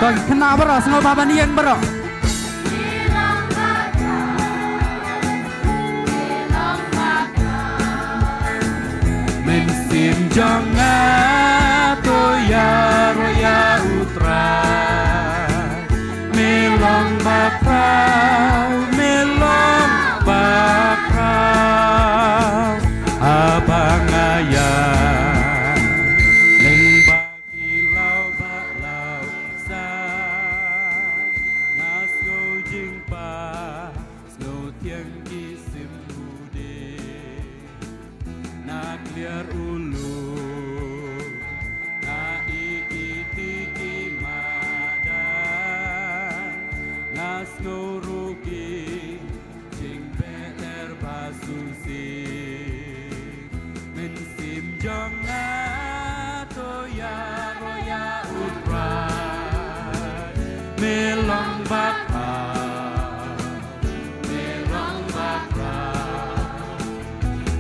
Kau kena bro, semua baban yang bro. Mensim jangan toya roya utra, melong bakrau, abang ayah, leng bakilau baklau sa, nas ngô jing pa, ngô thiêng kisim bude, na clear ulu, na ikitiki mada, nas ngô rugi, jing peter basusi. Mensim jangan toya roya utrai, melong bakal,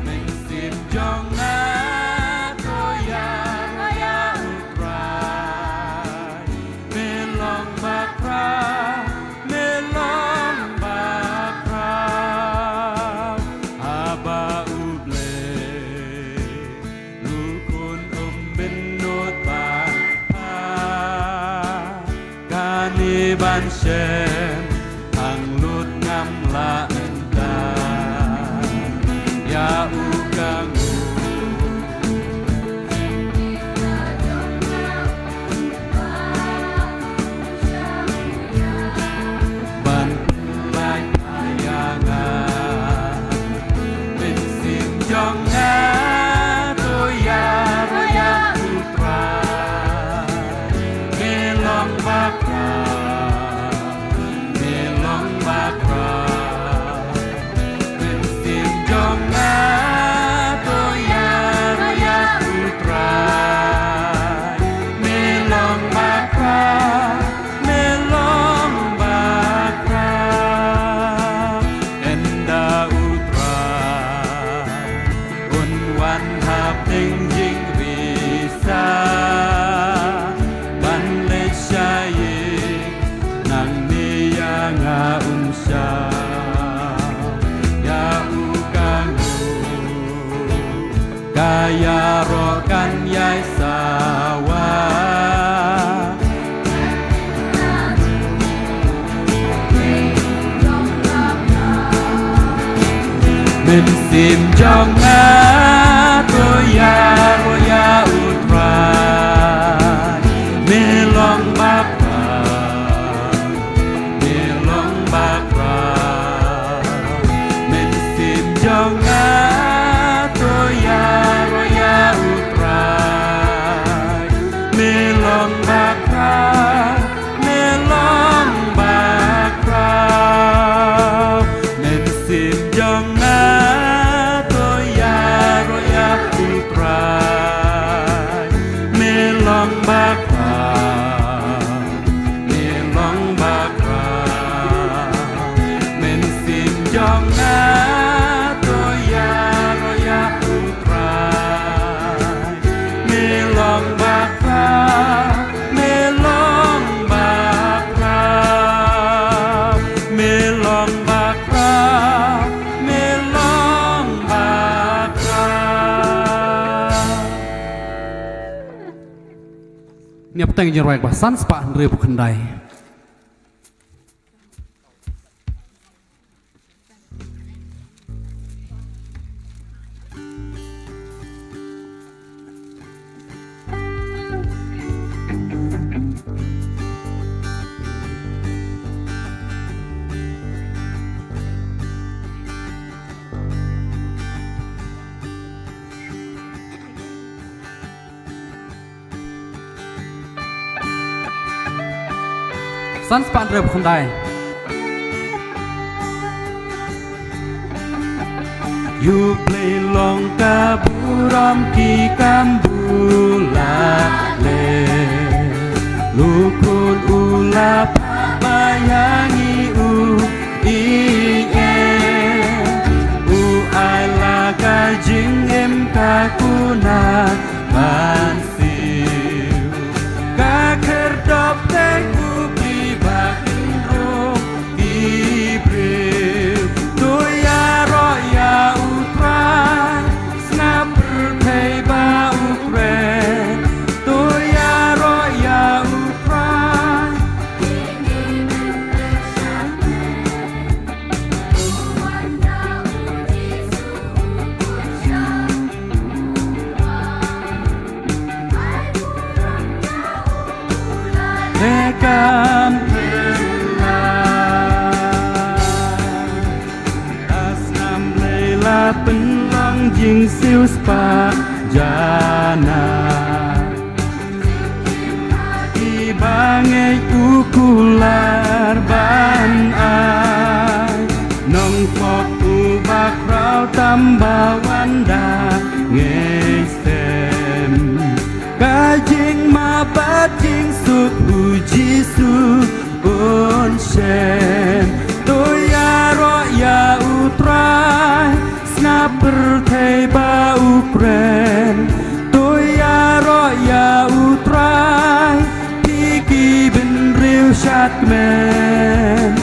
mensim jangan toya roya utrai, melong bakal, aba ban xem ang lut ngam la enda ya ukang ban lai ayangan mensim jangan toya roya putra melong bakal kaya rokan yai sawa mensim jangan toya roya utrai melong bakal mensim jangan toya melong bakal mensim jangan toya roya utrai melong bakal mensim jangan toya roya utrai melong bakal Nya petang jeung roek basan sepak Andre Bukendai. Sans Andre Bukendai. You play long kaburam ki kambula le lukun ulap bayangi iye ala kajing em kakuna bansiu kakerdop teku penlong jing sius pa jana Ibangai ukular ban ai Nong pok ubak rau tambah wanda ngesem Kajing mabat jing suk uji su un shen Toya ro ya utrai Snapper thei ba ukren Toya ro ya utrai Piki bin riu shat men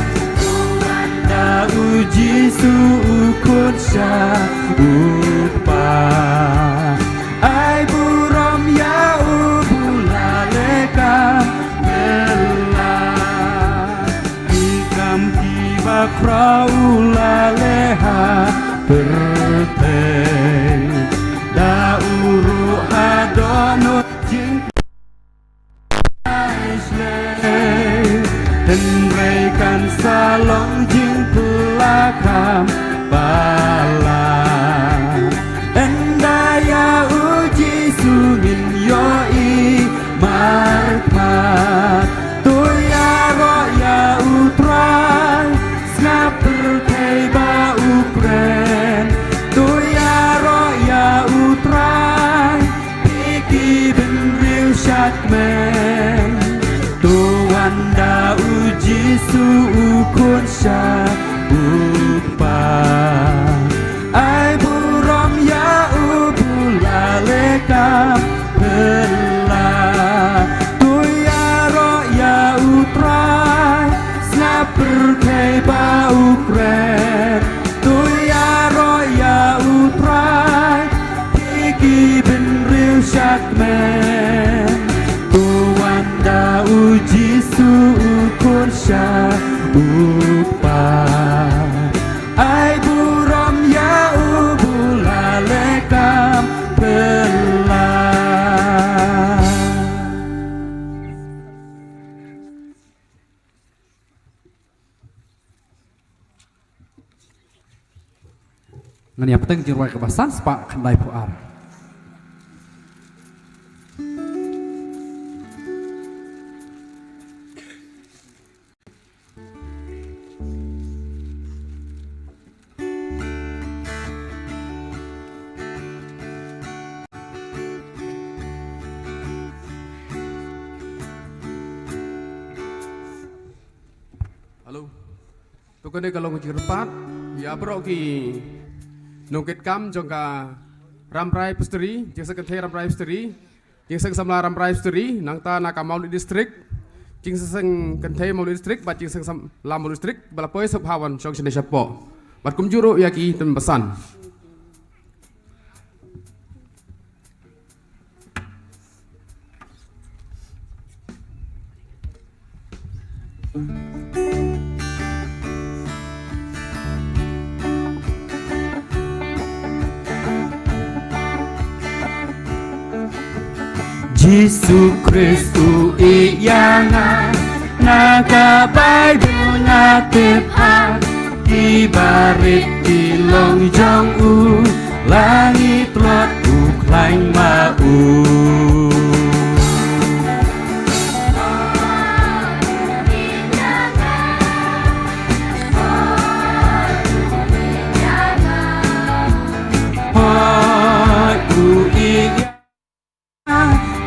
Da uji su ukut sha upa Ai burom ya ubula lekam bela Ikam tiba kraula leha berteng Da uru adonut jing Henreikan salong jing pelakam bala Endaya uji sungin yoi marmat Toya roya utrai Snapper teba ukren Toya roya utrai Piki ben riu syakmen Tuanda uji su ukun sya upa Ai burom ya ubula lekam bela Tuya ro ya utrai Snapper teba ukren Tuya ro ya utrai Piki ben riu syakmen Tuanda uji su ukun sya upa Ai burom ya ubula lekam bela Ngani apa teng jirwai kebasan sepak kendai puar Halo, tukang dek kalau kucing repat, ya bro ki nungkit kam jongka ramrai pesteri, jeng sekenthe ramrai pesteri, jeng seng samla ramrai pesteri, nangta naka maulid distrik, jeng seng kenthe maulid distrik, bat jeng seng samla maulid distrik, balapoi subhawan jong sende syapo, bat kumjuru ya ki dan pesan. Yesus Kristus iyanga naga Bible ngatip ibarit di longjong langit lot uklaing mau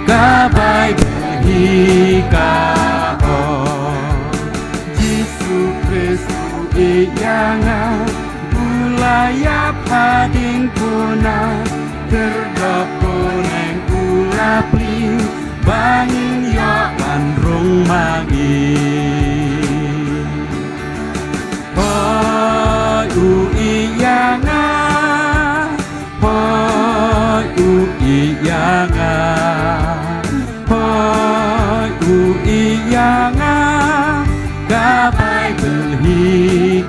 Kabai berhikao Yesus Kristus iyanga Ulayap hading puna Terdopo neng ulapli Bangin yo andrung mangi Hoi iyanga Hoi iyanga iyanga gapai berhikaon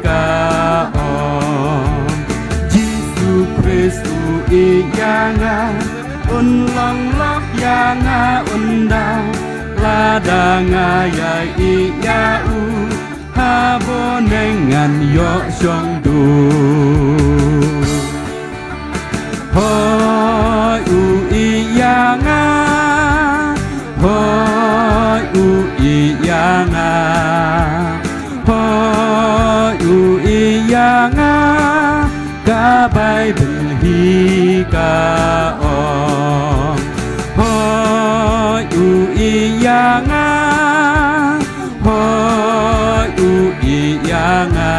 Yesus Kristus iyanga unlang lok yanga undang ladanga ya iyau habonengan yok syong du hoi u iyanga hoi u iyanga hoi u iyanga kabai belhi ka om hoi u iyanga hoi u iyanga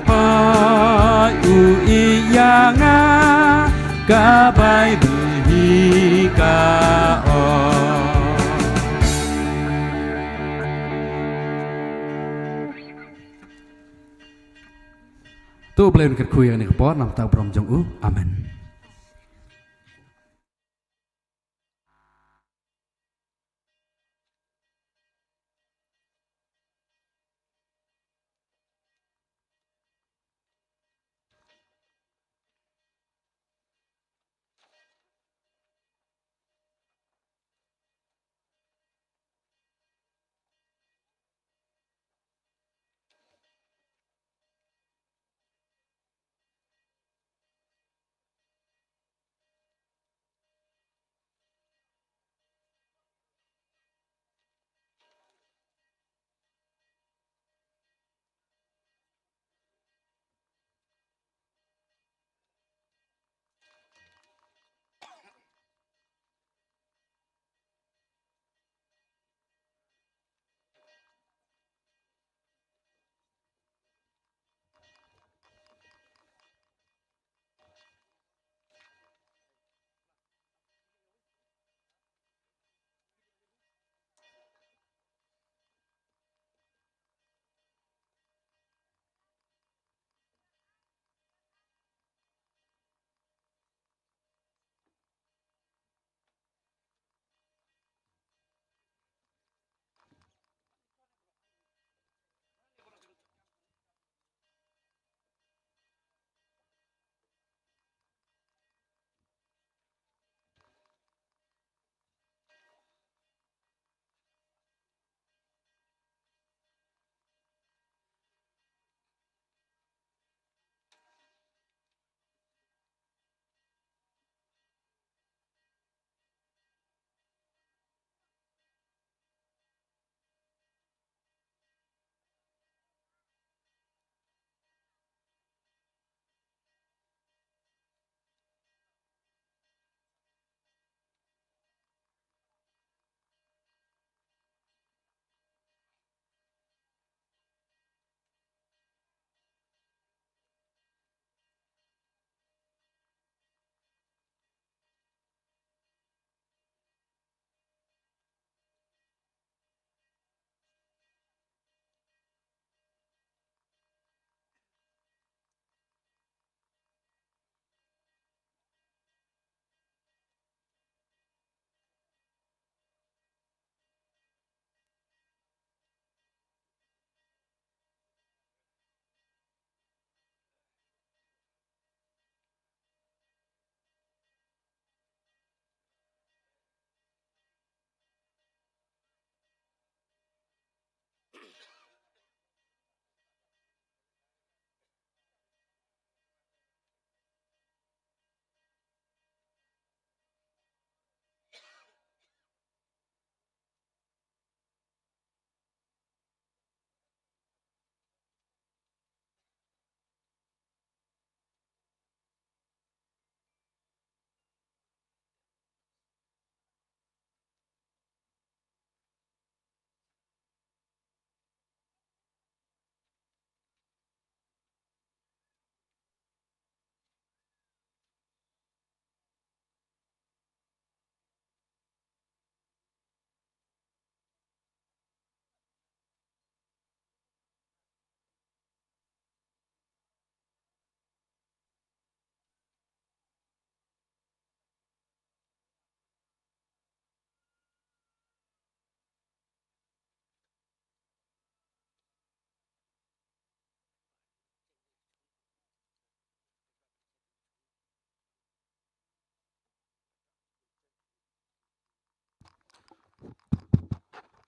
hoi u iyanga kabai belhi ka om tu belen ket kuy ni kepot nam tau prom jong u amen.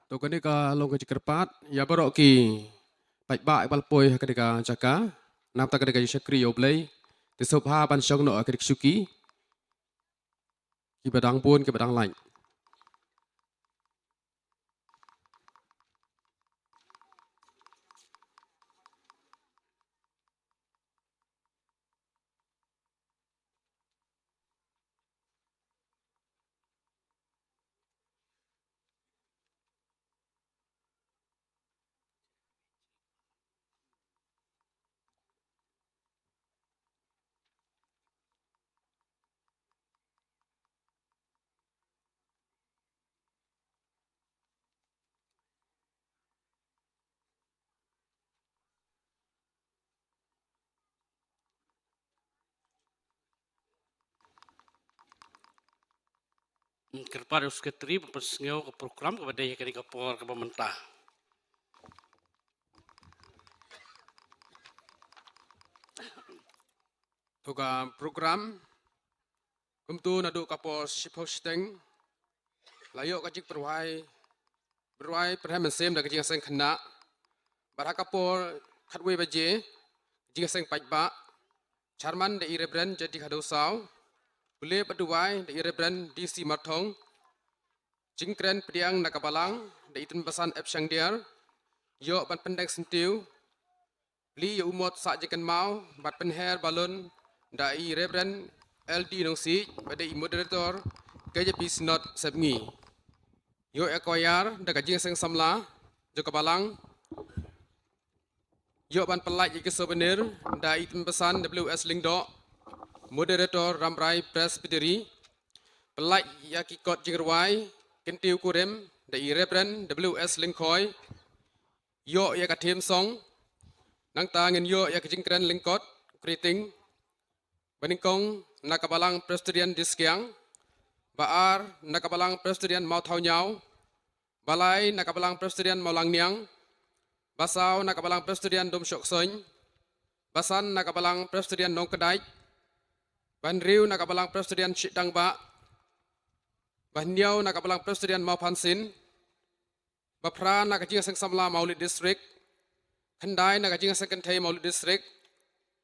Tu kenika long ke cikerpat ya barok ki baik baik balpoi ketika jaka nafta ketika syakri oblay Tisopha ban syong no akrik syuki. Ki badang pun ki badang lain. Kepada sekretari berpersengau ke program kepada yang kini kapor ke pemerintah. Tuga program kumtu nadu kapos shiposteng layo kajik berwai perhamen sem da kajing seng kena barha kapor khatwe baje kajing seng pajba charman de irebren jadi kadosau bule paduai de irebren DC Marthong jingkren pediang nakabalang de itun basan epsyang diar yo ban pendek sentiu li yo umot sa jekan mau bat penher balon da irebren LD nongsi pada moderator KJP Sinot Sebngi yo ekoyar da kajing seng samla jo kabalang yo ban pelaj ke souvenir da itun basan WS Lingdo moderator Ramrai Presbytery pelaj yakikot jingruai kentiu kurem da irebren WS Lingkoi yo yakatim song nang tangen yo yakijingkren lingkot kriting Baningkong nakabalang Presbyterian Diskiang, Baar nakabalang Presbyterian Mau Thau Nyau, Balai nakabalang Presbyterian Mau Lang Niang, Basau nakabalang Presbyterian Dom Syok Soin, Basan nakabalang Presbyterian Nong Kedai, Banriu nakabalang Presbyterian Chitang Ba, Bandiau nakabalang Presbyterian Mau Pansin, Bapra nakajing Seng Samla Maulid District, Kendai nakajing Seng Kentai Maulid District,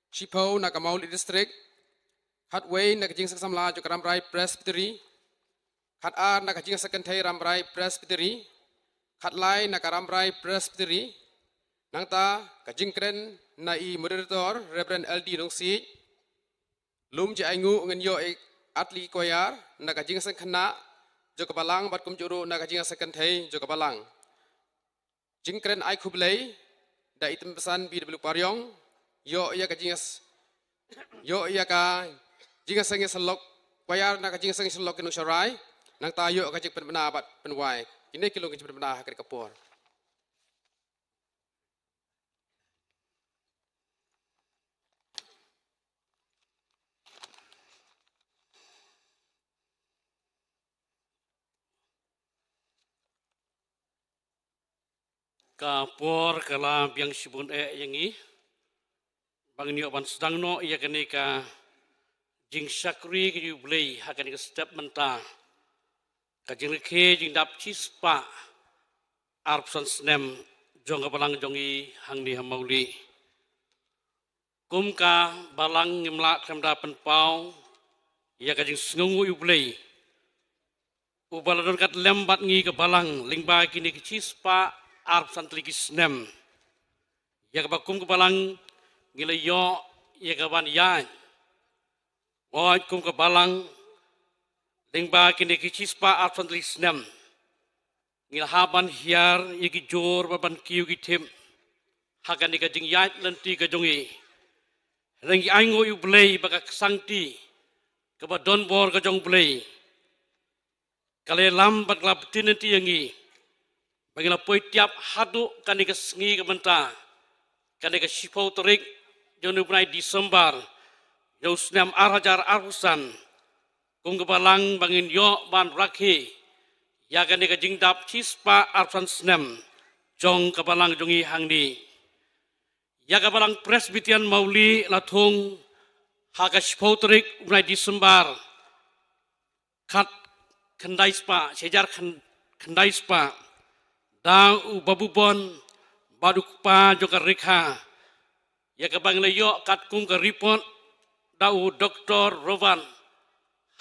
Shipau nakamaulid District, Hatway nakajing Seng Samla Jok Ramrai Presbytery, Hatar nakajing Seng Kentai Ramrai Presbytery, Hatlai nakaramrai Presbytery, nangta kajing kren nai moderator Reverend LD Nongsi, lum je aingu ngen yo atli koyar nakajing Seng Khana Jok Balang bat kum juru nakajing Seng Kentai Jok Balang. Jingkren ai kublai da item pesan BW Paryong yo ia kajing yo ia ka jika sengi selok bayar nak jika sengi selok kenu syarai nang tayo kajik penbena bat penwai ini kilo kajik penbena hakir kapur Kapor kalam yang sibun yang ini bang niok ban sedang no ia kini ka jing sakri ke jubilei hakan ke step menta ka jing ke jing dap cispa arpsan snem jong balang jongi hang ni hamauli kum ka balang ngimla kemda penpau ia ka jing sengungu jubilei ubaladon kat lembat ngi ke balang lingba kini ke cispa arpsan teliki snem ia ka bakum ke balang ngila yo ia ka ban yan Oi kum ke balang lingba kini kicispa arpsan lisnem ngil haban hiar iki jor baban kiu gitim hagan ika jing yat lenti ka jongi rengi aingo yu blei baka sangti ke badon bor ka jong blei kale lam bat klap tinenti yangi bagila poi tiap hadu kan ika sengi ka menta kan ika sipau terik jonu bunai Desember Yo senam arajar arusan kum kebalang bangin yo ban rakhi ya kan ka jingdap cispa arsan senam jong kebalang jongi hangdi ya kebalang Presbyterian Mauli latung hagas potrik unai Desember kat kendai spa sejar kendai spa da babubon baduk pa joka rekha ya kebang yo kat kum ke report tau Dr. Rovan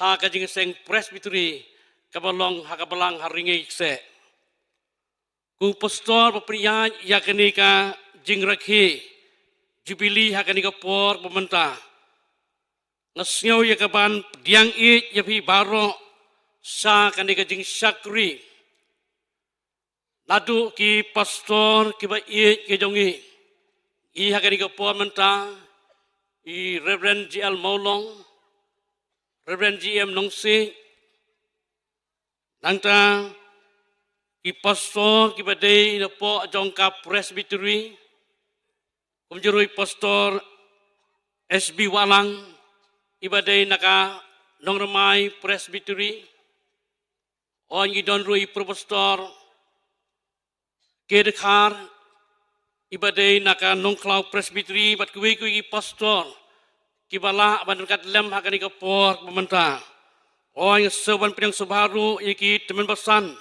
ha ka jing seng presbytery kabalong ha kabalang haringi se ku pastor papriya yakni ka jing rakhi jubili ha kani ka por pementa ngasnyo ya kaban diang I yapi baro sa kani ka jing syakri nadu ki pastor ki ba I ke jongi I ha kani ka por menta I Reverend GL Maulong, Reverend GM Nongsi, nangta ki pastor ki badai na po jongka presbytery, kumjurui pastor SB Walang, ibadai naka nongramai presbytery, on gidon rui pastor Kedekar, ibadai naka nongklau presbytery bat kui pastor kibala banderkat lem hakani ka por pementa oi seban pedang sebaru iki temen pesan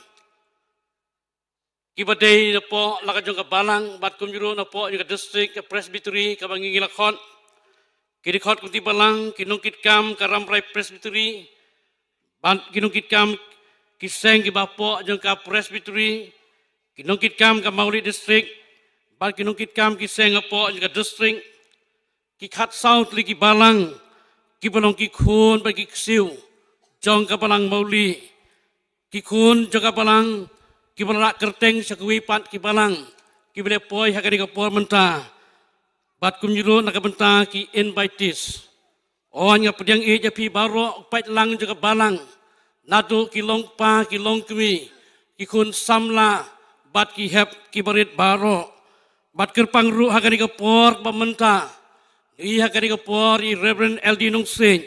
kibadai na po laka jong ka balang bat kumjuru na po ka district ka presbytery ka bangi lakon kidikot kunti balang kinungkit kam ka ramrai presbytery ban kinungkit kam kiseng ki bapo jong ka presbytery kinungkit kam ka mauli district ban kinungkit kam ki Singapore juga district ki khat south li ki balang ki balong ki khun ba ki ksiu jong ka balang mauli ki khun jong ka balang ki balak kerteng sakui pat ki balang ki bele poi hakari ka por menta bat kum juro nak benta ki invites on nga pediang I japi baro pait lang jong ka balang nadu ki longpa ki longkmi ki khun samla bat ki hep ki barit baro bat kerpang ru hakari ka por pementa I hakari ka por I Reverend LD Nungsing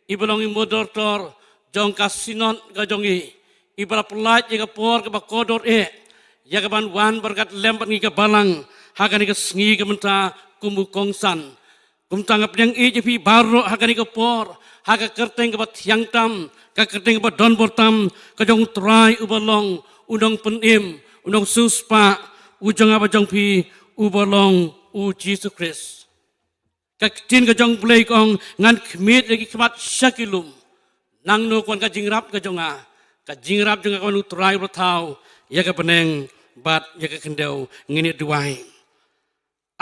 I belongi moderator jong ka sinon ka jongi I bala pelat ka por ka bakodor ya ka ban wan berkat lempat ngi ka balang hakari ka sngi ka menta kumu kongsan kumtang apnyang I jepi baro hakari ka por haka kerteng ka bat yang tam ka kerteng ka bat don bortam ka jong trai ubalong undong penim undong suspa ujong apa jong pi ubalong u Jesus Christ. Kaktin ka jong play kong ngan kmit lagi kemat syakilum. Nang no kwan ka jingrap ka jonga. Ka jingrap jonga kwan utrai bertau. Ya ka peneng bat ya ka kendau ngini duai.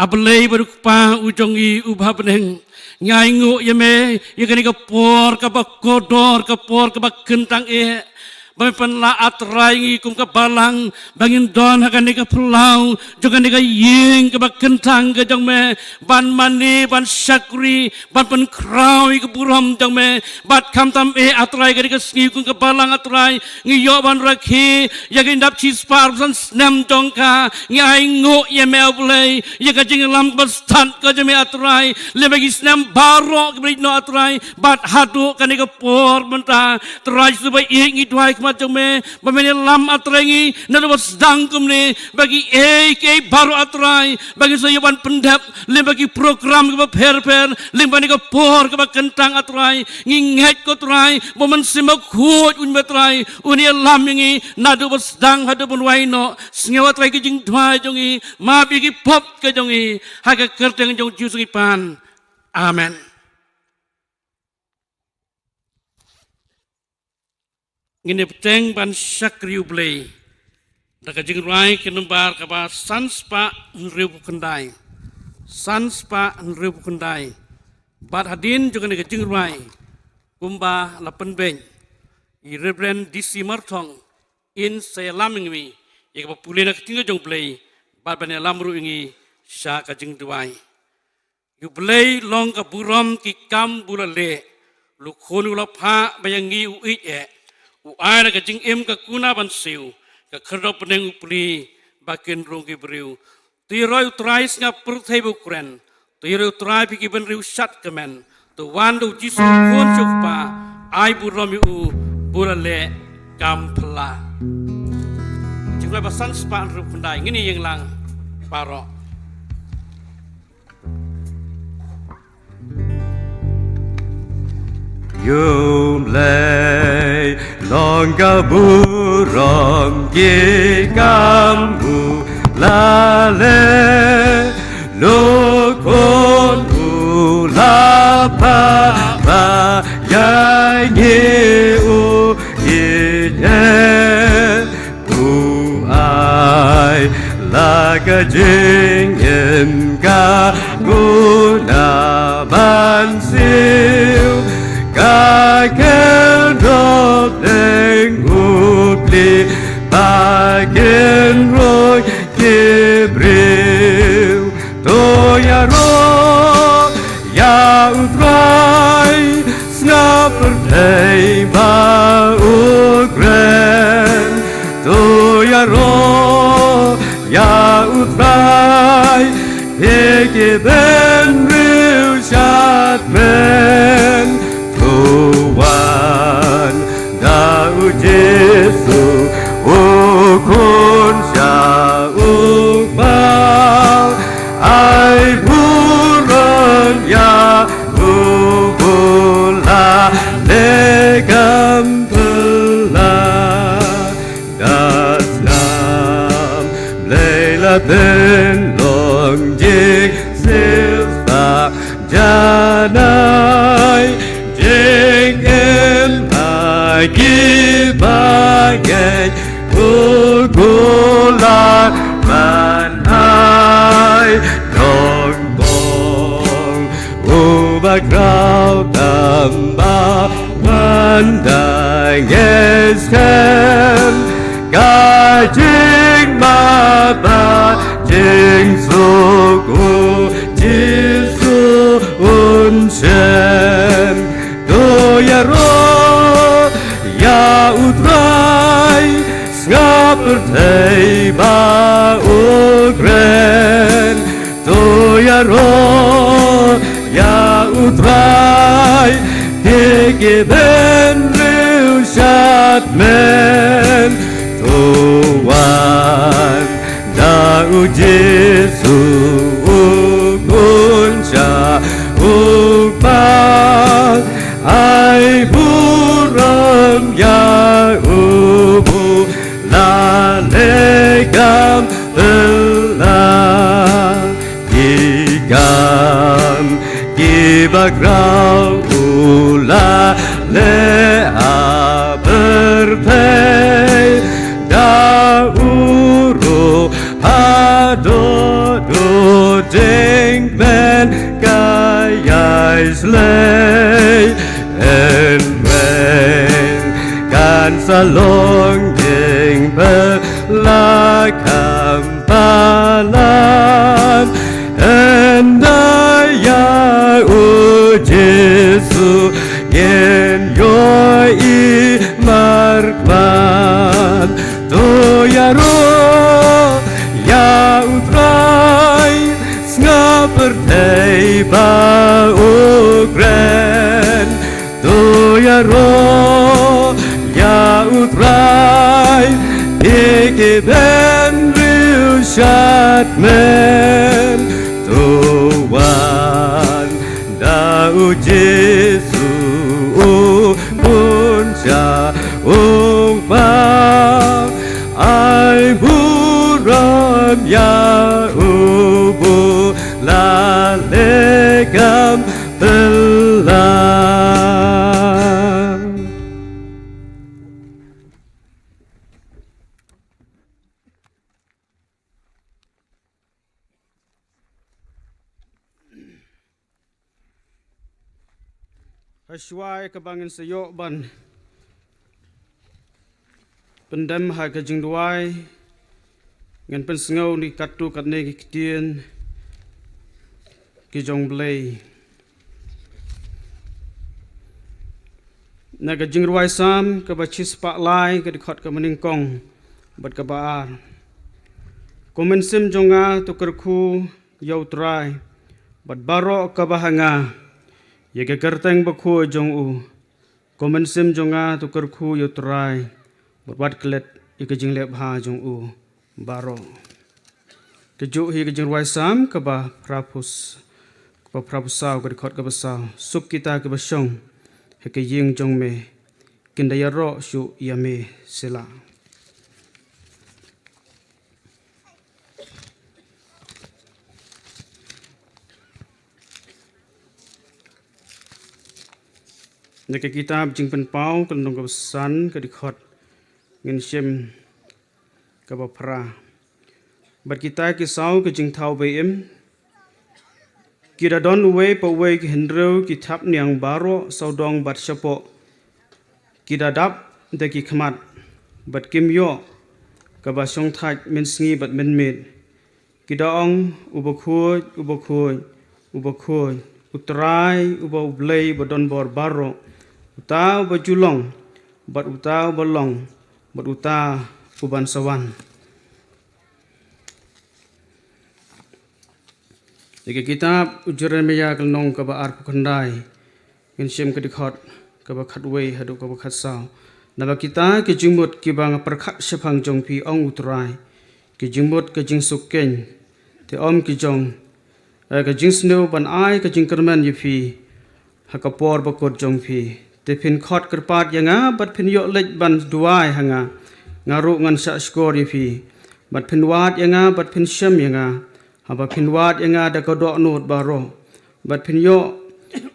Ablay berukpa ujongi ubah peneng. Ngai ngu ya me ya ka ni ka por ka ba kodor ka por ka ba kentang Bami penla atrai kum ka balang bangin don hakan ni ka pulau juga ni ka ying ka kentang ka jong me ban mani ban syakri ban pen krawi ka buram jong me bat kam tam atrai ka ni ka sngi kum ka balang atrai ngiyo ban rakhi ya ka indap chispar san snem jong ka ngai ngo ye me ablay ya ka jing lam ka stan ka jong me atrai le bagi snem baro ka brit no atrai bat hadu ka ni ka por menta trai subai ingi duai macam me bamene lam atrengi nado sedang kumne bagi ke baru atrai bagi sayaban pendap le bagi program ke per le bani ke por ke kentang atrai nginget ko trai momen simak hut un betrai uni lam ngi nado sedang hadu pun waino sengawa trai ke jing dua jongi ma bigi pop ke jongi haga kerteng jong jusungi pan amen. Ngine peteng ban syakriu blay. Daka jing rai kenembar kaba sanspa nriu kendai. Sanspa nriu kendai. Bat hadin juga nega jing rai. Kumba lapen beng. I Reverend DC Martong in saya lamingwi. Ika papulena ketingga jong blay. Bat bane lamru ingi sya ka jing duai. Yu blay long ka buram ki kam bulale. Lukhonu lapha bayangi uit Uai ka jing ka kuna ban siu ka kerdo peneng upli bakin rong ki briu tiroi trais nga perthai bukren tiroi trai pi ki ben riu sat kemen to wandu jisu kon chukpa ai buromi u burale kampla jingla basan span ru kundai ngini yang lang paro Yum lay longga buram ye kambu lale lokon ulapa ba ya ye u ye u ai là cái chính em ca gu na ban siêu ca khen rốt đen ngụt li ba kiến rồi kibriu tôi ya utrai snap thei ba ugren tôi ya utrai Eke ben riu shat men Tuhan dau Jesu ukun sha ukbal ai buran ya ubula legam pela das nam leila ben long jig silsa janai jing em bagi bagai ugula manai dong bong ubah grau tambah mandai ngesken gajing mata jing suku jisu unshen doya ya utrai ngapertei ba ugren doya ya utrai hege ben riu shat men tuan dau Jesu ukunca ukbal ai buram ya ubu la legam elang igam gibagrau ula le aberpei dauru hado do ding ben gayai slay en men kan salong ding belakang palan and ya u Jesu yen yoi markban to ya utrai ngapertei ba ugren to ya utrai eke ben riu shat men tuan dau Jesu punca umpah ai buram ya ubu la legam elang. Hashwai kabangin sayok ban pendam hai ka jingduai ngan pensengau ni katu katne ki kitien ki jong blay na ka jingduai sam ka bachis pak lai ka dikhot ka meningkong bat ka baar komen sim jonga tu kerku yau trai bat baro ka bahanga ye ke kerteng bakhu jong u komen sim jonga tu kerku yau trai bat klet ik jing lep ha jong u baro keju hi ke jingwai sam ka ba prapusau ka dikhot ka basau suk kita ke basong he ke ying jong me kindaya ro shu yame sila Naka kitab jing penpau kalong kabesan kadikot ngin shem kabapra. Bat kita kisau ke jing tau BM. Kita don uwe pa uwe ki hendro kitab niang baro saudong bat syapo. Kita dap daki kemat. Bat kim yo kabasong thaj min sngi bat min mid. Kita ong ubakhoy utrai ublay badon bor baro. Uta bajulong, bat uta balong, bat uta uban sawan. Jika kitab ujaran meja kelnong kaba arpu kendai, insyam kedikot kaba khatway hadu kaba khatsau. Naba kita kejimut kibang perkhat sepang jongpi ong utrai, kejimut kejing suken, te om kejong, kejing snow ban ai kejing kerman yepi, hakapor bakot jongpi. Te pin khot kerpat yanga bat pin yok lej ban duai hanga ngaru ngan sa skor yepi bat pin wat yanga bat pin syam yanga haba pin wat yanga da kodok not baro bat pin yok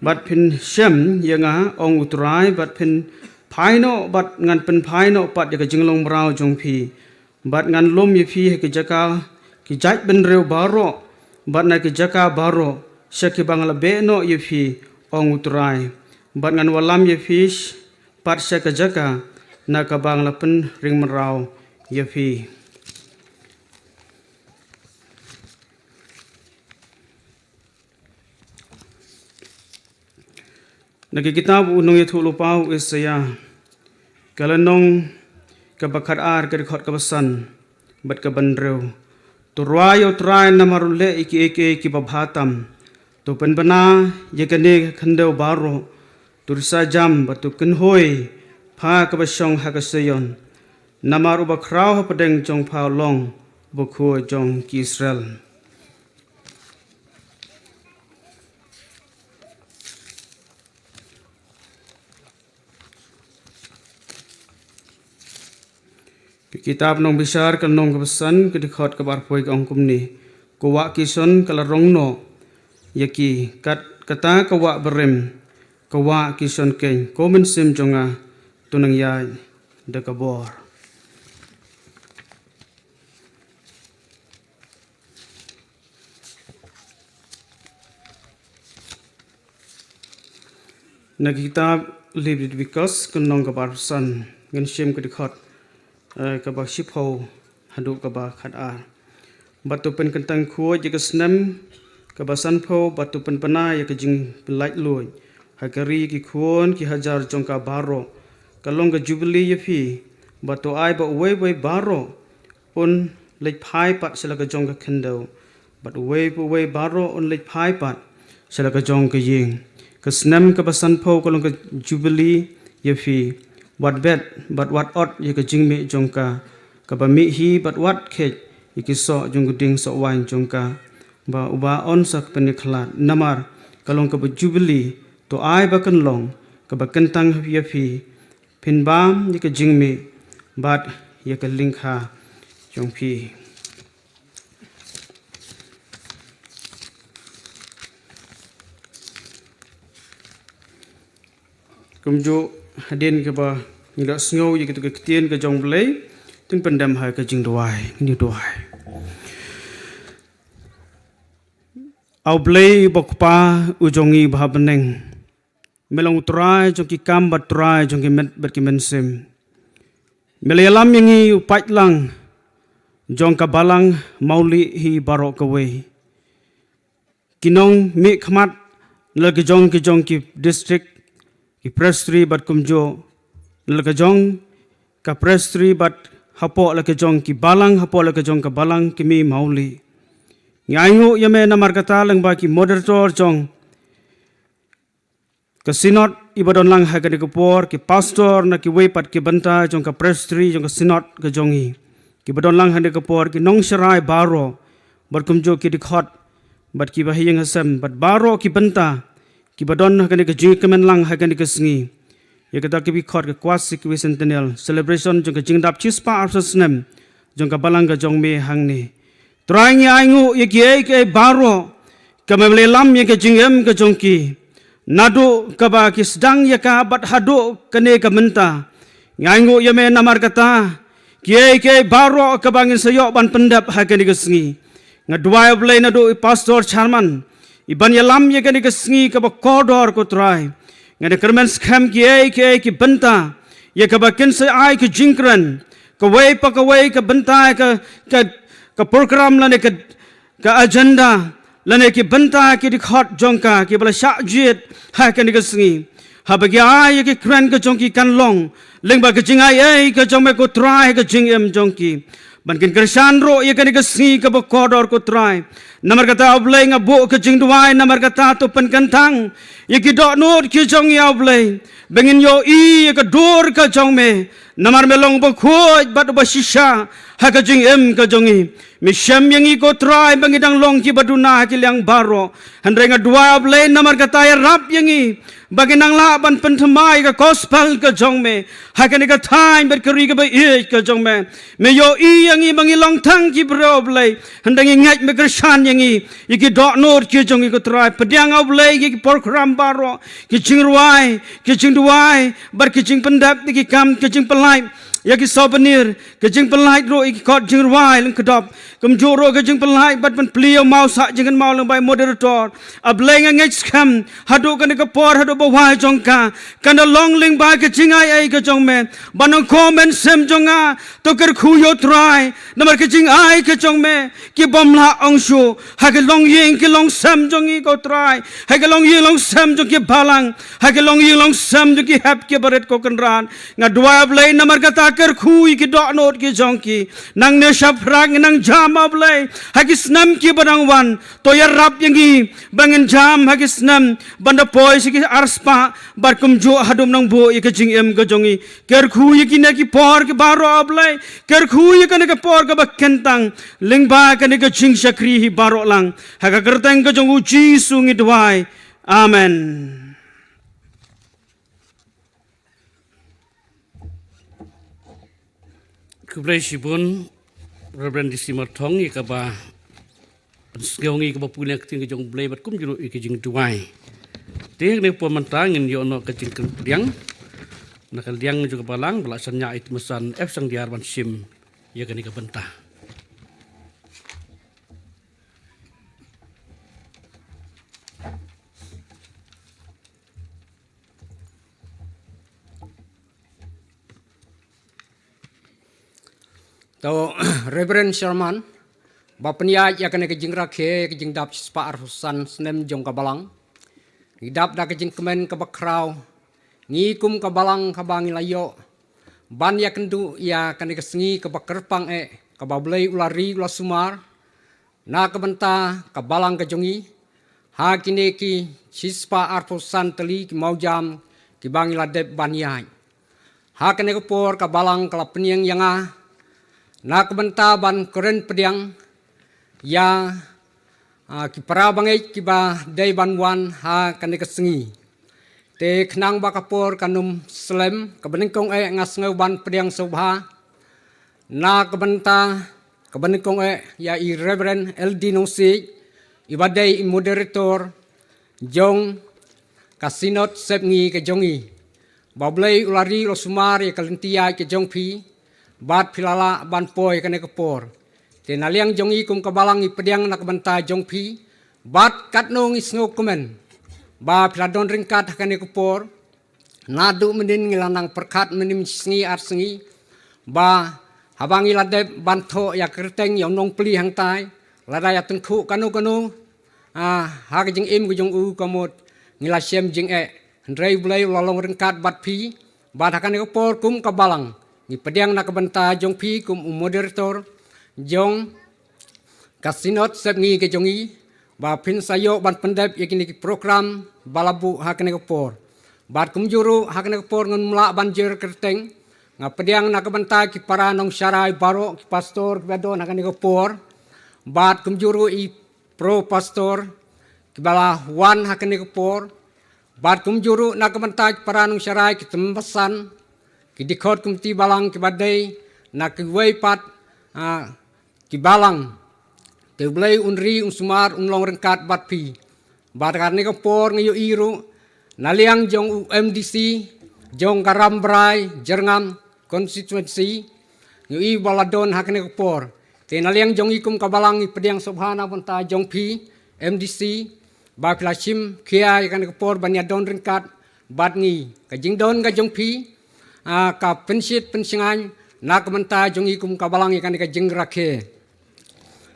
bat pin syam yanga ong utrai bat pin phaino bat ngan pin phaino pat ya jinglong brau jongpi bat ngan lom yepi ke jaka ki jait ben reu baro bat na ke jaka baro syaki bangala beno yepi ong utrai bat ngan walam ye fish pat sya ka jaka na ka bang lapen ring merau ye fi nagi kitab unong ye thulu pau isaya kalanong ka bakhat ar ka khot ka basan bat ka bandreu turwayo trai namarule iki babhatam to penbana ye kane khandeu baro Tursa jam batu kenhoi pha kabasong hakasayon namar uba kraw padeng jong pha long bukho jong ki Israel kitab nong bisar kal nong kabasan kedikot kabar poi ong kumni kuwa kison kalarong no yaki kata kawa berem kawa kison ken komen sim jonga tunang ya de kabor nag kitab libit bikas kunong kabar san ngen sim kedikot kabak shipho hadu kabak khada batu pen kentang khuo jika senam kabasan pho batu pen pana ya kejing belait lui hakari ki khuon ki hajar jongka baro kalong ka jubilee yepi batu ai ba we baro un lek phai pat sela ka jong ka khendo but we baro un lek phai pat sela ka jong ka ying ka senam kabasan pho kalong ka jubilee yepi wat bet but wat ot ye ka jingme jongka ka ba mi hi but wat khet ikiso jong ding so wain jongka ba uba on sak peniklat namar kalong ka jubilee to ai ba kan long ka ba kentang ye phi pin bam ye ka jingme bat ye ka lingkha jong phi kumjo hadin ke ba nila sngo ye ke ketien ke jong blai tung pendam ha ke jing doai ni doai au blai bokpa ujongi bhabeneng melong trai jong ki kam bat trai jong ki met bat ki mensim melalam yangi upat lang jong ka balang mauli hi barok kawe kinong mi khmat lagi jong ki district ki prestri bat kumjo lagajong ka prestri bat hapo lagajong ki balang hapo lagajong ka balang kimi mauli ngayu yame namar kata lang ba ki moderator jong ka sinod ibadon lang ha ka dikupor ki pastor na ki wepat ki banta jong ka prestri jong ka sinod ka jongi ki badon lang ha dikupor ki nong sharai baro bat kumjo ki dikhot bat ki bahiyang hasam bat baro ki banta ki badon ha ka dikajing kemen lang ha ka dikasngi ya kata ki bikhot ka kwasi ki centennial celebration jong ka jingdap chispa arsasnem jong ka balang ka jong me hangni trai ngi aingu ye ki baro ka memle lam ye ka jingem ka jong ki nado kaba ki sedang ya ka bat hado kene ka menta ngaingo ya me namar kata ke baro ka bangin sayo ban pendap ha kene gesngi ngadwai blai nado pastor charman iban ya lam ya kene gesngi ka ba kodor ko trai ngade kermen skam ki benta ya ka ba kin sa ai ki jingkran ka wei ka benta ka program la ne ka agenda lane ki benta ki dikhot jongka ki bala sha jit ha kan ga singi ha ba ai ki kran ka jongki kan long leng ba ka jingai ai ka jong me ko try ka jing em jongki ban kin kersan ro ye kan ga singi ka ba kodor ko try namar kata oblei nga bo ka jing duai namar kata to pen kan tang ye ki do not ki jong ya oblei bengin yo i ka dor ka jong me namar me long ba khoj bat ba shisha ha ka jing em ka jongi mi syam yang iko try bangidang long ki baduna ki liang baro handrenga dua oblei namar kata ya rap yang i baginang la ban pentemai ka gospel ka jong me ha ka ni ka time ber keri ka ba i ka jong me yo i yang i bangi long tang ki bro oblei handrenga ngai me kersan yang i iki do not ki jong iko try pediang oblei ki program baro ki jing ruai ki jing duai bar ki jing pendap ki kam ki jing pelai ya ki souvenir ke jing pelai ro iki kot jing ruai leng kedop kem joro ke jing pelai bat ban plio mau sa jing mau leng bai moderator ableng ngai skam hadu kan ke por hadu ba wai jongka kan long ling ba ke jing ai ke jong me banong comment sem jonga to ker khu yo try namar ke jing ai ke jong me ki bom la ong shu ha ke long yeng ke long sem jong i ko try ha ke long yeng long sem jong ki balang ha ke long yeng long sem jong ki hap ke baret ko kan ran nga dua ablei namar kata ker kui ki dok not ki jongki nang ne syafrang nang jam ablei hagis nam ki badang wan to ya rap yangi bangin jam hagis nam banda poi si ki arspa bar kum jo hadum nang bo ye ke jing em ke jongi ker kui ki ne ki por ki baro ablei ker kui ki ne ke por ka bakentang lingba ka ne ke jing syakri hi baro lang haga kerteng ke jong uji sungi dwai amen. Kublai sibun Reverend Disimar Thong i kaba sgeong i kaba puliang ting jong blai bat kum juru i jing duai te ne po mantangin yo no ka jing liang na ka liang juga balang belasannya it mesan f sang diar ban sim ya kan ka benta Tau Reverend Sherman, bapnia ya kena kejing rakhe kejing dap spa arhusan senem jong kabalang, ngidap da kejing kemen kebakrau, ngikum kabalang kabangi layo, ban ya kendu ya kena kesengi kebakerpang kabablei ulari ula sumar, na kebenta kabalang kejongi, ha kine ki sispa arhusan teli ki mau jam ki bangi ladep banyai, ha kena kepor kabalang kelapeniang yang na kebenta ban keren pediang ya ki para bangai ki ba dai ban wan ha kan kesengi te khnang ba kapor kanum slem kebeningkong ngas ngau ban pediang sobha na kebenta kebeningkong ya i Reverend LD Nosi ibadai moderator jong kasinot sepngi ke jongi bablei ulari lo sumar ya kalentia ke jong pi bat pilala ban poi kene kepor te naliang jongi kum kabalang i pediang nak banta jongpi bat katnong isngo kumen ba piladon ringkat kene kepor nadu mendin ngilanang perkat menim singi arsengi ba habangi ladep banto ya kerteng yang nong peli hang tai ladaya tengku kanu ha jing im jong u kamot ngilasem jing ndrei blai lalong ringkat bat pi bat kene kepor kum kabalang ni pediang nak benta jong pi kum moderator jong kasinot sepngi ke jongi ba pin sayo ban pendep yakini program balabu hakne kepor bat kum juru hakne kepor ngun mula banjir kerteng nga pediang nak benta ki para nong syarai baro ki pastor bedon hakne kepor bat kum juru i pro pastor ki bala wan hakne kepor bat kum juru nak benta ki para nong syarai ki tembasan ki dikot kumti balang ki badai nak wei pat ki balang te blai unri unsumar unlong rengkat bat pi bat karne ko por ngayo iru naliang jong UMDC jong Karambrai Jerngam constituency ngui baladon hakne por te naliang jong ikum kabalang i pediang subhana punta jong pi MDC ba plashim kia kan por banya don ringkat bat ngi ka jing don ka jong pi ka pensit pensingan nak menta jong ikum kabalang ikan ka jing rakhe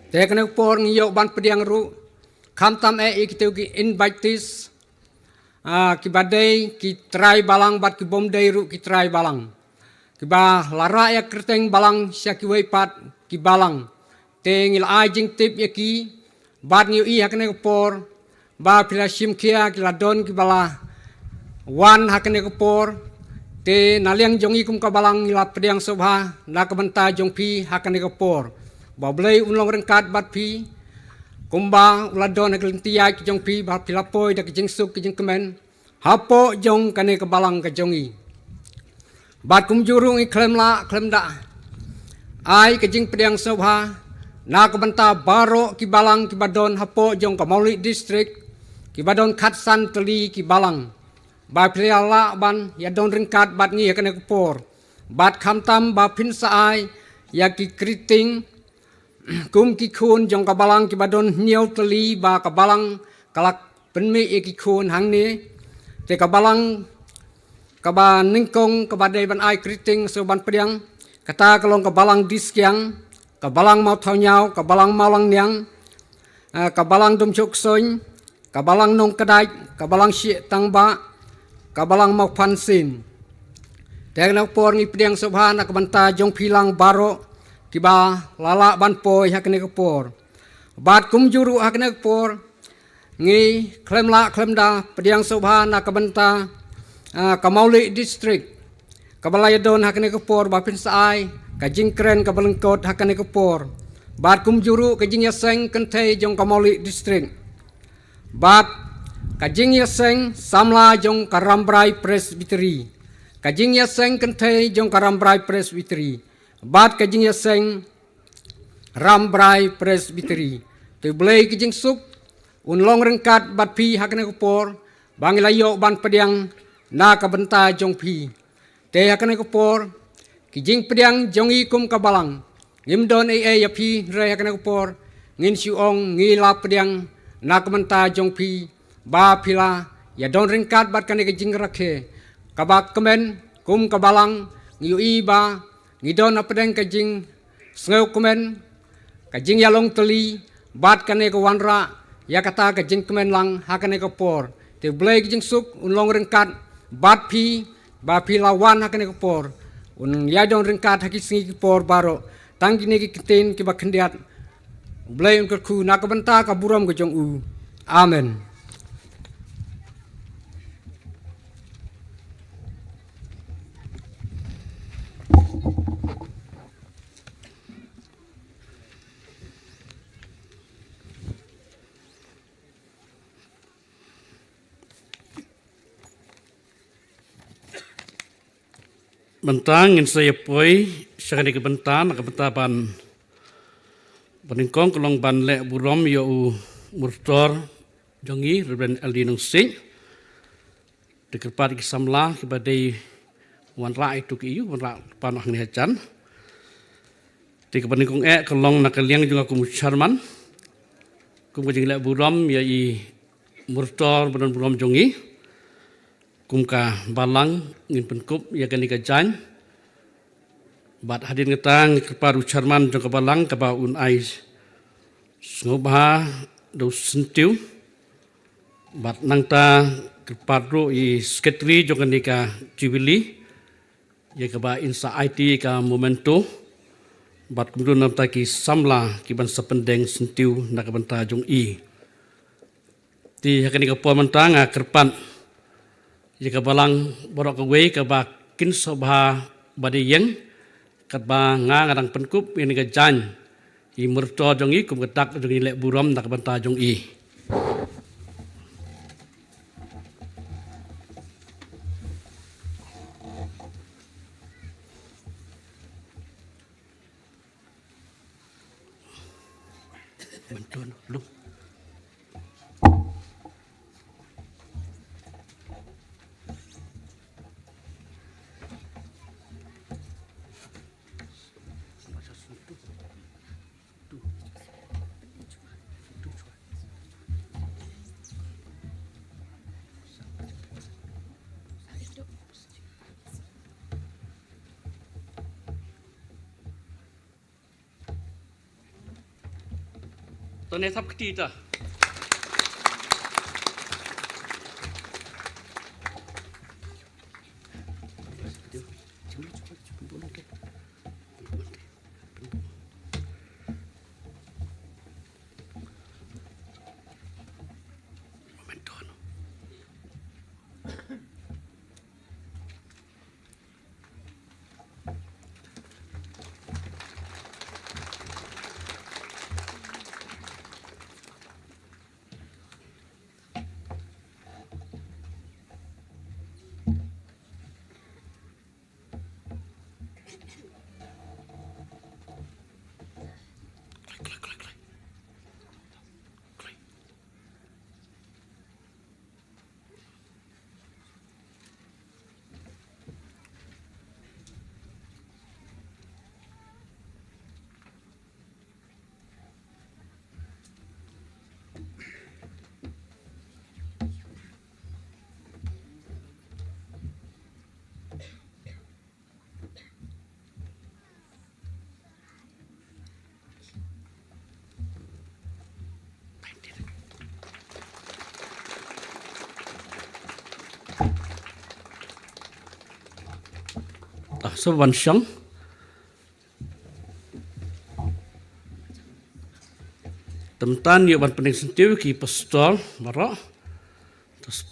te kan por ngi yo ban pediang ru kam tam ikitu ki invites ki badai ki try balang bat ki bom dai ru ki try balang ki ba lara ya kerteng balang sya ki wei pat ki balang te ngil ajing tip ya ki bat ngi i hakne por ba pila sim kia ki ladon ki bala wan hakne por te naliang jong ikum ka balang ngila pediang sobha na ka benta jong pi hakne por ba blai unlong rengkat bat pi kumba uladon aglentia ki jong pi ba pilapoi da ki jing suk ki jing kemen hapo jong kane ke balang ke jongi bat kum jurung i klem da ai ke jing pediang sobha na ke benta baro ki balang ki badon hapo jong ka Mauli district ki badon khatsan teli ki balang ba pilala ban ya don ringkat bat ngi kane ke por bat khamtam ba pin saai ya ki kriting kum ki khun jong ka balang ki badon niau teli ba ka balang kalak penmi ki khun hang ni te ka balang ka ba ningkong ka badai ban ai kriting so ban pediang kata kalong ka balang diskiang ka balang mau thau nyau ka balang malang niang ka balang dum chuk soin ka balang nong kadai ka balang si tang ba ka balang mau phan sin te na por ngi pediang sobha na ka banta jong philang baro kiba lala ban poi hakne ke por bat kum juru hakne ke por ngi klem da pediang sobha na ka benta ka Mauli district ka balayadon hakne ke por ba pin saai ka jingkren ka balengkot hakne ke por bat kum juru ka jing yaseng kentei jong ka Mauli district bat ka jing yaseng samla jong ka Rambrai presbytery ka jing yaseng kentei jong ka Rambrai presbytery bat kajing yaseng Rambrai presbytery te blai kajing suk unlong rengkat bat pi hakne kupor bangilayo ban pediang na ka benta jong pi te hakne kupor kijing pediang jong ikum kabalang ngimdon ya pi re hakne kupor ngin siong ngila pediang na ka benta jong pi ba pila ya don rengkat bat kane kajing rakhe kabak kemen kum kabalang ngiu ba ngidon apedeng kajing sngeu kemen kajing yalong teli bat kane ko wanra ya kata kajing kemen lang hakane ko por te blai kajing suk unlong rengkat bat pi ba pi lawan hakane ko por un ya don rengkat haki singi por baro tanggi ne ki kiten ki ba khendiat blai un ku na ka benta ka buram ko jong u amen. Bentang in saya poi sakani ke bentan ke bentaban peningkong kelong ban lek burom yo murtor jongi Reverend Aldi nong sing dekerpat ki samla ki badai wan ra itu ki wan ra panah ni hacan di kepeningkong kelong nakaliang juga kum charman kum jing lek burom ya i murtor badan burom jongi kumka balang ngin penkup ya kani kajan bat hadir ngetang keparu charman jong balang kaba un ais ngobha do sentiu bat nangta keparu i sekretari jong kani ka jubili ya kaba insa IT ka momento bat kemudian namta ki samla ki ban sependeng sentiu nak benta jong i ti kani ka po mentang kerpan jika balang borok kewei kaba kin sobha badiyeng kaba ngadang penkup ini kejan i murto jongi kum ketak jongi lek buram nak banta jong i Tuan Etap Ketita. Sowan Shang. Temtan yo ban pening sentiu ki pastol marok. Terus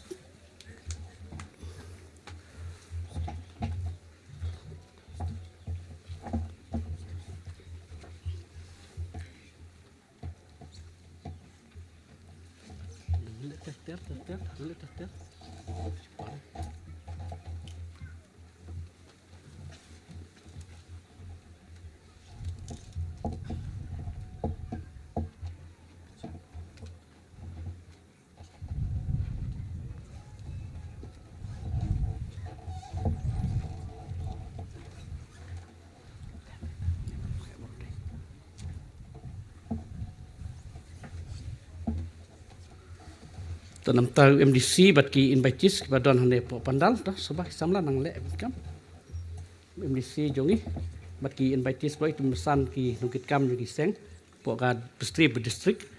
tanam tahu MDC bat ki invites kepada hande po pandal dah sebab samla nang le kam MDC jongi bat ki invites boy tumesan ki nukit kam jogi seng po ka pestri berdistrik.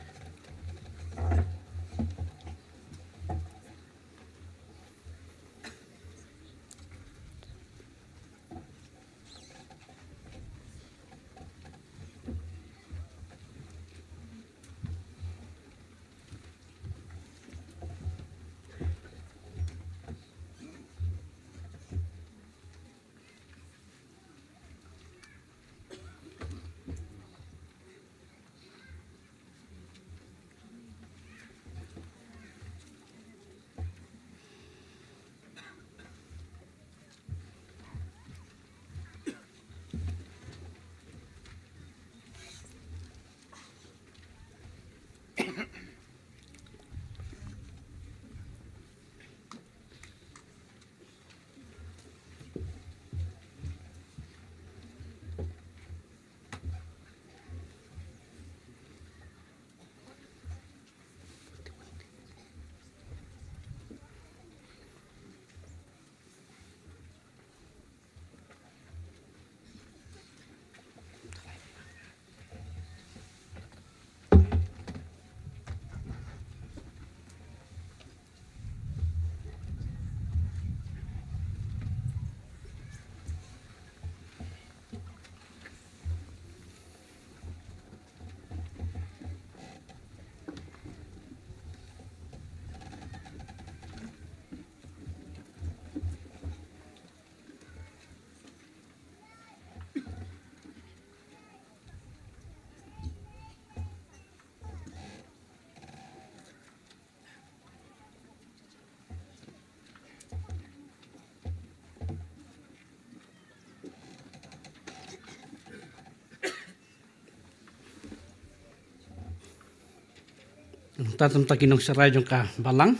Tatam takinong saray jong ka balang.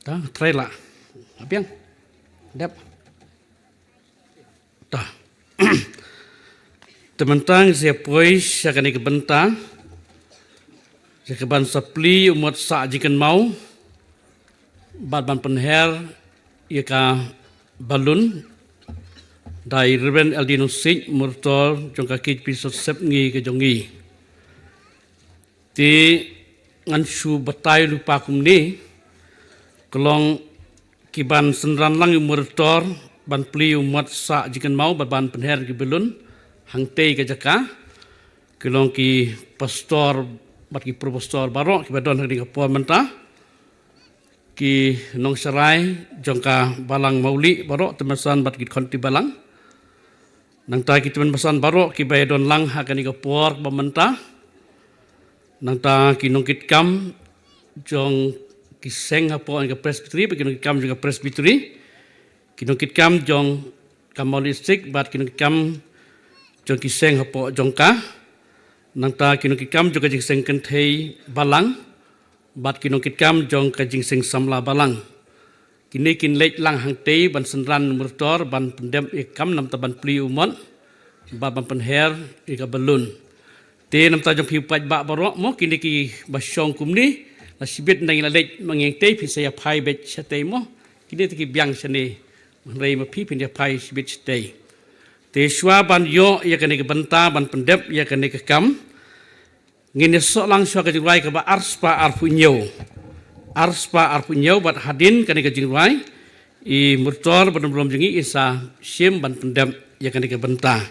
Ta trela. Apiang. Dap. Ta. Tementang saya pois akan ikebenta. Saya keban sapli umat sa jikan mau. Ban penher ia ka balun. Dai Reverend Aldino Singh murtol jongka kit pisot sep ngi ke jongi. Ti ngan su batai lupa kumni kelong kiban senran lang murtor ban pli umat sa jikan mau ban penher ki belun hang tei ke jaka kelong ki pastor bat ki profesor barok ki badon hang di kapua mentah ki nong serai jongka balang mauli barok temasan bat ki konti balang nang ta ki teman basan barok ki bayadon lang hakan ika puar bamenta nang ta ki nongkit kam jong ki seng hapo ika presbytery ki nongkit kam juga presbytery ki nongkit kam jong kamalistik bat ki nongkit kam jong ki seng hapo jongka nang ta ki nongkit kam juga jing seng kenthei balang bat ki nongkit kam jong ka jing seng samla balang kini kin lek lang hang tei ban senran murtor ban pendem ikam nam taban pli umon ban penher ika belun te nam ta jong pi paj ba barok mo kini ki basyong kumni la sibit nang la lek mangeng tei pi saya pai bet chate mo kini ti ki biang sene rei ma pi pin dia pai sibit chate te shwa ban yo ya kani ke benta ban pendem ya kani ke kam ngine so lang shwa ka jirai ka ba arspa arpunyo arspa arpunyo bat hadin kani ke jingwai I murtor ban belum jengi isa sim ban pendem ya kani ke benta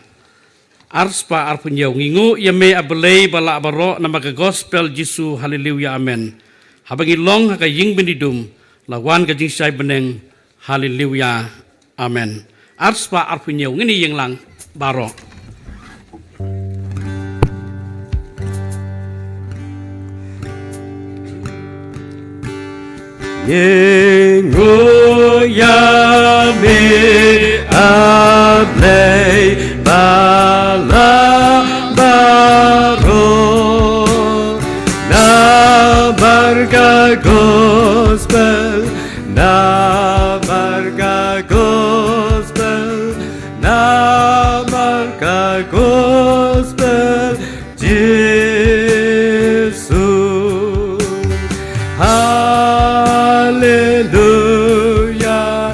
arspa arpunyo ngingu ya me abelei bala baro nama ke gospel Jisu haleluya amen habangi long ka ying benidum lawan ka jing sai beneng haleluya amen arspa arpunyo ngini yang lang baro Yenguyami ablay balabaro na marga gospel na marga gospel na marga gospel Jesus Hallelujah,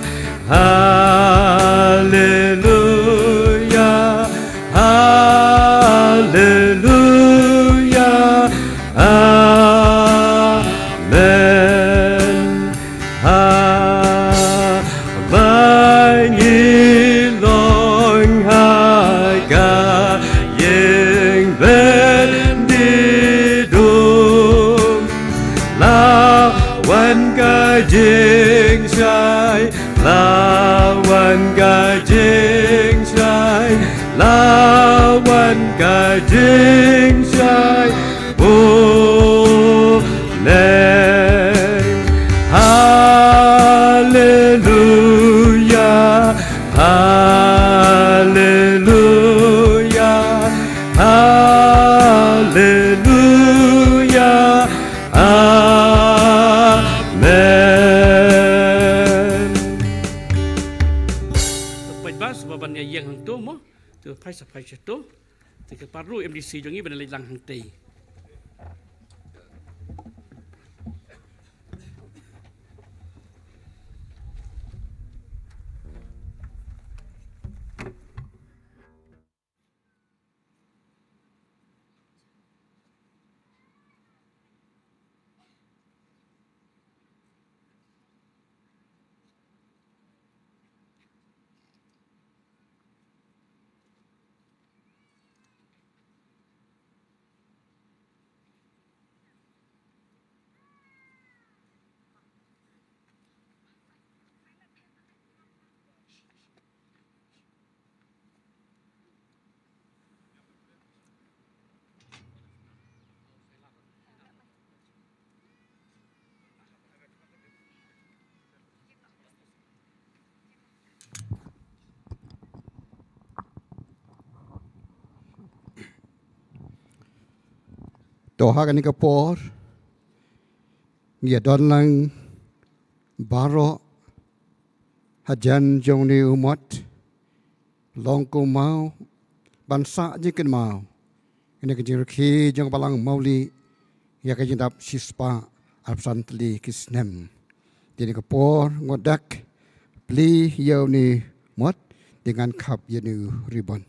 hallelujah, hallelujah, amen. Bangilong haga yeng bendidum lawan gajing syai lawan gajing syai lawan gajing syai boleh haleluya haleluya haleluya amen Pai bas baban ya yang hang tu mo tu pai sa pai tu te ke paru MDC jongi ban lang hang tei Toha kan ni kapor. Ngia don lang baro hajan jong ni umat long ko mau bansa jikin mau ini kejing reki jong balang mauli ya kejing dap sispa absantli kisnem jadi kepor ngodak beli yau ni mot dengan kap yenu ribon.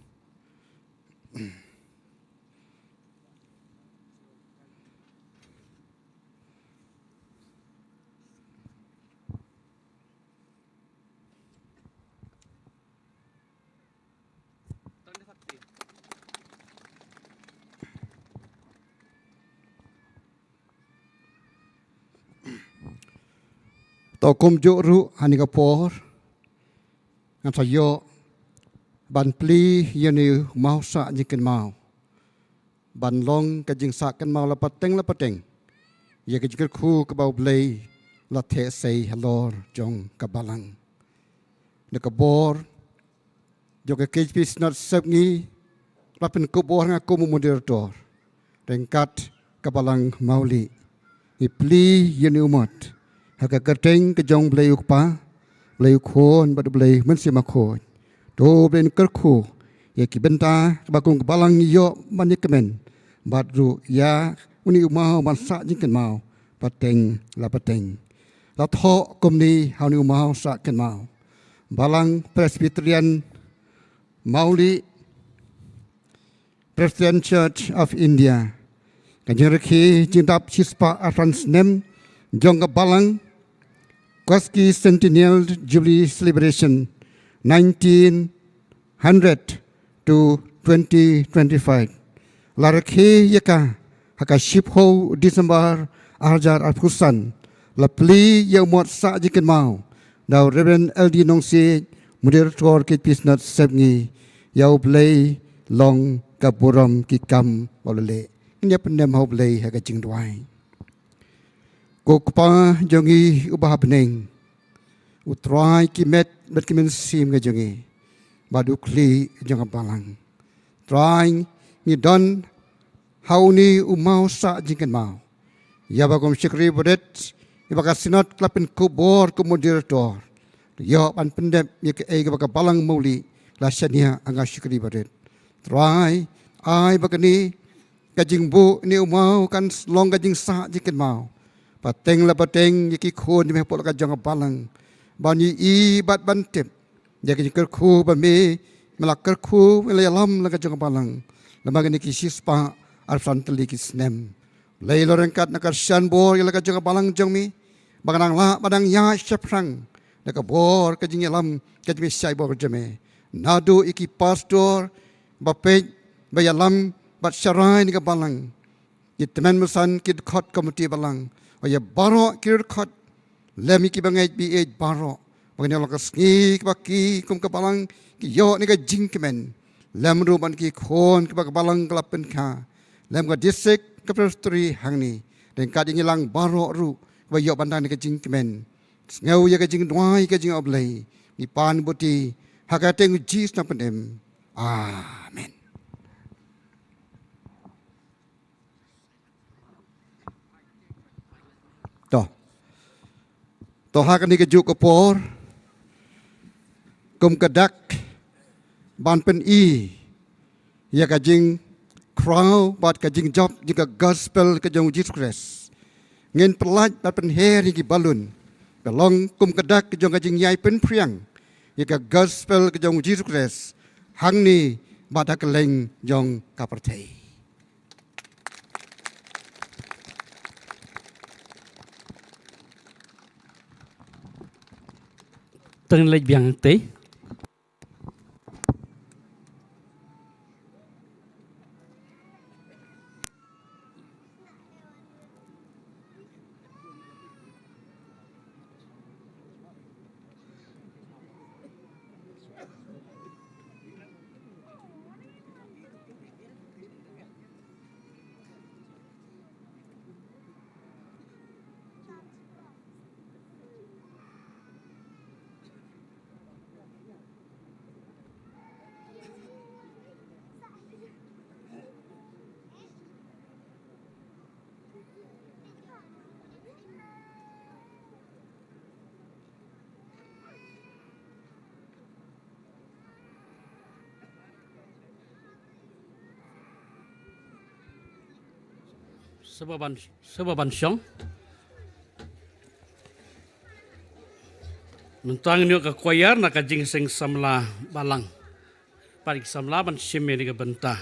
Tokum juru hani kapor ngan sayo ban pli yeni mau sa jikin mau ban long kajing sa kan mau lapateng ya kajikir khu ke bau blei la the sei halor jong kabalang ne kabor jo ke kejpi snot sebngi lapen kubor nga kumu moderator rengkat kabalang mauli i pli yeni umat haka kerteng ke jong blei ukpa blei khon bad blei mensima khon do blen kerku ya ki benta bakung balang yo manikemen badru ya uni mau mansa jiken mau pateng la tho komni hauni mau sa ken mau balang Presbyterian Mauli Presbyterian Church of India kanjeng rekhi jindap sispa afrans nem jong balang Kwaski Centennial Jubilee Celebration 1900 to 2025. Laraki yaka haka shipho December arjar alpusan la pli ya mot sa jikin mau daw Reverend LD Nongsi moderator kit pisnat sebngi yau play long kaburam kikam bolale nya pendem hau play haka jingdwai Kokpa jongi ubah beneng utrai kimet berkimen sim ke jongi badu kli jong balang trying ni don hauni umau sa jingken mau ya bagom syekri bodet ibaka sinot klapen kubor ku moderator yo pan pendep ye ke e baka balang mauli la syania anga syekri bodet try ai bakani kajing bu ni umau kan long kajing sa jingken mau pateng la pateng yaki khon me pol ka jang balang bani i bat bantep yaki ker khu ba me malak ker khu le lam la ka jang balang lamag ni ki sispa arfan tli ki snem lei loreng kat nakar shan bor la ka jang balang jang mi baganang la badang ya shaprang la ka bor ka jing lam ka jimi sai bor jame nadu iki pastor ba pe ba ya lam bat sharai ni ka balang yitmen musan kid khot committee balang ya baro kir khot lemi ki bangai bi e baro bagani la kasni baki kum ka balang ki yo ni ka jingkemen lem ru ban ki khon ka balang klapen kha lem ka district ka prestri hangni den ka ding lang baro ru ba yo ban ni ka jingkemen ngau ya ka jing dwai ka jing oblei ni pan buti hakateng jis na pendem amen. Toha kani ke juk kopor kum kedak ban pen i ya kajing crow bat kajing job juga gospel ke jong Jesus Christ ngin pelaj bat pen heri ki balun belong kum kedak ke jong kajing yai pen priang ya ka gospel ke jong Jesus Christ hangni bat keleng jong kapertei Teng lej biang te sebaban syong mentang niyo ka koyar na ka jingseng samla balang parik samla ban shime ni ka benta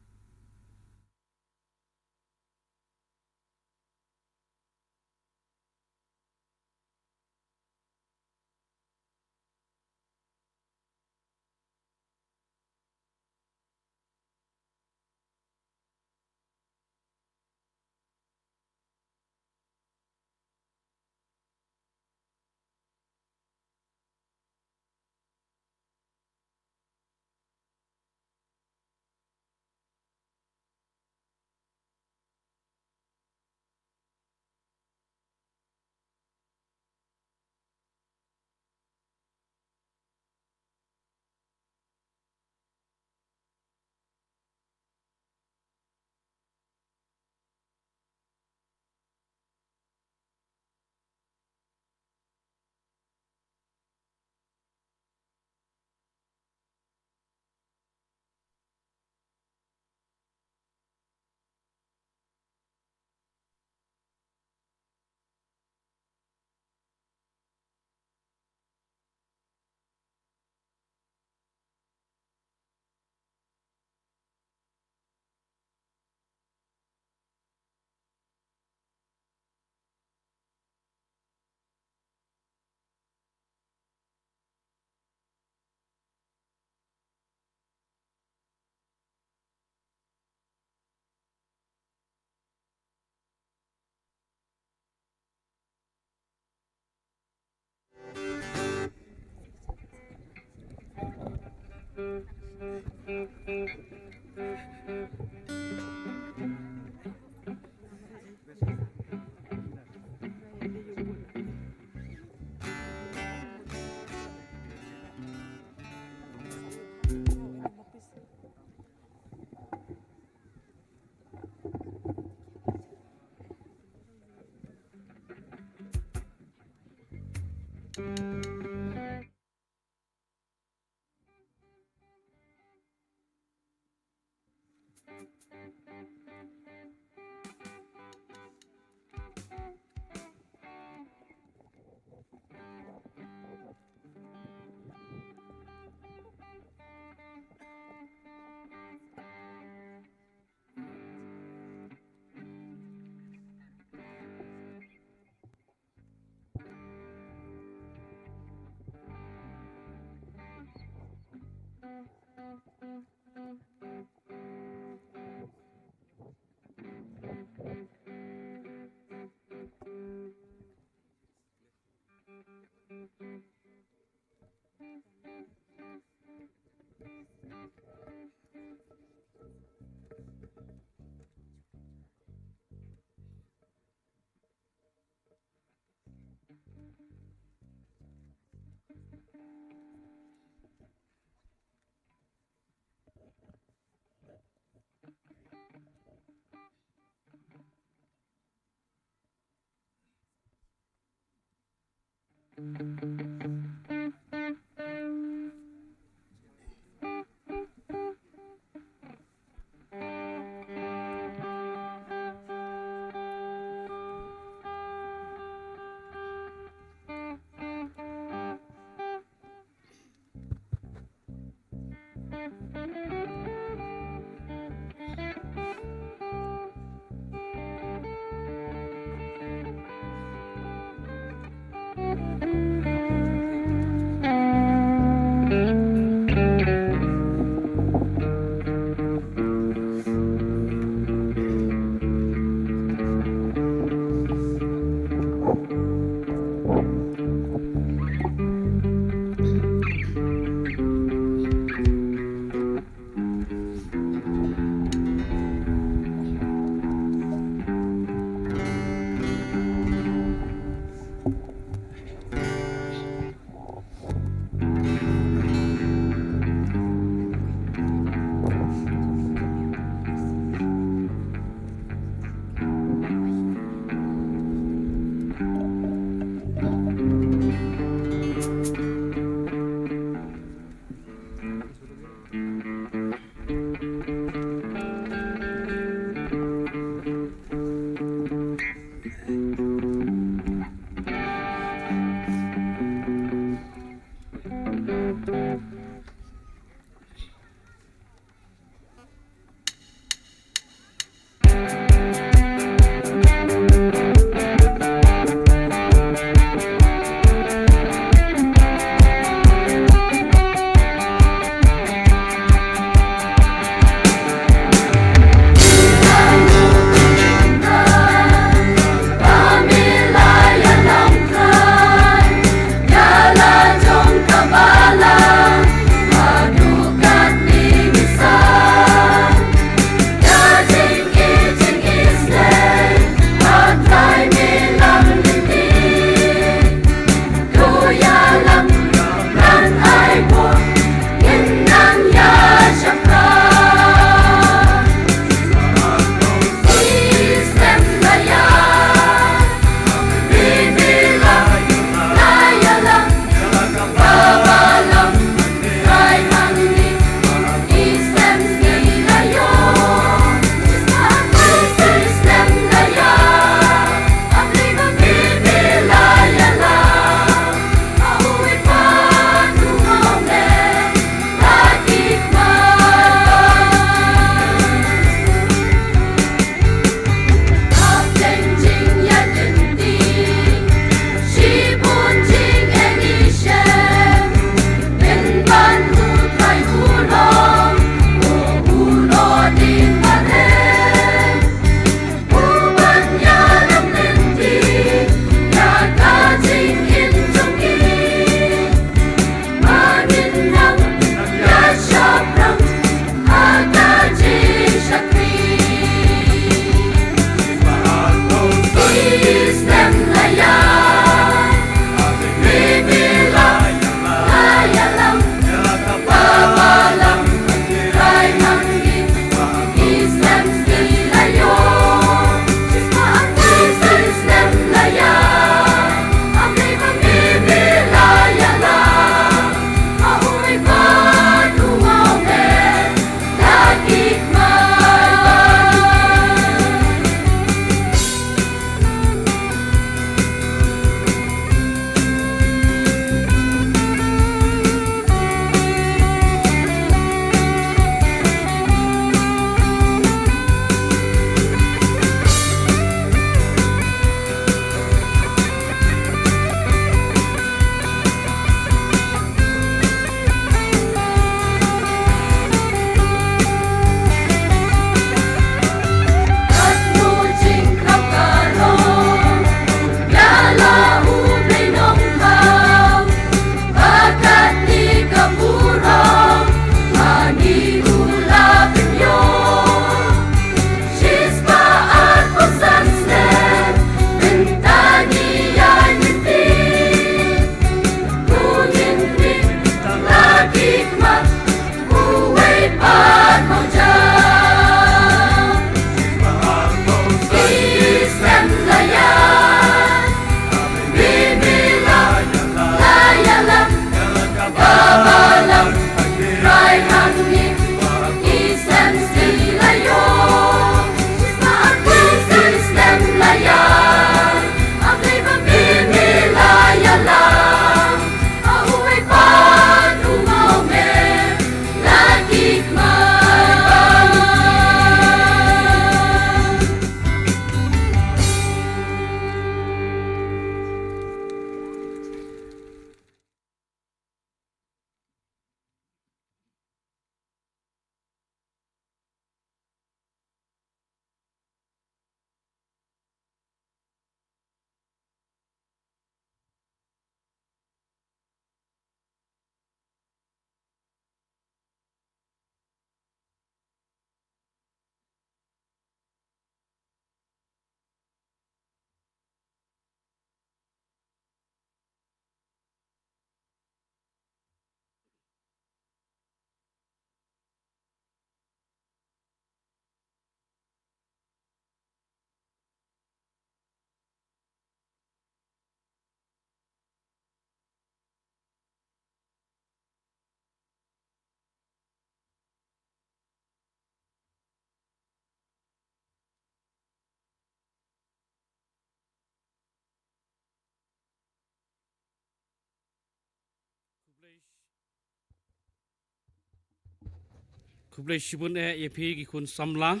kublai shibun yepi ki kun samla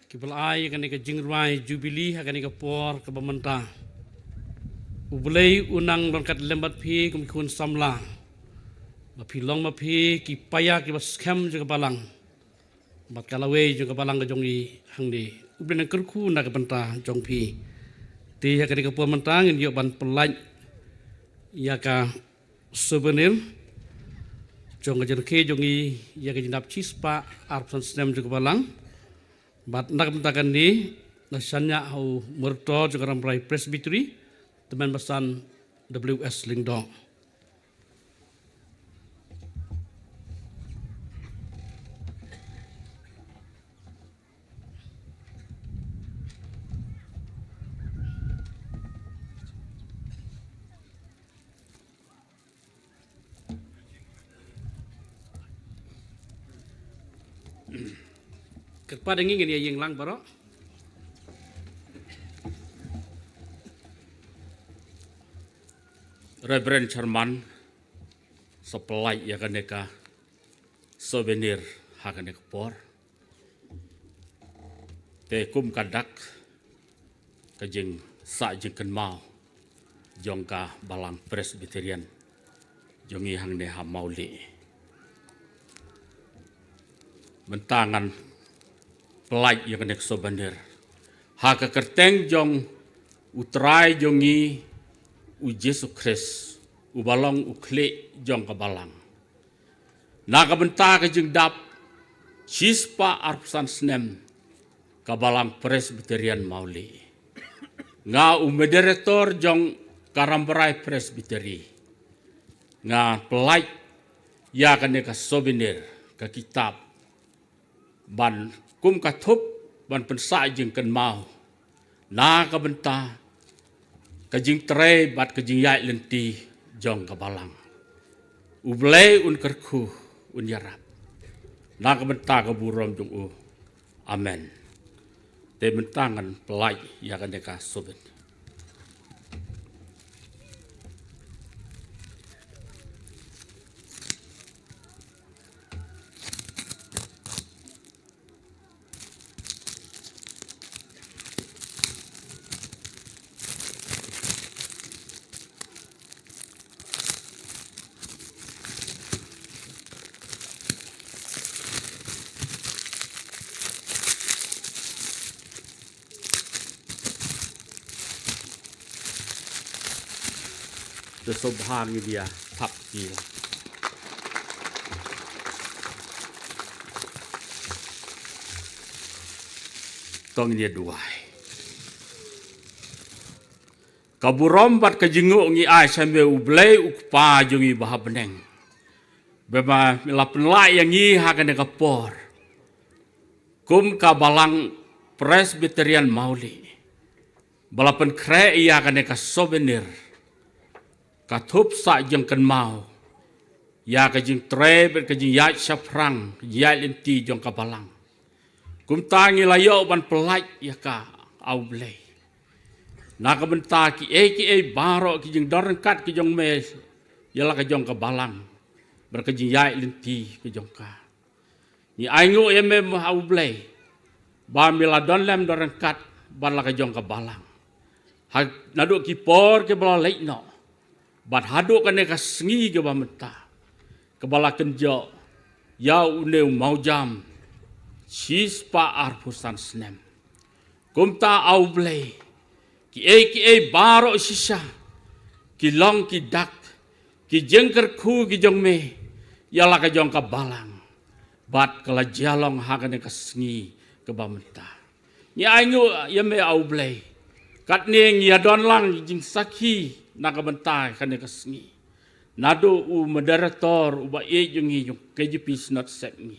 ki balai kan ka jingrai jubili kan ka por ka bamanta ublai unang longkat lembat pi kun samla ma pi long ma pi ki paya ki bas kem juga balang bat kalawe juga balang ka jongi hangdi ublai nang kerku na ka banta jong pi ti kan ka por mantang yo ban pelaj ya ka souvenir jong ka ke jongi ya ka jindap cispa arpsan snem juga balang bat nak mentakan ni nasanya au merto juga rampai presbytery teman basan WS Lingdong. Kepada ingin yang lang baro. Reverend Sherman supply ya kaneka souvenir hakanek por. Te kum kadak kajing sa jing ken mau jongka balang presbyterian jongi hang ne ha mauli. Mentangan pelaj yang kena souvenir. Haka kerteng jong utrai jongi u Yesus Kristus u balong u kle jong kabalang. Naga benta ke jeng dap cispa arpsan snem kabalang presbyterian mauli. Nga u moderator jong karamberai presbyteri. Nga pelaj ya kena ka souvenir ka kitab ban kum katup ban pensa jeng ken mau na ka benta ka jing tre bat ka jing yai lenti jong ka balang ublei un kerku un yarap na ka benta ka burom jong u amen te bentangan pelai ya ka deka sobet Kesobahan dia tap gila. Tong dia dua. Kaburom bat kejenguk ngi ai sambil ublei ukpa jungi baha beneng. Bema milapen lai yang ngi hakan kapor. Kum kabalang presbyterian mauli. Balapan kre ia akan souvenir. Katup sa jeng ken mau. Ya ka jeng tre ka jeng yai saprang, yai lenti jong kabalang. Kum tangi layo ban pelaj ya ka au blei. Na ka benta ki baro ki jeng doren kat ki jong me ya la ka jong kabalang. Ber ka jeng yai lenti ki jong ka. Ni aingu ya me au blei. Ba mila don lem doren kat ban la ka jong kabalang. Ha nadu ki por ke bala leit no. Bat haduk kan ka sengi ke bamenta. Kebala kenjo. Ya uneu mau jam. Cispa arpusan snem. Kumta au blei. Ki baro sisa. Ki long ki dak. Ki jengker ku ki jong me. Ya la ka jong ka balang. Bat kala jalong hakan ka sengi ke bamenta. Ya aingu ya me au blei. Kat ning ya don lang jing saki. Naga bentai kan ka sengi. Nado u moderator u ba jungi jong KJP not set me.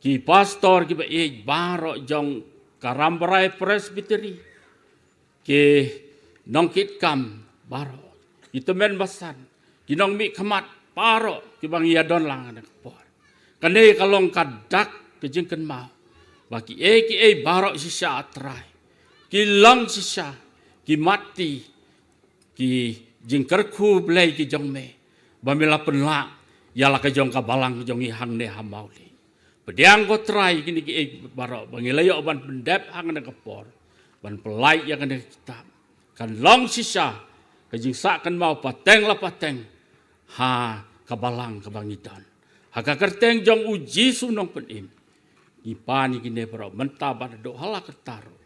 Ki pastor ki ba baro jong karamberai presbyteri. Ki nongkit kam baro. Itu men basan. Ki nong mi kamat baro ki bang yadon lang anak por. Kane kalong kadak ke jengken mau. Baki baro sisa atrai. Ki long sisa ki mati. Ki jingkerku blei ki jong me. Bamila penla. Yala ke jong ka balang jong i hang ne hamauli. Pediang ko try kini ki baro bangilayo ban pendep hang na kapor. Ban pelai yang kena kitab. Kan long sisa kajing sa kan mau pateng la pateng. Ha kabalang kabangitan. Ha kerteng jong uji sunong penim. Ipani kini baro mentabat do hala ketaru.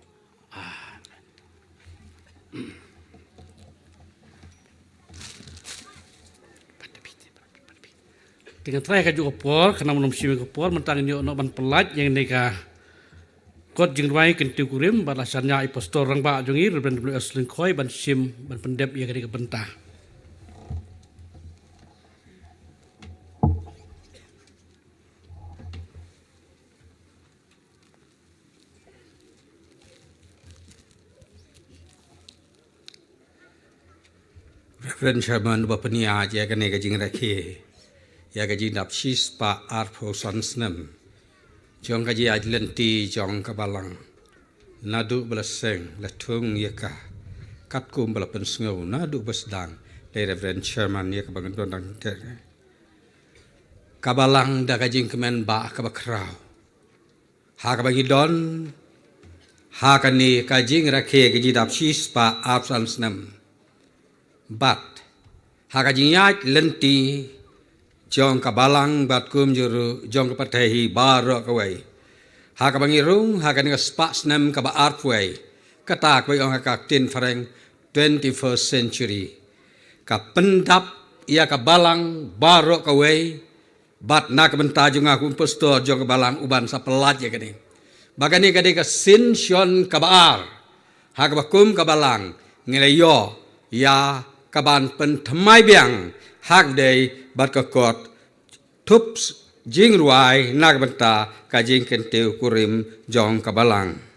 Dengan terakhir ka juga por, karena belum siwi ka por, mentang ini ono ban pelat yang neka kot jeng ruai kentiu kurim, balasannya impostor orang ba jongi, reban beli aslin koi, ban sim, ban pendep yang kena bentah. Reverend Sherman bapania ya kan ega jing rakhe ya ga jing dap sis pa art for sansnem jong ga ji lenti jong ka balang nadu belaseng la tung ya ka kat kum bala pensngau nadu besdang de Reverend Sherman ya ka bangan dang ka balang da ga jing kemen ba ka bakrau ha ka bagi don ha ka ni ka jing rakhe ga ji dap sis pa art sansnem bat hakajinyak lenti jong kabalang bat kum juru jong kapatehi baro kawai hakabangirung hakani spas nem kaba artway kata kawai ong hakaktin fareng 21st century kapendap ia kabalang baro kawai bat nak benta jong aku pastor jong kabalang uban sa pelat ya kani bagani kadi ka sin syon kabaar hakabakum kabalang ngelayo ya kaban pen thamai biang hak dei bat ka kot thups jing ruai nak benta ka jing kenteu kurim jong kabalang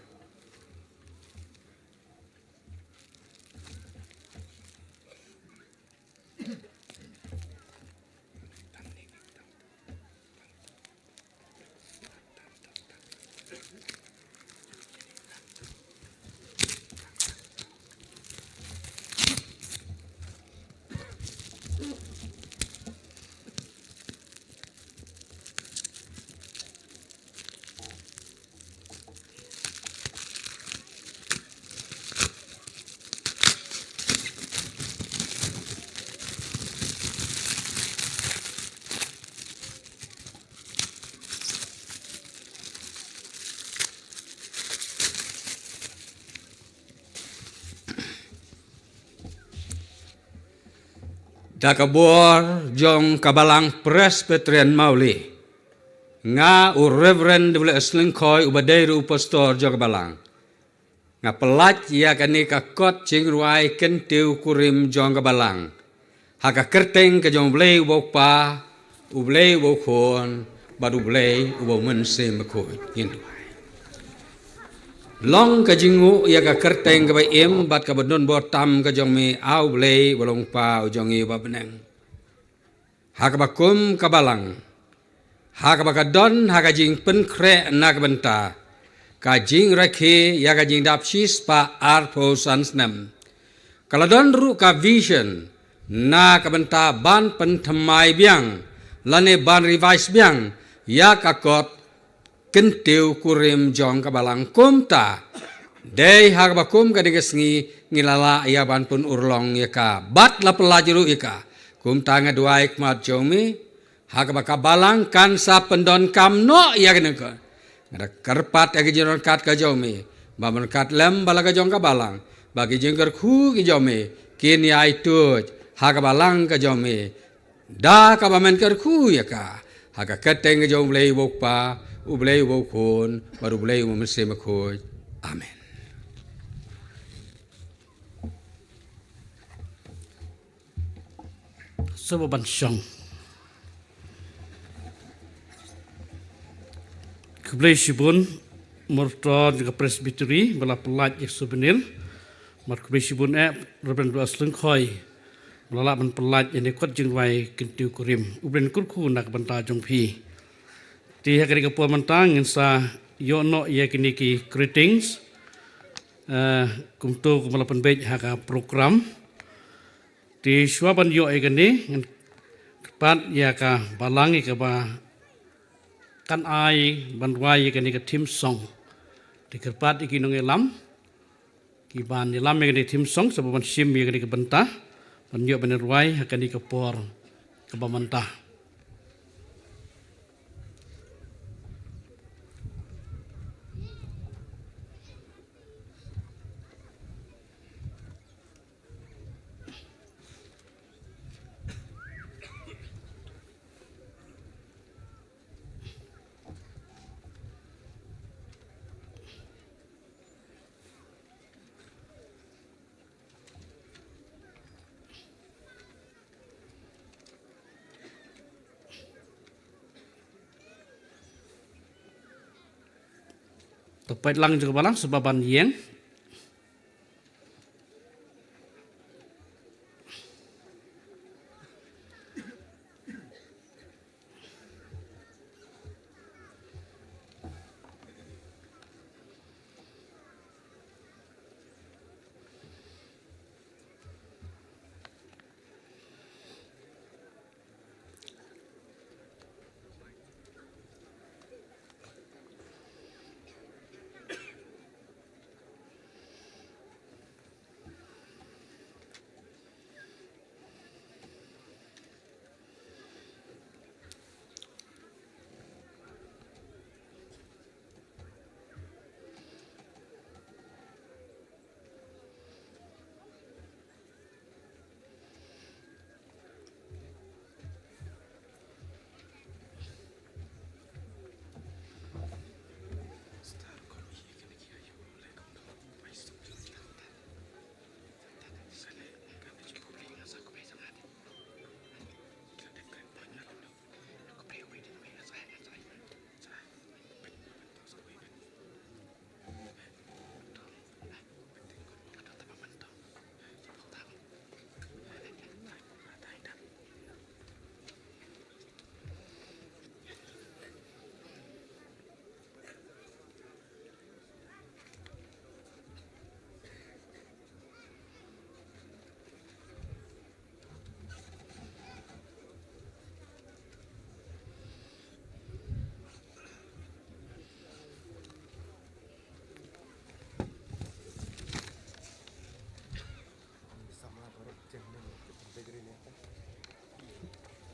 Dakabor jong kabalang Presbyterian Mauli nga u Reverend bule aslingkoi ubadairu pastor jong kabalang nga pelat ya kani kakot jing ruai kentiu kurim jong kabalang haka kerteng ke jong blei ubau pa ublei ubau khon badu blei ubau mense mekoi hindu long ka jingu ya ka kerteng ka baim bat ka badon botam ka jong mi au blei bolong pa jong i ba beneng ha ka bakum ka balang ha ka bakadon ha ka jing pen kre na ka benta ka jing rakhe ya ka jing dap sis pa ar po sans nem kaladon ru ka vision na ka benta ban pen thamai biang lane ban revise biang ya ka kot kentiu kurim jong kabalang kumta dei hak bakum kadigesngi ngilala ya ban pun urlong ya ka bat la pelajuru ika kumta ngaduai kmat jomi hak bakabalang kan sa pendon kamno ya keneka ngada kerpat ya jiron kat ka jomi baman kat lem balaga jong kabalang bagi jengker khu ki jomi kin ya itu hak balang ka jomi da ka bamen ker khu ya ka hak keteng jong lei bokpa ublei wokon baru ublei umse makoi amen Sebaban syong keblai sibun morto juga presbyteri bala pelat yang souvenir mar keblai sibun reban dua selengkoi bala ban pelat yang nekot jeng wai kentiu kurim ubren kurku nak banta jong pi di hari kepuan mentang insa yono ya kini ki greetings kumtu kumalapan baik haka program di suapan yo egani pat ya ka balangi ka ba kan ai banwai kan ni tim song di kerpat iki nong elam ki ban elam kan tim song sebab sim kan ni bentah banyo benerwai akan ni kepor ke bamantah. Tepat lang juga balang sebaban yen.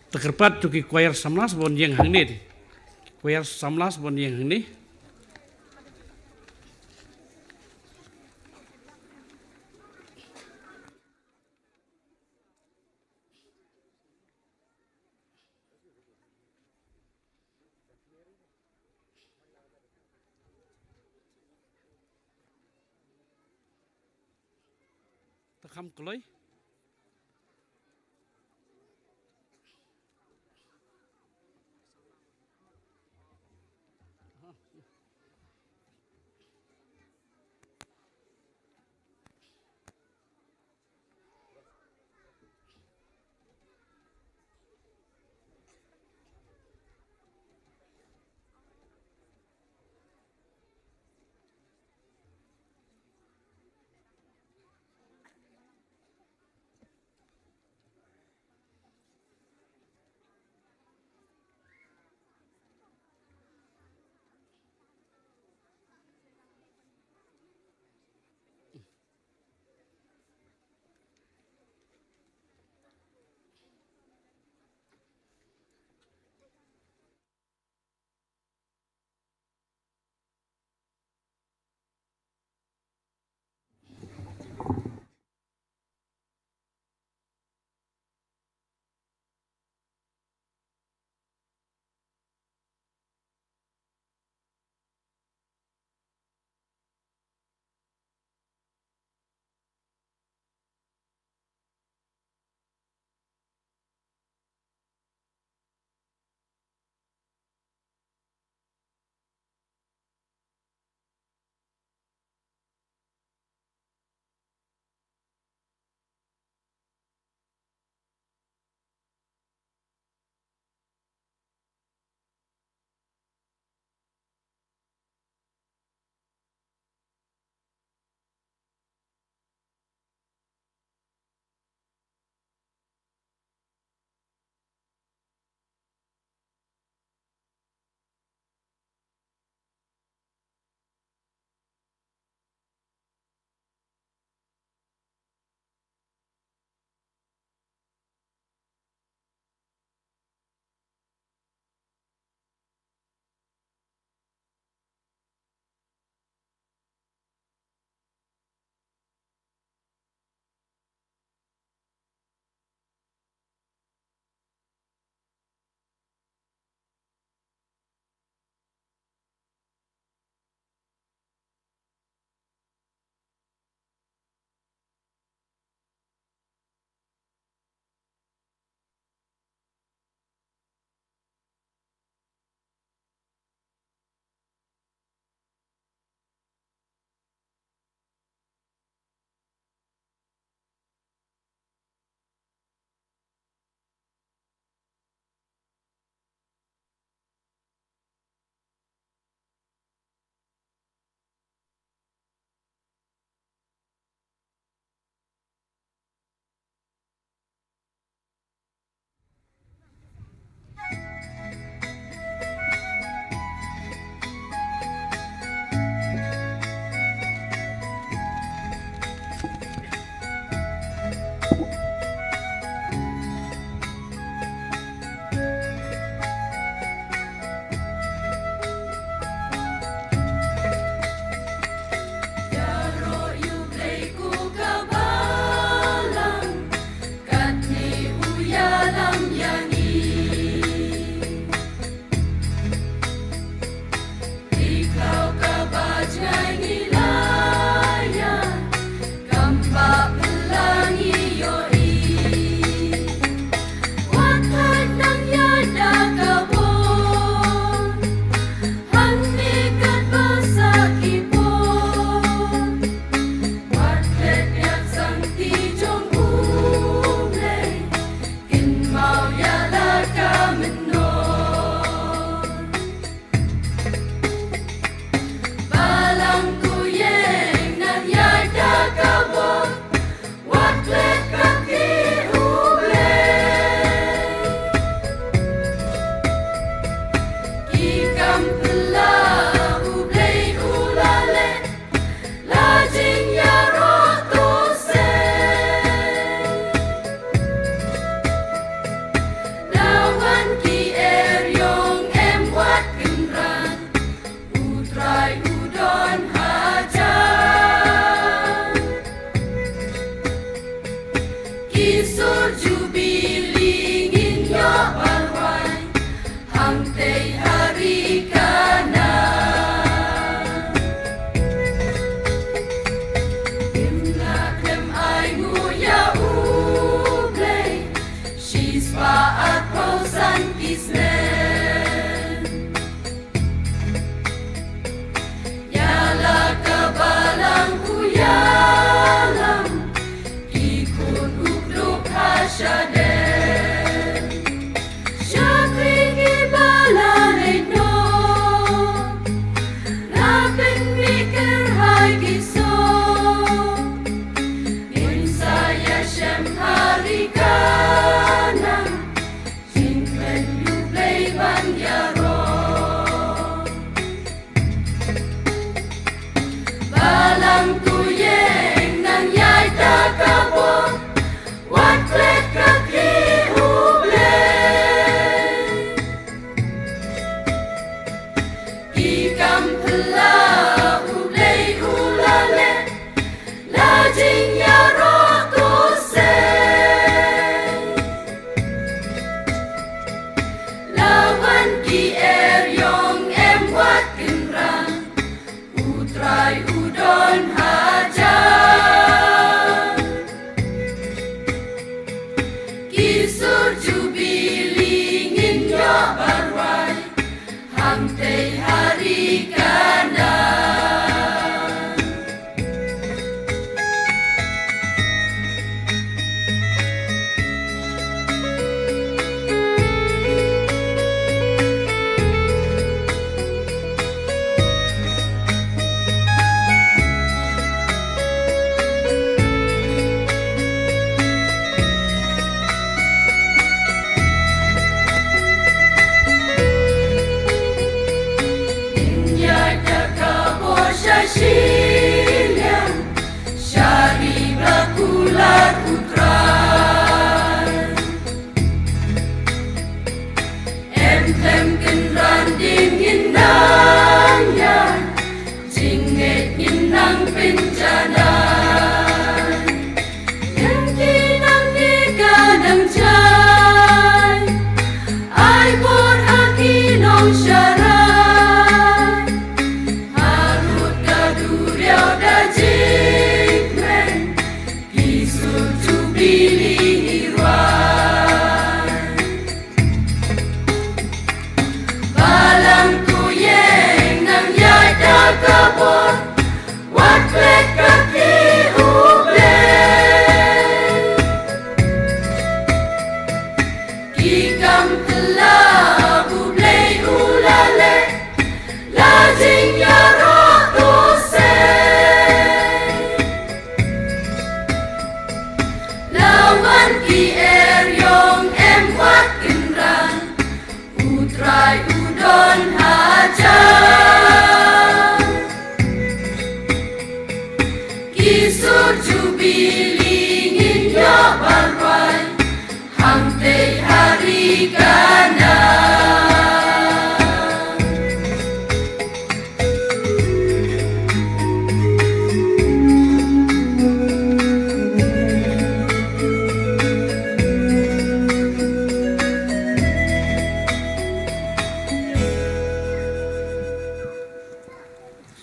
Terkerpat tu ki choir samlas bon yang hang ni. Choir samlas bon yang hang ni. Takam keloi.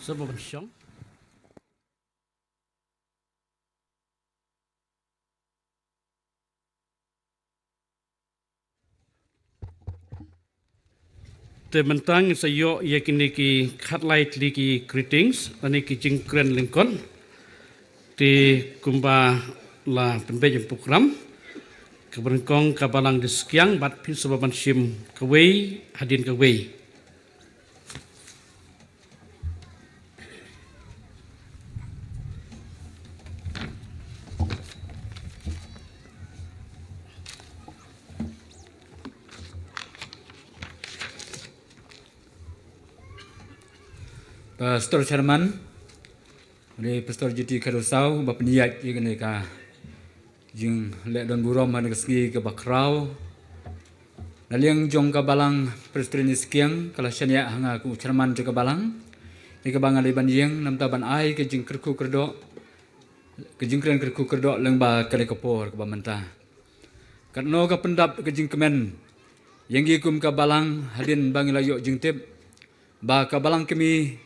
Sebab syong. Tementang sayo yakini ki khatlait liki greetings ani ki jingkren Lincoln di kumba la pembejam program keberengkong kabalang di sekiang bat pin sebaban sim kawei hadin kawei. Pastor Sherman, dari Pastor Juti Karusau, bapa niat yang ni ka, jeng lek don burom mana kesegi ke bakrau, naliang jong ka balang Presiden sekiang, kalau syania hanga ku Sherman juga balang, ni ka bangal iban jeng nam taban ai ke jeng kerku kerdo, ke jeng keren kerku kerdo lengba kali kapor ke bamanta, karena ka pendap ke jeng kemen, yang gikum ka balang hadin bangilayo jeng tip, ba ka balang kemi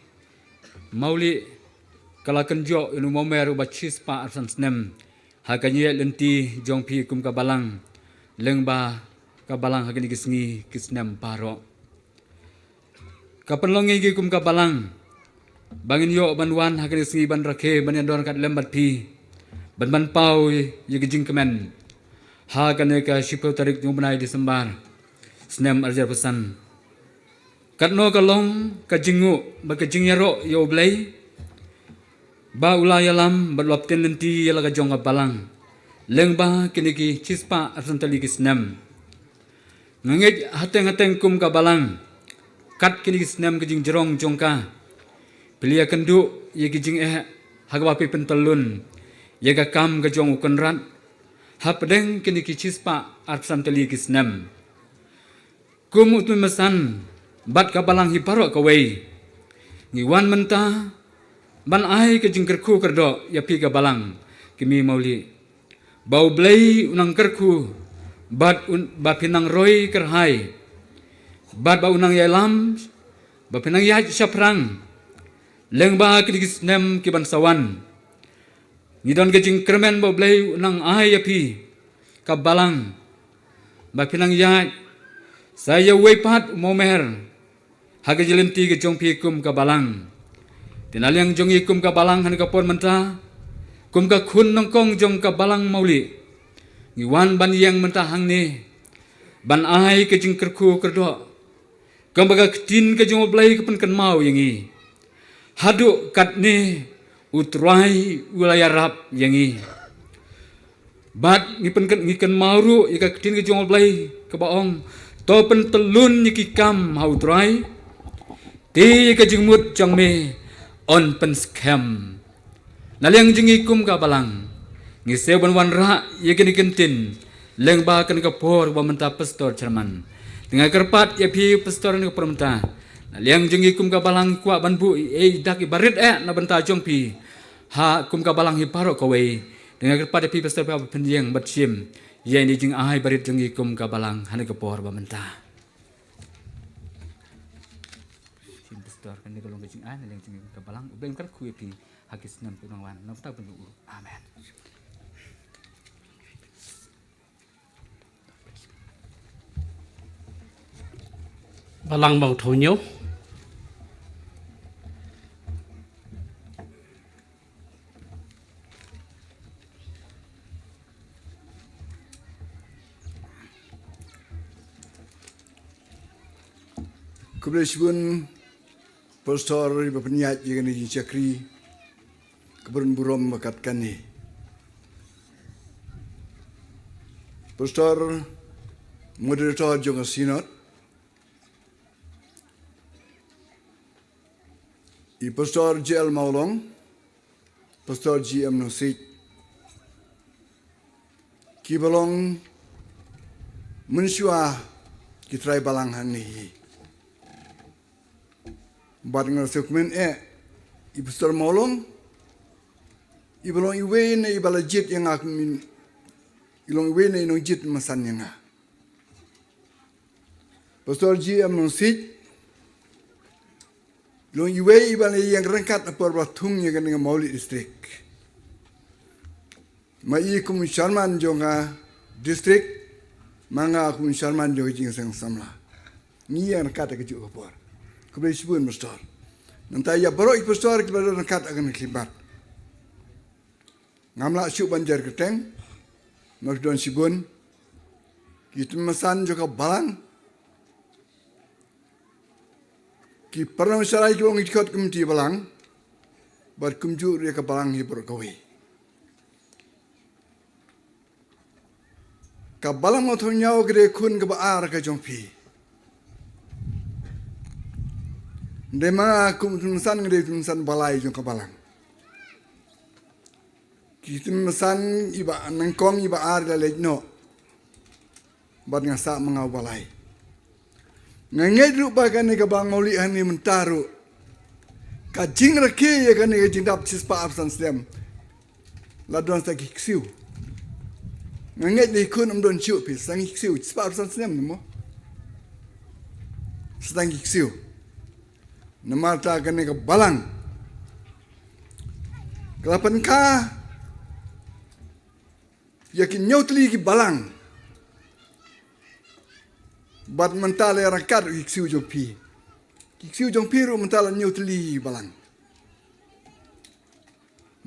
Mauli kalakan jo inu momer ubachis pa arsan snem hakanya lenti jong pi kum kabalang lengba kabalang hakani kisngi kisnem paro kapenlongi gi kum kabalang bangin yo banwan hakani singi ban rakhe ban don kat lembat pi ban pau ye gijing kemen hakane ka shipo tarik jong benai Desember snem arjar pesan Katno kalong kajingu bakajingyaro yo blay ba ulayalam balwapten lenti yala kajong balang lengba kiniki chispa arsantali kisnem ngengit hateng kum kabalang kat kiniki snem kajing jerong jongka belia kendu ye kijing hagwapi pentelun ye kam kajong ukenrat hapdeng kiniki chispa arsantali kisnem kum utmesan bat kabalang hiparo kawai ngiwan menta ban ai ke jingkerku kerdo ya pi kabalang kimi mauli bau blai unang kerku bat pinang roy kerhai bat ba unang yalam ba pinang ya syaprang lengba kidis nem kiban sawan ngidon ke jingkermen bau blai unang ai ya pi kabalang ba pinang ya saya wepat momer Haga jelenti ke jong pi kum ka balang. Tinaliang jong ikum ka balang han kapon menta. Kum ka kun nongkong jong ka balang mauli. Ngiwan ban yang menta hang ni. Ban ai ke jing kerku kerdo. Kum baga ketin ke jong oblai ke pen mau yang i. Haduk kat ni utrai wilayah rap yang i. Bat ngiken mauru ika ketin ke jong oblai ke baong. To pen telun nyiki kam hautrai. Ti ke jengmut jang me on pen scam naliang jengi kum ka balang ngi seban wan ra ye geni kentin leng ba kan ka por wa menta pastor cerman dengan kerpat ya pi pastor ni permenta naliang jengi kum ka balang kwa ban bu dak ibarit na benta jong pi ha kum ka balang hi paro ka we dengan kerpat ya pi pastor pa pendiang bat sim ye ni jing ai barit jengi kum ka balang hane ka por wa menta pastor kan ni kolong jing ai naliang jengi kum ka balang ubeng kar ku pi hakis nam pinangwan nam ta penu amen. Balang mau thâu nhiêu. Kebetulan pastor berniat jika ni cakri kebetulan buram makatkan ni. Pastor moderator juga sinod. I pastor JL Maulong, pastor GM Nusik, ki balong mensyua ki try balang hani. Bat ngar dokumen i pastor Maulong, i balong iwe na i balajit yang aku min, ilong iwe na inong jit masan yang pastor GM Nusik, long iwe ibang yang rengkat apor batung yang dengan Mauli distrik. Mai komisarman jonga distrik, manga komisarman jonga jing sang samla. Ni yang rengkat ke juk apor. Kebetulan sebun pastor. Nanti ya baru pastor kebetulan rengkat akan klibat. Ngamla syuk banjar keteng, nordon sibun. Kita mesan joka balang. Ki pernah masalah ki wong ikut kumti balang, bar kumju dia ke balang hi berkawi. Ka balang mau nyau gede kun ke baar ke jompi. Dema kum tunsan gede tunsan balai jong ke balang. Ki tunsan iba nangkong iba ar lalejno. Bar ngasa mengau balai. Ngangai rupa kan ni kabang Mauli hani mentaru. Kajing rake ya kan ni kajing dap cispa absan stem. Ladon sa kiksiu. Ngangai ni kun don ciu pi sang kiksiu cispa absan stem nemo. Sedang kiksiu. Namata kan ni kabalang. Kelapan ka. Yakin nyotli ki balang. Bat mentala rakat kiksiu jong pi. Kiksiu jong pi ru mentala nyutli balang.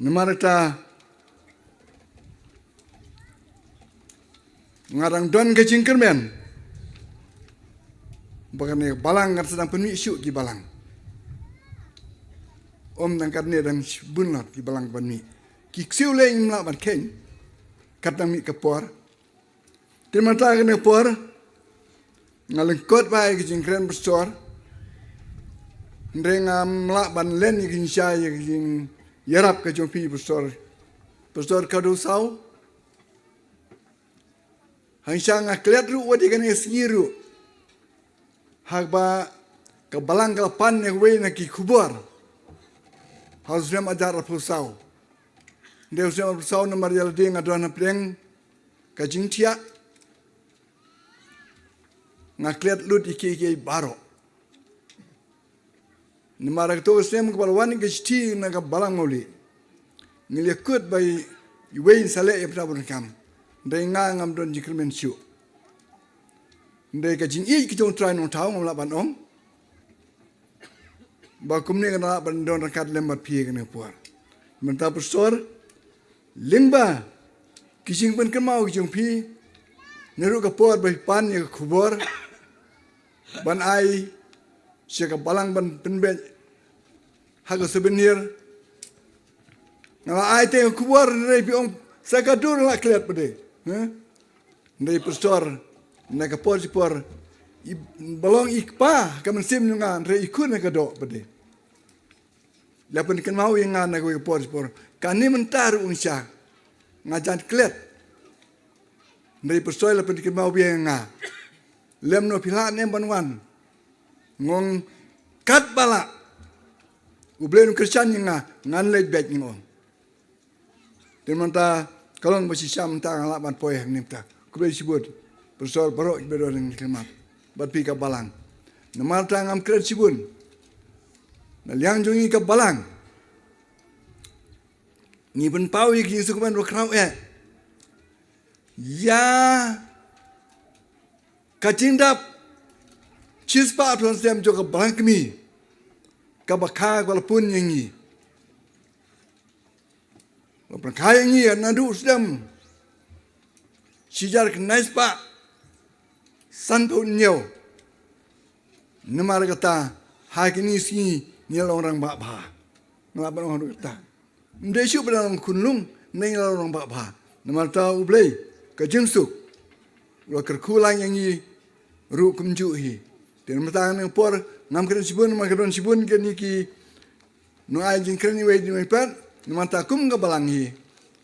Namarata ngarang don ke cingkermen. Bahkan balang kan sedang penuh isu di balang. Om dan karne dan bunlat di balang penuh. Kiksiu lain melawan ken. Kata mi kepor. Terima kasih kepor. Ngalengkot baik jing keren pastor. Ndengam melak ban len jing syai jing yarap ke jong pi pastor. Pastor kado sau. Hang syang aklet ru wadi kan ngiru. Hak ba ke balang ke pan ne we na ki kubur. Harus dem ajar pasau. Deus dem pasau na marial ding adona pleng ka jing tia. Ngakliat lut iki baro. Ni marak to sem ke balwan ke sti na ka balang Mauli. Ngilekut bai iwein sale e prabun kam. Ndai ngam don jikremen syu. Ndai ka jing i ki jong trai no tau ngam la ban ong. Ba kum ne kana ban don rakat lembat pie ke ne puar. Menta pastor limba kising pen kemau jong pi. Neru ka puar bai pan ye kubur. Ban ai siya balang ban penben haga souvenir ngala ai te kubur rei piong sakadur la klet pede ndai pastor na ka por balong ikpa ka mensim nga rei ikun ka do pede Lepas ni kan mau yang ngana ko por. Kani mentaru unsya. Ngajan klet. Dari persoal lepas ni kan mau yang nga. Lem no pilat nem banwan. Ngong kat bala. Ublen Kristen yang ngan lej bet ngong. Dan manta kalon masih syam ta ngalapan poeh nimta. Kubai sibut. Persoal barok bedo dengan kelmat. Bat pi ka balang. Namal ta ngam kret sibun. Na liang jongi ka balang. Ni ben pau iki sukuman ro krau ya kacindap cispa tuan sem jo ka balang kami. Ka bakha walaupun yangi. Walaupun kaya yangi nadu sedam. Sijar kenais pa santo nyau. Namar kata hakini si nial orang ba. Ngalapan orang kata. Mdesu berang kunlung nial orang ba. Namar ta ublei ka jingsuk. Wa kerkulang yang i ru kumju hi. Dan matang nang por ngam keren sibun kan iki no ai jing keren we di pat namar ta kum ga balang hi.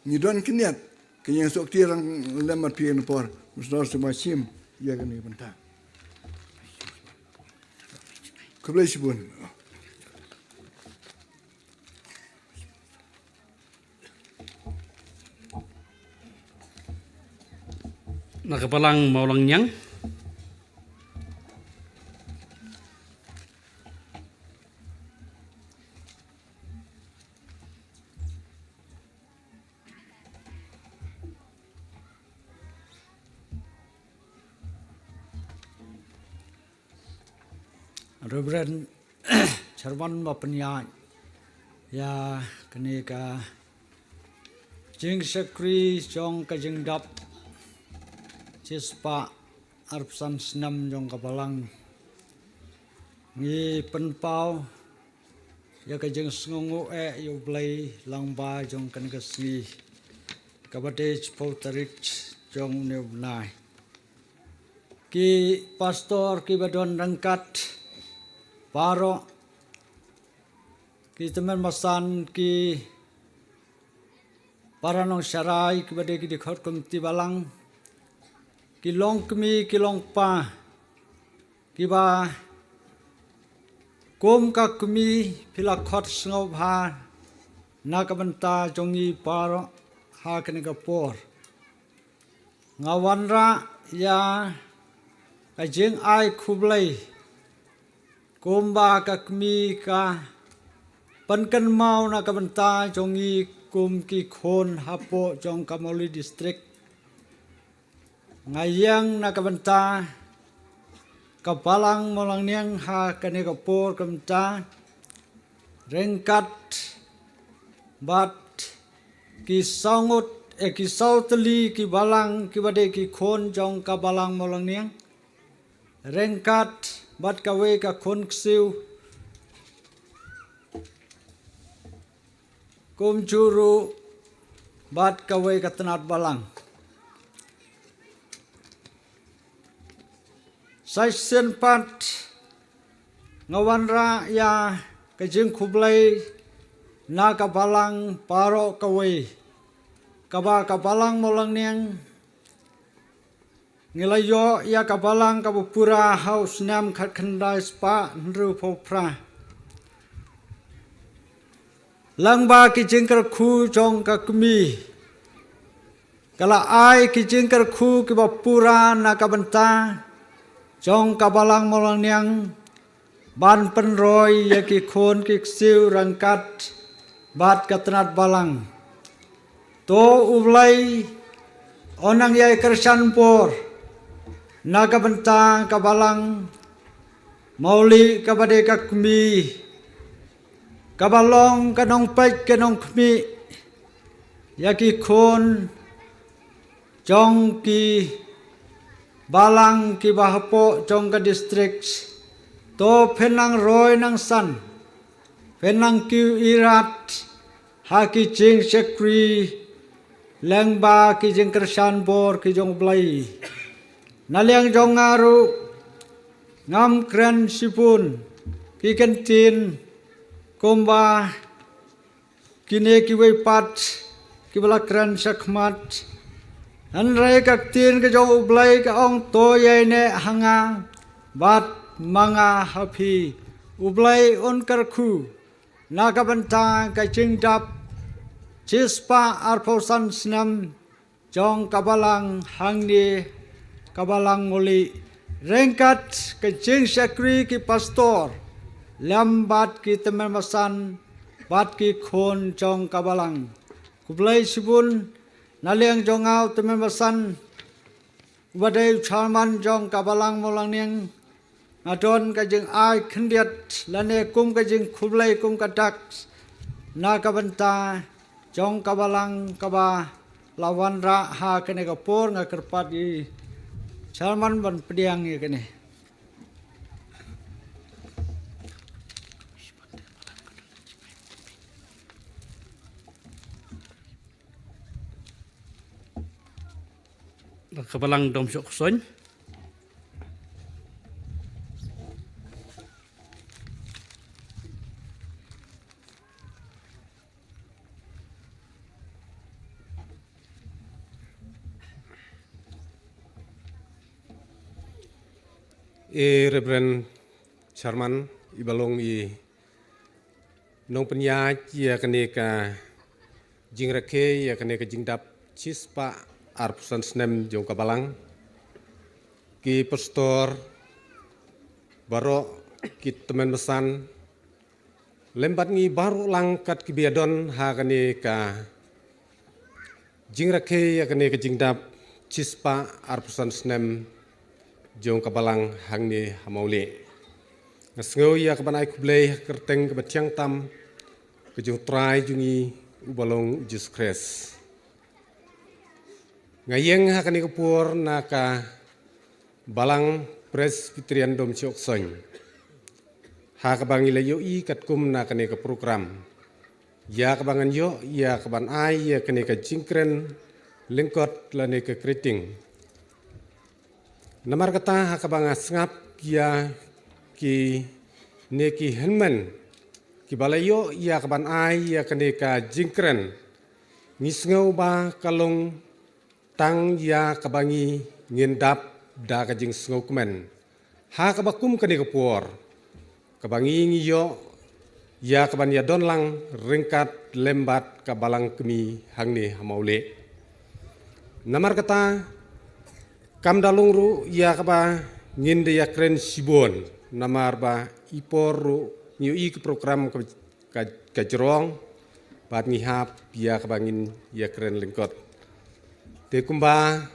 Ni don keniat kenya sok tirang lemat pi no por. Musdor semua sim ya kan ni bentang. Kublai sibun. Nakapalang maulang nyang. Reverend Sherman Bapenya ya kini ka jing sekri jong ka jing dap cispa arpsan senam jong ka balang ngi penpau ya ka jing sngungu yu blai langba jong kan ka sni ka bade chpau tarik jong ne nai ki pastor ki badon rangkat paro ki teman masan ki paranong syarai ki bade ki dikhot komti balang ki long kmi ki long pa ki ba kom ka kmi pila khot sngo bha na ka banta jongi paro ha kene ka por ngawanra ya ka jing ai khublai kumba ka kmi ka pankan mau na ka banta jongi kum ki khon hapo jong Kamoli district ngayang na ka banta ka balang molang niang ha kane ka por ka banta rengkat bat ki sangut ki sautli ki balang ki bade ki khon jong ka balang molang niang rengkat bat kawe ka khon ksiu kum juru bat kawe ka tenat balang sai sen pat ngawanra ya ka jing khublai na ka balang paro kawe ka ba ka balang molang niang Ngelayo ya kabalang kabupura haus nam khat khandai spa nru phopra langba ki jingkar khu jong ka kmi kala ai ki jingkar khu ki bapura na kabanta jong kabalang molang niang ban penroy ya ki khon ki siu rangkat bat katnat balang to ublai onang yai kersan por naga bentang kabalang mauli kabade kakmi kabalong kanong pek kanong kmi yaki khon jong ki balang ki bahapo jong ka district to phenang roy nang san phenang ki irat haki jing sekri lengba ki jing kersan bor ki jong blai naliang jong ngaru ngam kren sipun ki kentin komba kini kiwai pat kibala kran sakmat an rai kak tin ke jong ublai ka ong to ye ne hanga bat manga hapi ublai on karku nakabanta ka jingdap chispa arposan snam jong kabalang hangni kabalang ngoli rengkat ke jing sakri ki pastor lambat ki teman masan bat ki khon jong kabalang kublai sibun naliang jongau teman masan wadai charman jong kabalang molang niang ngadon ka jing ai khendiat lane kum ka jing kublai kum kadak na kabanta jong kabalang kaba lawan ra ha kene kapor nga kerpat i charman ban pediang ye kene Kabalang dom syok soñ. Reverend Charman ibalong nong penya ya kaneka jing rake ya kaneka jing dap chispa arpusan snem jong kabalang ki pastor baro ki teman besan lembat ngi baru langkat ki biadon ha kaneka jing rake ya kaneka jing dap chispa arpusan snem jong kabalang hangni hamauli ngasngau ya kaban ai kublei kerteng ke batiang tam ke jong trai jungi ubalong Jesus Christ ngayeng hakani kapur naka balang Presbyterian dom ciok soñ ha kabang ila yo i katkum na kane ka program ya kabangan yo ya kaban ai ya kane ka jingkren lengkot lane ka kriting namar kata ha kabang asngap ya ki neki henman ki balayo ya kaban ai ya kane ka jingkren ngisngau ba kalong tang ya kabangi ngendap da kajing sngau kemen ha kabakum kani kapur kabangi ngiyo ya kaban ya don lang ringkat lembat kabalang kemi hangni hamaule namar kata kam dalung ru ya kaba nginde ya kren sibon namar ba ipor ru nyu i ke program ka jerong bat ngihap ya kabangin ya kren lengkot te kumba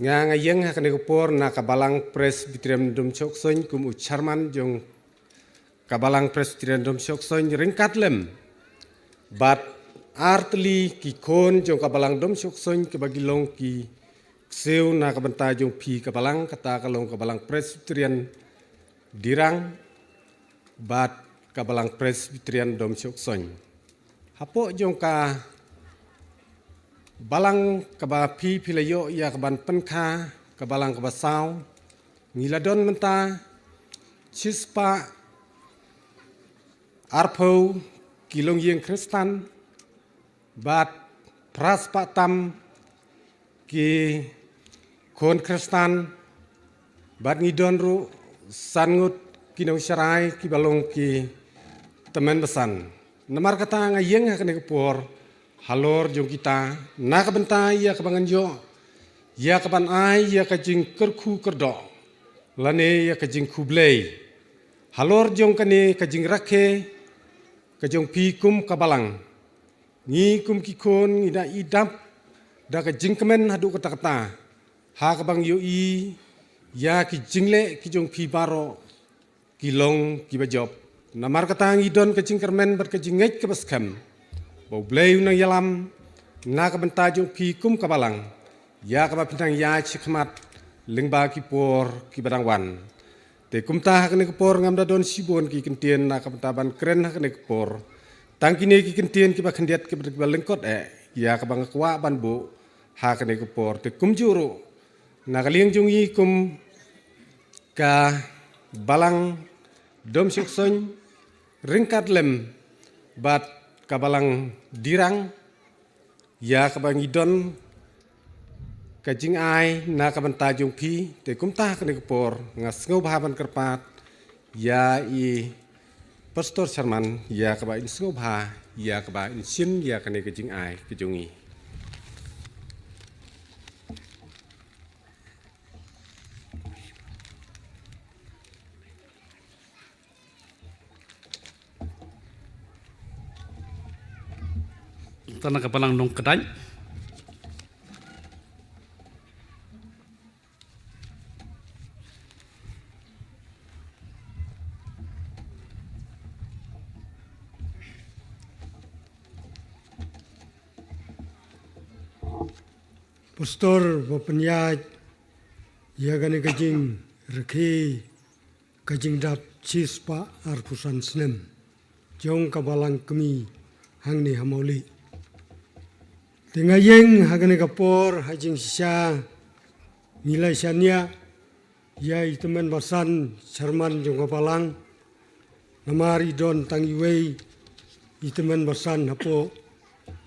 nga ngayeng hakane kupor na kabalang Presbyterian dom chok soñ kum charman jong kabalang Presbyterian dom chok soñ ringkat lem bat artli ki kon jong kabalang dom chok soñ ke bagilong ki seu na kabanta jong pi kabalang kata kalong kabalang Presbyterian dirang bat kabalang Presbyterian dom chok soñ hapo jong ka balang kaba pi pilayo ya kaban penkha kabalang kaba saw ngiladon menta chispa arpo kilong yeng Kristan bat praspa tam ki kon Kristan bat ngidon ru sangut kinong syarai ki balong ki teman besan namar kata ngayeng hakane kepor halor jong kita na kabenta ya kabangan jo ya kaban ai ya kajing kerku kerdo lane ya kajing kublei halor jong kane kajing rake kajong pikum kabalang ngi kum kikon ida idap da kajing kemen hadu kata kata ha kabang yo i ya kijingle kijong pi baro kilong kibajob namar kata ngidon kajing kermen ber kajing ngej kebaskam bau blei nang yalam na ka benta jong pi kum kabalang ya ka ba pintang ya chikmat lingba ki por ki barangwan te kumta hakne ko por ngamda don sibon ki kentien na ka benta ban kren hakne ko por tangkine ki kentien ki ba khendiat ki ba lengkot ya ka bang kwa ban bu hakne ko por te kumjuru na ka lieng jong yi kum ka balang dom siksoñ ringkat lem bat kabalang dirang ya kabang idon kajing ai na kaban tajung pi te kumta kene kepor ngas ngau bahaban kerpat ya i Pastor Sharman ya kaba in ngau bah ya kaba in sin ya kene kajing ai kejungi Tanah kapalang nong kedai. Pastor Bapanyaj ya gane kajing rekhi kajing dap chispa arpusan snem jong kabalang kami hangni hamoli tengayeng hagane kapor hajing sisa nilai syania ya itemen basan Sharman jong kabalang namari don tangiwei itemen basan hapo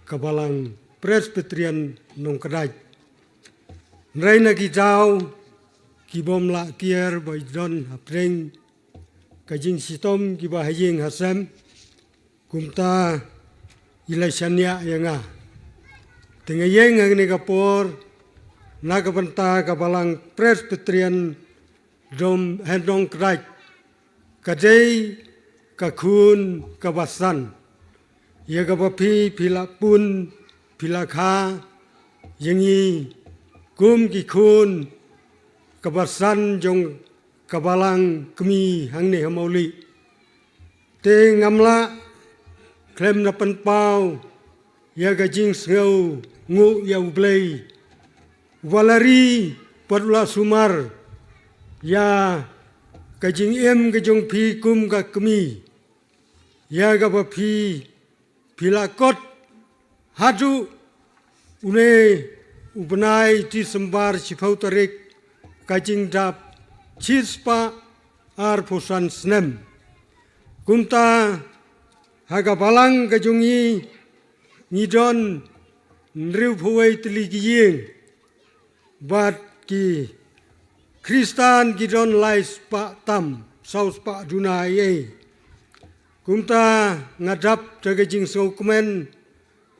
kabalang Presbyterian nong kedai Nraina ki jao ki bom la kier by John Hapreng kajing sitom ki bahaying hasem kumta ilasyanya yanga tengayeng agne kapor nagabanta kabalang Presbyterian dom hendong krai kadei kakun kabasan ya kabapi pilapun pilakha yangi kum ki kun kabasan jong kabalang kemi hangni hamauli te ngamla klem na panpau ya gajing sngau ngu ya ublei walari padula sumar ya gajing em gajong pi kum ka kemi ya gaba pi pilakot hadu une Ubenai di sembar sifau tarik kajing dap cispa arpusan snem kumta haga balang kajungi ngidon nriu puwai teligiyeng bat ki Kristan gidon lais pa tam saus pa dunai kumta ngadap tagajing saukumen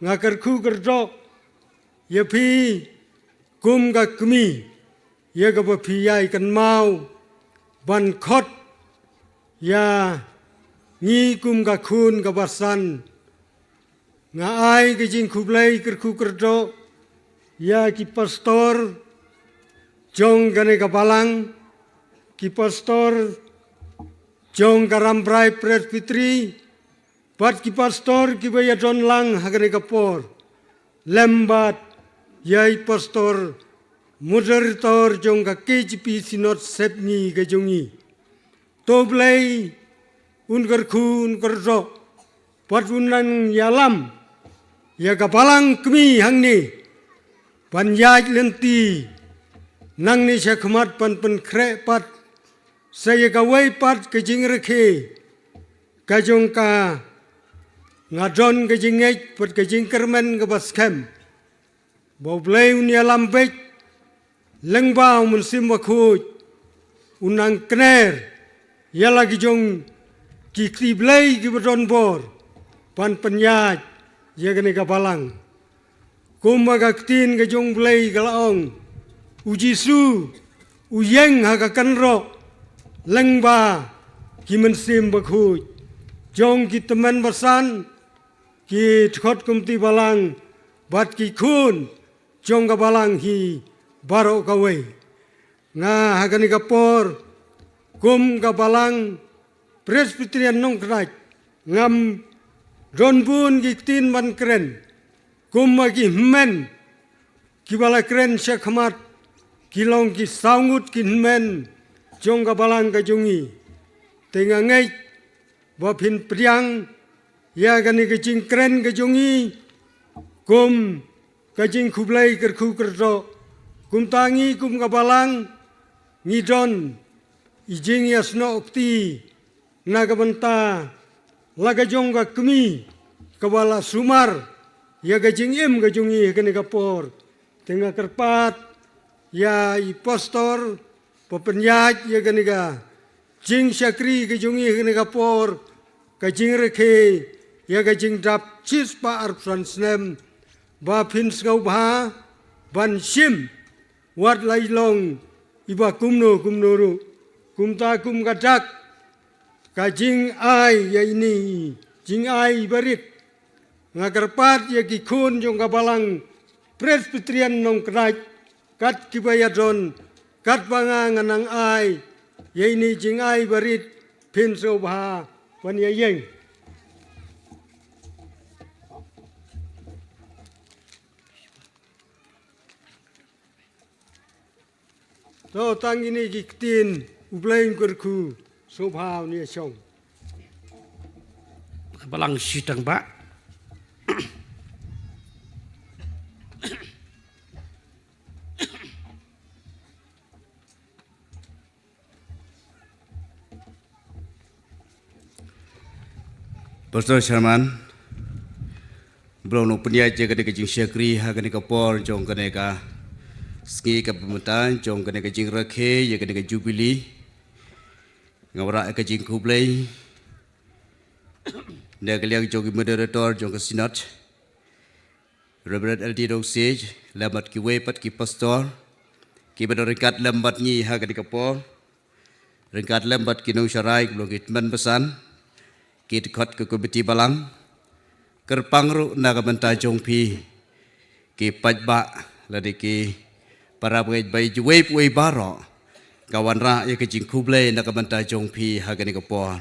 ngakarku gerdok ya pi kum ga kemi ya ga pi yai kan mau ban khot ya ngi kum ga khun ga basan nga ai ga jing khublai kerku kerdo ya ki pastor jong gane ga balang ki pastor jong garam brai presbytery bat ki pastor ki baya don lang hagane ga por lembat yai pastor moderator jong ka KGP sinot sepni ga jongi toblai ungar khun kerjo patunan yalam ya kapalang kemi hangni panjaj lenti nang ni syakmat pan kre pat saya kawai pat ke jing rekhe ka jong ka ngadon ke jingej pat ke jing kermen ke baskem Boblay unia lambek lengbau munsim wakhuj unang kner ya lagi jong kikri blay ki bedon bor pan penyaj ya gane kabalang kumaga ktin ke jong blay galaong ujisu uyeng haga kanro lengba ki munsim wakhuj jong ki teman basan ki thot kumti balang bat ki khun jong kabalang hi baro kawai nga hagani kapor kum kabalang Presbyterian nong krai ngam donbun giktin man kren kum magi men kibala kren syakmat kilong ki saungut kin men jong kabalang kajungi tenga ngai bapin priang ya gani kajing kren kajungi kum kajing kublai kerku kerdo kum tangi kum kabalang ngidon ijing yasno ukti nagabanta laga jongga kemi kawala sumar ya gajing im gajungi kene kapor tengah kerpat ya impostor pepenyat ya kene ga jing syakri gajungi kene kapor gajing rekhe ya gajing dap cis pa arpsan snem ba phin skau bha ban sim wat lai long iba kumno ru kumta kum gadak kajing ai ya ini jing ai barit ngakarpat ya kikun jong kabalang presbyterian nong krai kat kibayadon kat banga nganang ai ya ini jing ai barit pin sobha wan ya yeng to tang ini giktin ublain kurku sobha ni song Balang sidang ba. Pastor Sharman, belum numpenya je kene kejing syakri ha kene kapor jong kene ka ski ka pementan jong kene kejing rakhe ye kene ka jubili ngawra kejing kublai ne kaliang jong moderator jong ka sinat Reverend LD Dosage lamat ki we pat ki pastor ki bedorikat lambat ni ha kene kapor ringkat lambat ki nong syarai belum kitman pesan kit khot ke kubiti balang kerpang ru naga benta jongpi ki pajba ladi ki para bai juwe puai baro kawan ra ye ke jing kuble naga benta jongpi hagani kapor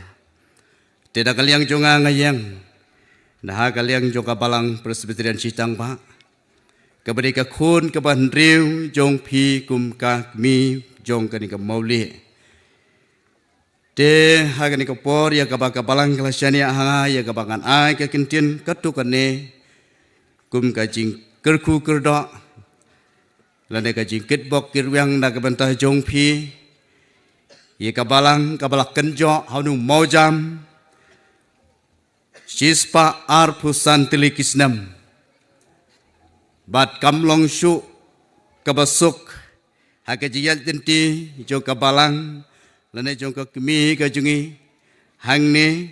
tidak kaliang jonga ngayang nah kaliang jonga balang presbyterian citang ba kabadi ka khun ka ban riu jongpi kum ka mi jong kani ka mauli de hagani kapor ya kabaka balang kelasani hanga ya kabangan ai ka kintin katukane kum kajing kerku kerda lane kajing kitbok kirwang na kabantah jongpi ya kabalang kabalak kenjo hanu maujam sispa arpusan tilikisnam bat kamlong syu kabasuk hakajiyat tinti jo kabalang lane jong ka kemi ka jungi hang ne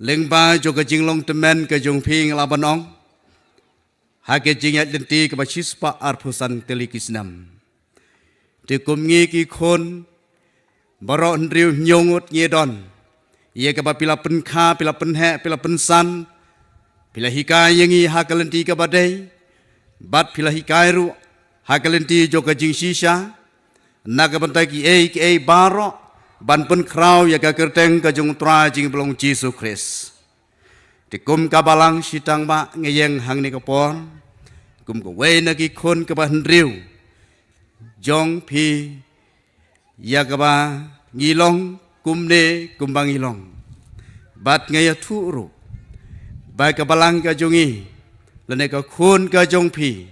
lengba jo ka jinglong temen ka jong phing labanong ha ke jingat denti ka basispa arpusan telikisnam te kumngi ki khon baro ndriu nyongut ngedon ye ka pila penkha pila penhe pila pensan pila hikai yangi ha kalenti ka badai bat pila hikai ru ha kalenti jo ka jing sisa naga bantai ki baro ban pun krau ya ka kerteng ka jung tra jing belong Yesus Kristus tikum ka balang sitang ba ngeyeng hang ni kapor kum ko we na ki khon ka ban riu jong phi ya ka ba ngilong kum ne kum bang ilong bat ngaya thu ru ba ka balang ka jungi lene ka khon ka jong phi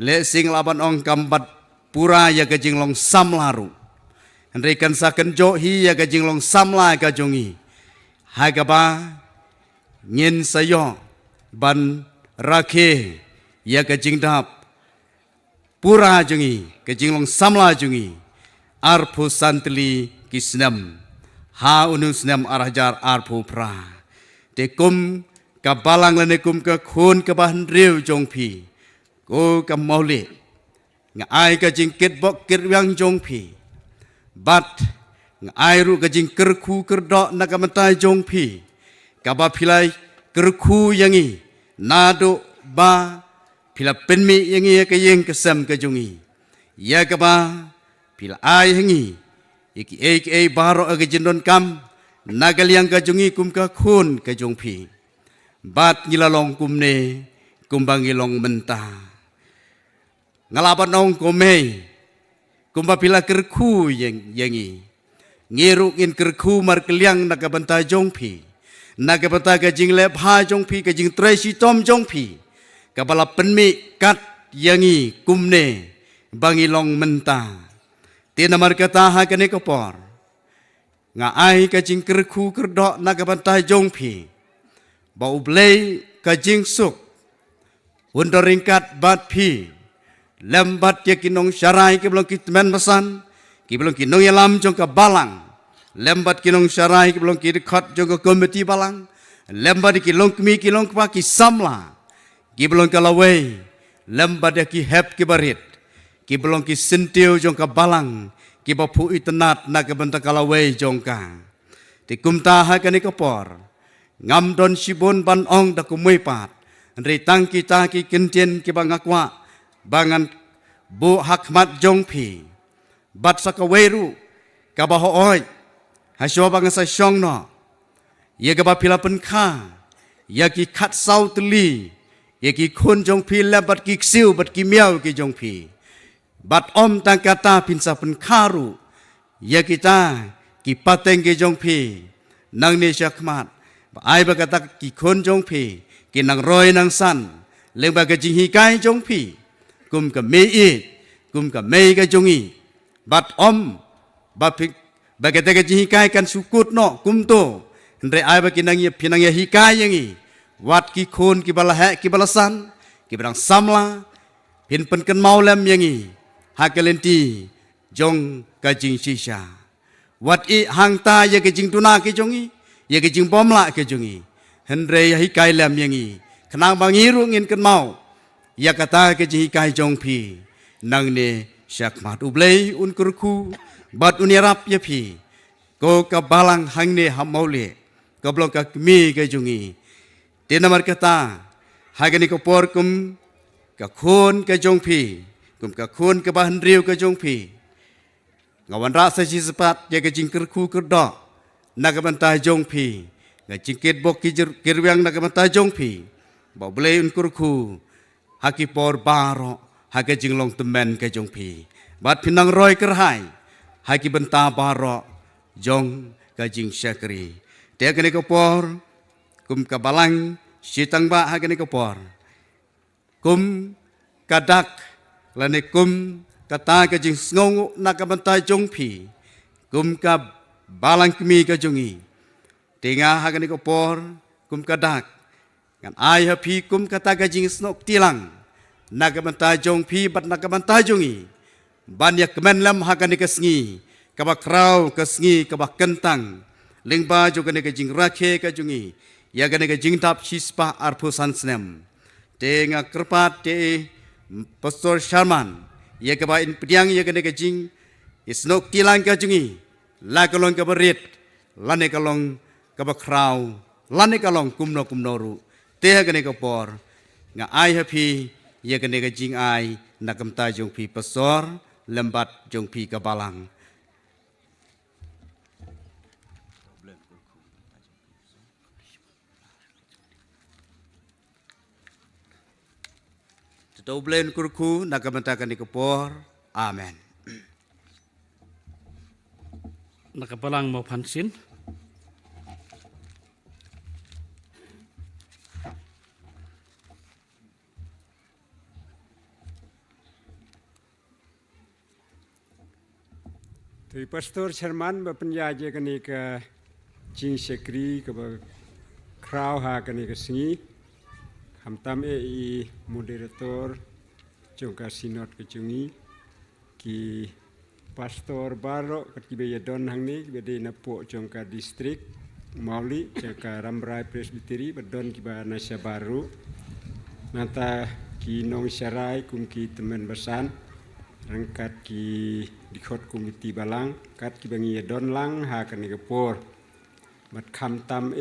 le sing laban ong kambat pura ya ka jinglong samlaru henrikan saken jo hi ya ka jinglong samla ka jongi ha ka ba ngin sayo ban rakhe ya ka jingdap pura jongi ka jinglong samla jongi arpu santli kisnam ha unusnam arajar arpu pra te kum ka balang lane kum ka khun ka ban riu jongpi ko ka maule nga ai ka jing kitbok kirwang jongpi bat nga ai ru ka jing kerku kerdo nakamantai jongpi kaba pilai kerku yangi nado ba pila penmi yangi ka yeng kesam ka jongi ya ka ba pila ai hangi iki baro aga jindon kam nagaliang ka jongi kum ka khun ka jongpi bat ngilalong kumne kumbangilong mentah ngalaban ong komei kumba pila kerku yangi ngiruk in kerku mar keliang nakabanta jongpi nakabanta ka jing lep ha jongpi ka jing tracy tom jongpi kabala penmi kat yangi kumne bangilong menta tina mar kata ha kane kapor nga ai ka jing kerku kerdo nakabanta jongpi bau blei ka jing suk untuk ringkat bat pi lembat ya kinong syarai ke belum kitmen masan ki belum kinong yalam jong ka balang lembat kinong syarai ki belum ki dekat jong ka komiti balang lembat ki long kmi ki long pa ki samla ki belum ka lawai lembat ki hep ki barit ki belum ki sentiu jong ka balang ki bapu itenat na ka benta ka lawai jong ka ti kumta ha ka ni kapor ngam don sibon ban ong da kumui pat ritang kita ki kentien ki bangakwa bangan bu hakmat jong pi bat sakaweru ka baho oi hasyo bangan sa syong no ye ka ba pila pen kha ya ki khat sau tli ye ki khon jong pi la bat ki siu bat ki miao ki jong pi bat om tang kata pin sa pen kharu ya kita ki pateng ki jong pi nang ni syakmat ai ba kata ki khon jong pi ki nang roi nang san leng ba ka jing hi kai jong pi kum ka me e kum ka me ka jong i bat om ba pik ba kata ka jing hi kai kan sukut no kum to ndre ai ba ki nang ye pinang ye hi kai yang i wat ki khon ki bala ha ki bala san ki brang samla pin pen kan mau lam yang i ha ka lenti jong ka jing shisha wat i hang ta ye ka jing tuna ki jong i ye ke jing bom la ke jungi henre ya hi kai lam yang i khnang bang iru ngin kan mau ya kata ke ji kai jong pi nang ne syak mat ublei un kurku bat unirap ya pi ko ka balang hang ne hamaule ka blok ka mi ke jungi te namar kata ha ke ni ko por kum ka khon ke jong pi kum ka khon ke bahan riu ke jong pi ngawan ra sa ji sepat ya ke jing kurku kerdo nagabantai jong pi ga cingkit bok kirwiang nagabantai jong pi ba blei un kurku haki por baro hake jinglong temen ke jong pi bat pinang roi kerhai haki benta baro jong ka jing syakri te kene ko por kum ka balang sitang ba hake ne ko por kum kadak lane kum kata ka jing sngongu nagabantai jong pi kum ka balang kemi ka jungi tinga hagan ko por kum kadak ngan ai hapi kum kata ka jing snok tilang nagamanta jong pi bat nagamanta jungi banyak kemen lam hagan ka sngi ka bakrau ka sngi ka bakentang lingba juga ne ka jing rakhe ka jungi ya ga ne ka jing tap sispa arpusan snem tinga kerpat te pastor Sharman ya ka ba in pediang ya ga ne ka jing snok tilang ka jungi la kalong ka berit lane kalong ka bakrau lane kalong kumno ru te ha kane ka por nga ai happy ye kane ka jing ai nakam ta jong pi pasor lembat jong pi ka balang to blen kurku nakam ta kane ka por amen nakabalang mo pansin. Dari Pastor Sharman berpenjaja kini ke Jing Sekri ke Krau ha kini ke Singi Hamtam i moderator Jongka Sinod ke Jungi ki Pastor Baro katibaya don hang ni bede napo jongka distrik Mauli jongka Ramrai Presbyteri bedon kiba Nasya Baru nata ki nong syarai kum ki teman besan rangkat ki dikot komiti balang kat ki bangi don lang ha kan gapor mat kham tam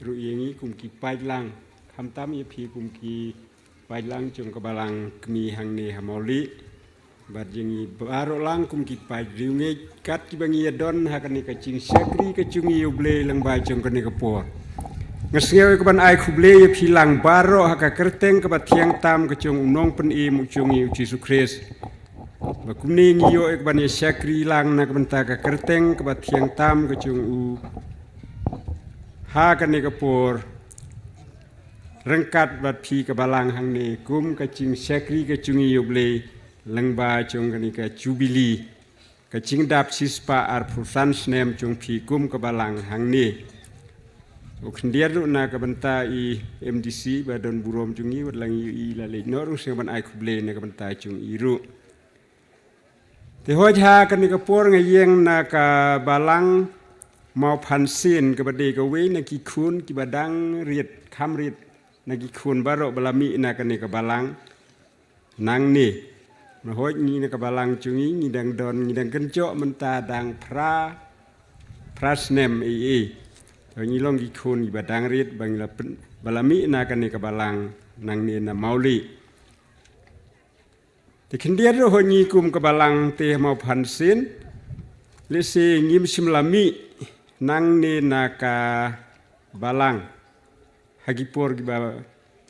ru yengi kum ki pai lang kham tam ye phi kum ki pai lang jongka balang kemi hang ni Mauli bat jengi baro lang kum ki pai riunge kat ki bangi don ha kan ni ka jing sakri ka jungi uble lang ba jong kan ni ka por ngasngewe ka ban ai khuble ye philang baro ha ka kerteng ka bathiang tam ka jong nong pen i mu jungi Yesus Kristus ba kum ni ngiyo ek ban ye sakri lang na ka banta ka kerteng ka bathiang tam ka jong u ha kan ni ka por rengkat bat phi ka balang hang ni kum ka jing sakri ka jungi uble lengba jong kanika jubili ka jingdap sispa ar prusan snem jong pi kum ke balang hang ni Ukendiar ru na ka banta I MDC badon burom jungi wadlang I la le no ru sing ban ai kuble na ka banta chung I ru. Te hoj ha kan ni ka por ngayeng na ka balang mau pansin ka bade ka we na ki kun ki badang riet kam riet na ki kun baro balami na kan ni ka balang nang ni na hoj ni na ka balang chungi ni dang don ni dang kenco menta dang prasnem ni long ki kun ki badang riet bang la balami na kan ni ka balang nang ni na mauli. Te kendiar ro ni kum ka balang te mau pansin lesi ngim simlami nang ni naka balang hagipor giba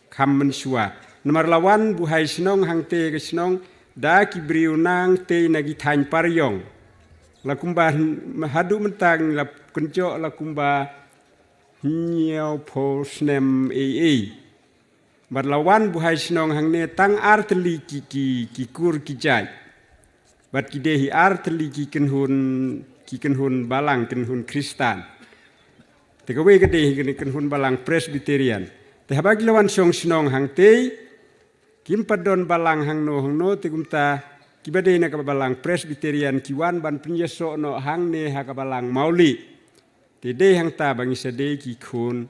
kam mensua nomor lawan buhai sinong hang te ke sinong da ki briu nang te nagi thain paryong la kumba hadu mentang la kunjo la kumba nyau po snem bar lawan buhai sinong hang ne tang arteli ki kur ki jai bat ki dehi arteli ki kenhun balang kenhun Kristan. Teka we gede kenhun balang Presbyterian. Te habagi lawan song sinong hang te kim padon balang hang no te kumta kibade na ka balang Presbyterian kiwan ban pinyeso no hang ne ha ka balang mauli. Te de hang ta bangi sade ki kun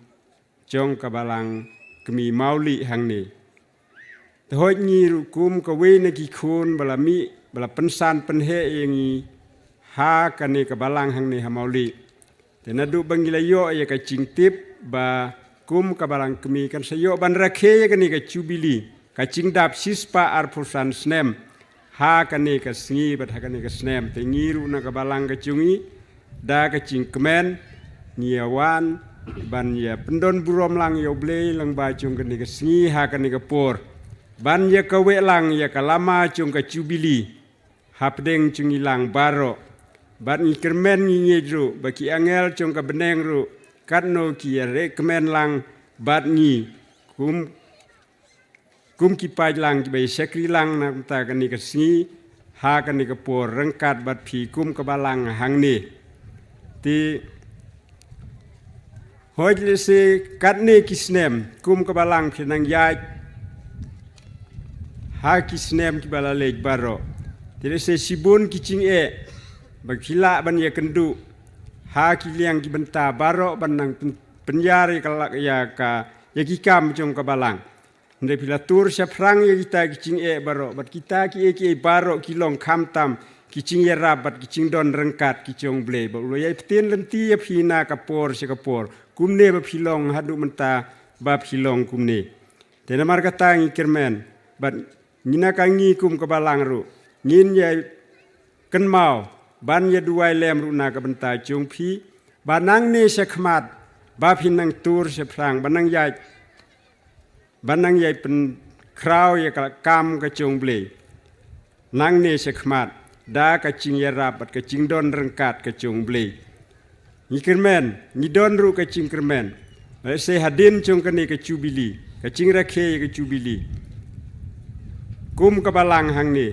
jong ka balang kemi mauli hang ne. Te hoj ni kum ka we na ki kun balami bala pensan penhe yengi ha kane ka balang hang ne hamauli te nadu bangila yo ya ka cingtip ba kum ka balang kemi kan sayo ban rakhe ya kane ka jubili ka cingdap sispa arpusan snem ha kane ka sngi bat ha kane ka snem te ngiru na ka balang ka cungi da ka cingkemen nyiawan ban ya pendon burom lang yo ble lang ba cung kane ka sngi ha kane ka por ban ya ka we lang ya ka lama cung ka jubili hapdeng cungi lang baro bat ni kermen ni nyedru baki angel cong ka beneng ru katno ki rekemen lang bat ni kum ki pai lang ki bai sekri lang na ta kan ni ka singi ha kan ni ka por rengkat bat phi kum ka balang hang ni ti hoj se katne kisnem kum ka balang phinang yai ha kisnem ki bala lej baro ti se sibun kicing bagila ban ya kendu ha ki liang ki benta baro banang penjari kalak ya ka ya ki kam jong ka balang ndre pilatur sya prang ya kita kicing baro bat kita ki baro ki long kham tam kicing ya rabat kicing don rengkat ki jong ble ba lo ya ptin lenti ya phina ka por sya ka por kumne ba philong hadu menta ba philong kumne tena mar ka tangi kermen bat ngina kangi kum ka balang ru ngin ya kenmau ban ya duai lem ru na ka benta chung phi banang ne sekhmat ba phinang tur se phrang banang yai pen kraw ya ka kam ka chung ble nang ne sekhmat da ka ching ya rapat ka ching don rengkat ka chung ble ni kermen ni don ru ka ching kermen se hadin chung ka ne ka jubili ka ching rakhe ka jubili kum ka balang hang ni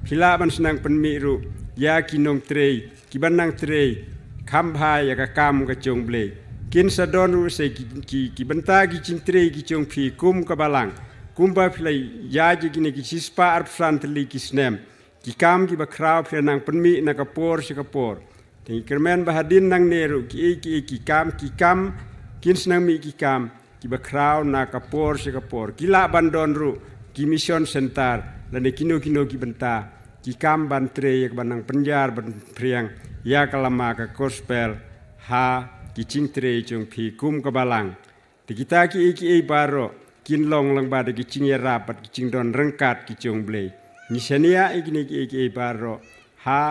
phila ban senang penmi ru ya kinong trei kibanang trei kambha ya ka kam ka chong ble kin sa don ru se ki benta ki ching trei ki chong phi kum ka balang kumba philai ya ji ki sispa arpsan tli ki snem ki kam ki ba kraw phlenang penmi na ka por se ka por te kermen bahadin nang neru ki kam kin senang mi ki kam ki ba kraw na ka por se ka por kila bandon ru ki mission center lane kino ki benta ki kam ban tre yak banang penjar ban priang ya kalama ka gospel ha ki ching tre chung phi kum ka balang te kita ki baro kin long lang ba de ki ching ya rapat ki ching don rengkat ki chung ble ni senia ki baro ha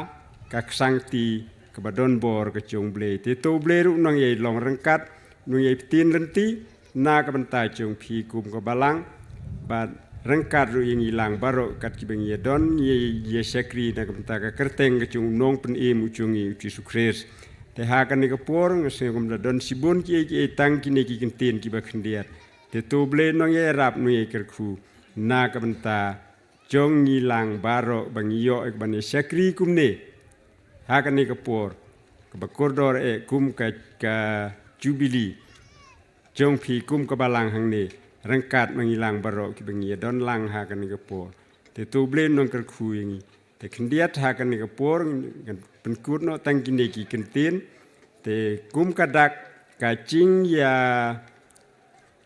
ka sangti ka badon bor ka chung ble te to ble ru nang ye long rengkat nu ye tin lenti na ka banta chung phi kum ka balang ba rengkat ru yang hilang baro kat ki beng ye don ye sekri na ka ka kerteng ka chung nong pen ucungi uci sukres te ha kan ni ka por ngase kum da don sibun ki tang ki ne ki kentin ki ba khendiat te to ble nong ye rap nu ye kerku na ka benta jong hilang baro bang yo ek ban ye sekri kum ne ha kan ni ka por ka ba kordor kum ka jubili จงผีกุมกบาลังหังนี้รังกาดมังอีลังบารอกิบังเงียดอนลังหากันนิกปอแต่ตูเบลนนองกระคุยงี้แต่ขันเดียดหากันนิกปอกันเป็นกูดเนาะตั้งกินเด็กกันตีนแต่กุมกระดักกะจิงยา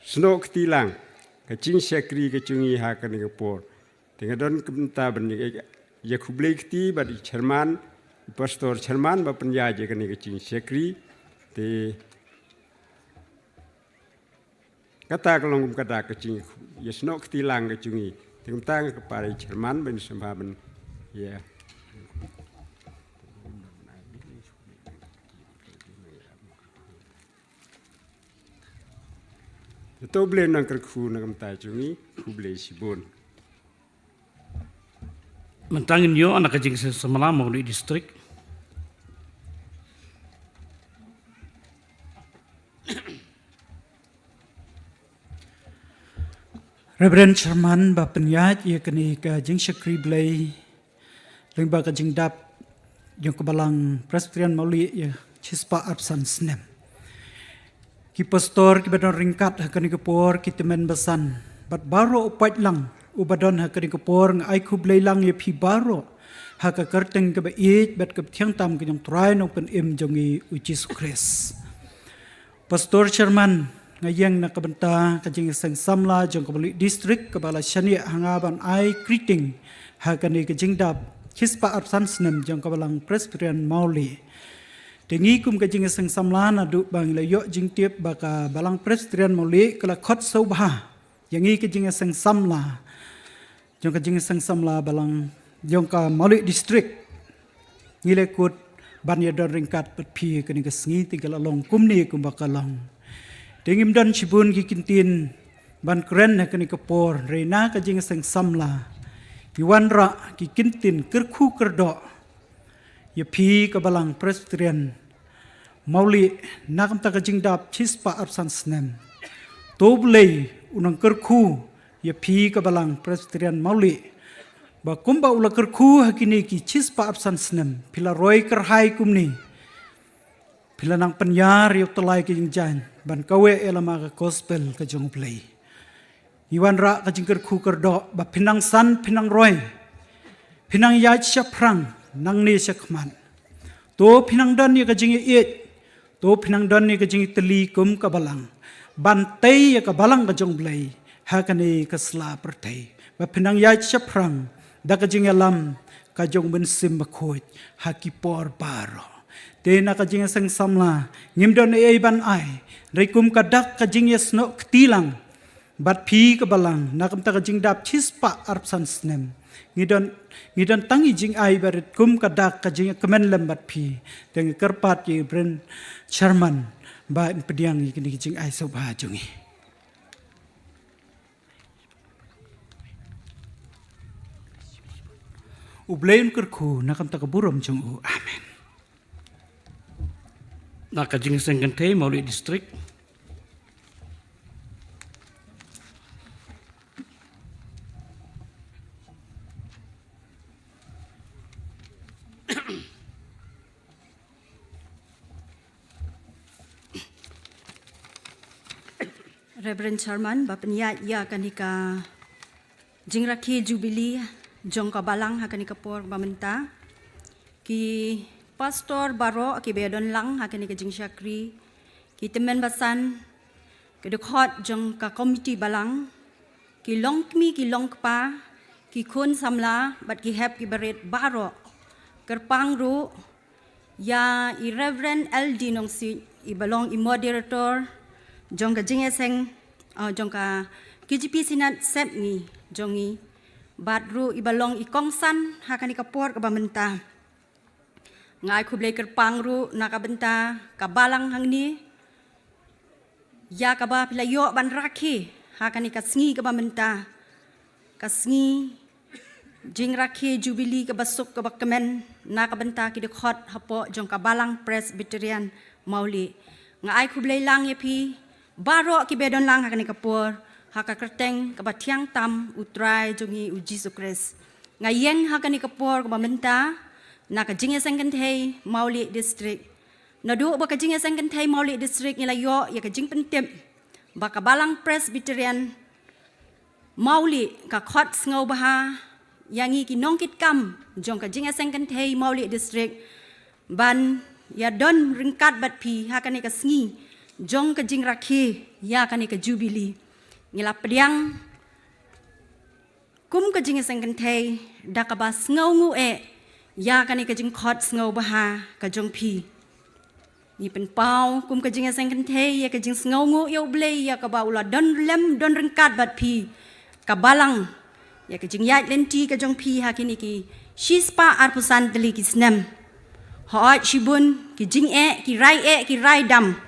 สโนกตีลังกะจิงเชกรีกะจุงอีหากันนิกปอแต่กระดอนกุมตาบันนิกยาคุเบลกตีบัดเชอร์มันปัสตอร์เชอร์มันบัดปัญญาเจกันนิกจิงเชกรีแต่kata kalau ngum kata kecing ya senok ketilang kecungi tingum tang kepada Jerman ben sembahan ya itu boleh nang kerku nang tai cungi ku boleh sibun Mentangin yo anak kecing semalam mau di distrik. Reverend Sherman ba penyat ia kini ka jing Shakri Blay ling ba ka jing dap yung kabalang Presbyterian Mauli ya chispa absan snem ki pastor ki badon ringkat ha kani kapor ki temen basan bat baro upat lang ubadon ha kani kapor ng ai ku Blay lang ya pi baro ha ka karteng ka ba it bat ka thiang tam ki yung try no pen im jongi Jesus Christ Pastor Sherman ngayang nakabanta kajing isang samla jong kabali district kabala shani hangaban ai greeting hakani kajing dab chispa absan snem jong kabalang Presbyterian Mauli tengi kum kajing isang samla na du bang layo jing tiep baka balang Presbyterian Mauli kala khot sobha yangi kajing isang samla jong kajing isang samla balang jong ka Mauli district ngile kut ban yadon ringkat pat pi kani kasngi tinggal along kumni kum bakalong Tengim dan cibun ki kintin ban keren na kani kapor reina ka jing sang samla iwan ra ki kintin kerku kerdo ya pi ka balang Presbyterian Mauli nakam ta ka jing dap chispa absan snem toblei unang kerku ya pi ka balang Presbyterian Mauli ba kumba ula kerku hakini ki chispa absan snem pila roy kerhai kumni pila nang penyar yok telai ke jing jan ban kawe elama ka gospel ka jong play iwan ra ka jing kerku kerdo ba pinang san pinang roy pinang ya chaprang nang ni sakman to pinang dan ni ka jing it to pinang dan ni ka jing teli kum ka balang ban tei ka balang ka jong play ha ka ni ka sla pertai ba pinang ya chaprang da ka jing alam ka jong ben sim khoi ha ki por baro Tena kajing sang samla ngimdon ai ban ai reikum kadak kajing yasno ktilang bat pi kabalang nakam ta kajing dap chispa arpsan snem ngidon tangi jing ai barit kum kadak kajing kemen lembat pi teng kerpat ye bren Sherman ba pediang kini jing ai sobha jungi ubleun kerku nakam ta kaburom jung amen Nak kajing sengkente Mauli distrik. Reverend Sherman bapenya ya kanika jingrakhi jubilee jong kabalang hakanika por bamenta ki Pastor Baro aki bedon lang hakani ka jing Shakri ki temen basan ki dekhot jong ka committee balang ki longkmi ki longkpa ki khun samla bat ki hep ki baret Baro kerpang ru ya i Reverend LD nong si i balong i moderator jong ka jing eseng jong ka KGP sinat sep ni jongi bat ru i balong i kongsan hakani ka por ka bamenta ngai ku blai kerpang ru nakabenta kabalang hang ni ya kaba pilayo ban rakhi hakani kasngi kaba menta kasngi jing rakhi jubilee kaba suk kaba kemen nakabenta ki dekhot hapo jong kabalang Presbyterian Mauli ngai ku blai lang yapi baro ki bedon lang hakani kapur haka kerteng kaba thiang tam utrai jongi uji sukres ngayeng hakani kapur kaba menta Naka jinga sengkentay Mauli district. Nadu ba ka jinga sengkentay Mauli district nila yo ya ka jing pentip bakabalang Presbyterian Mauli ka khot ngau baha yangi ki nongkit kam jong ka jinga sengkan thei Mauli district ban ya don ringkat bat pi hakane ka sngi jong ka jing rakhe ya kane ka Jubilee ngila pediang kum ka jinga sengkan thei dakaba ngau ngu ya kane ka jing khot ngau baha ka jong pi ni pen pau kum ka jinga sengkan thei ya ka jing ngau ngu yo blei ya ka ba ula don lem don ringkat bat pi kabalang ya ke jing yat lenti ke jong pi hakini ki shispa arpusan teli ki snem hoat shibun ki jing ki rai dam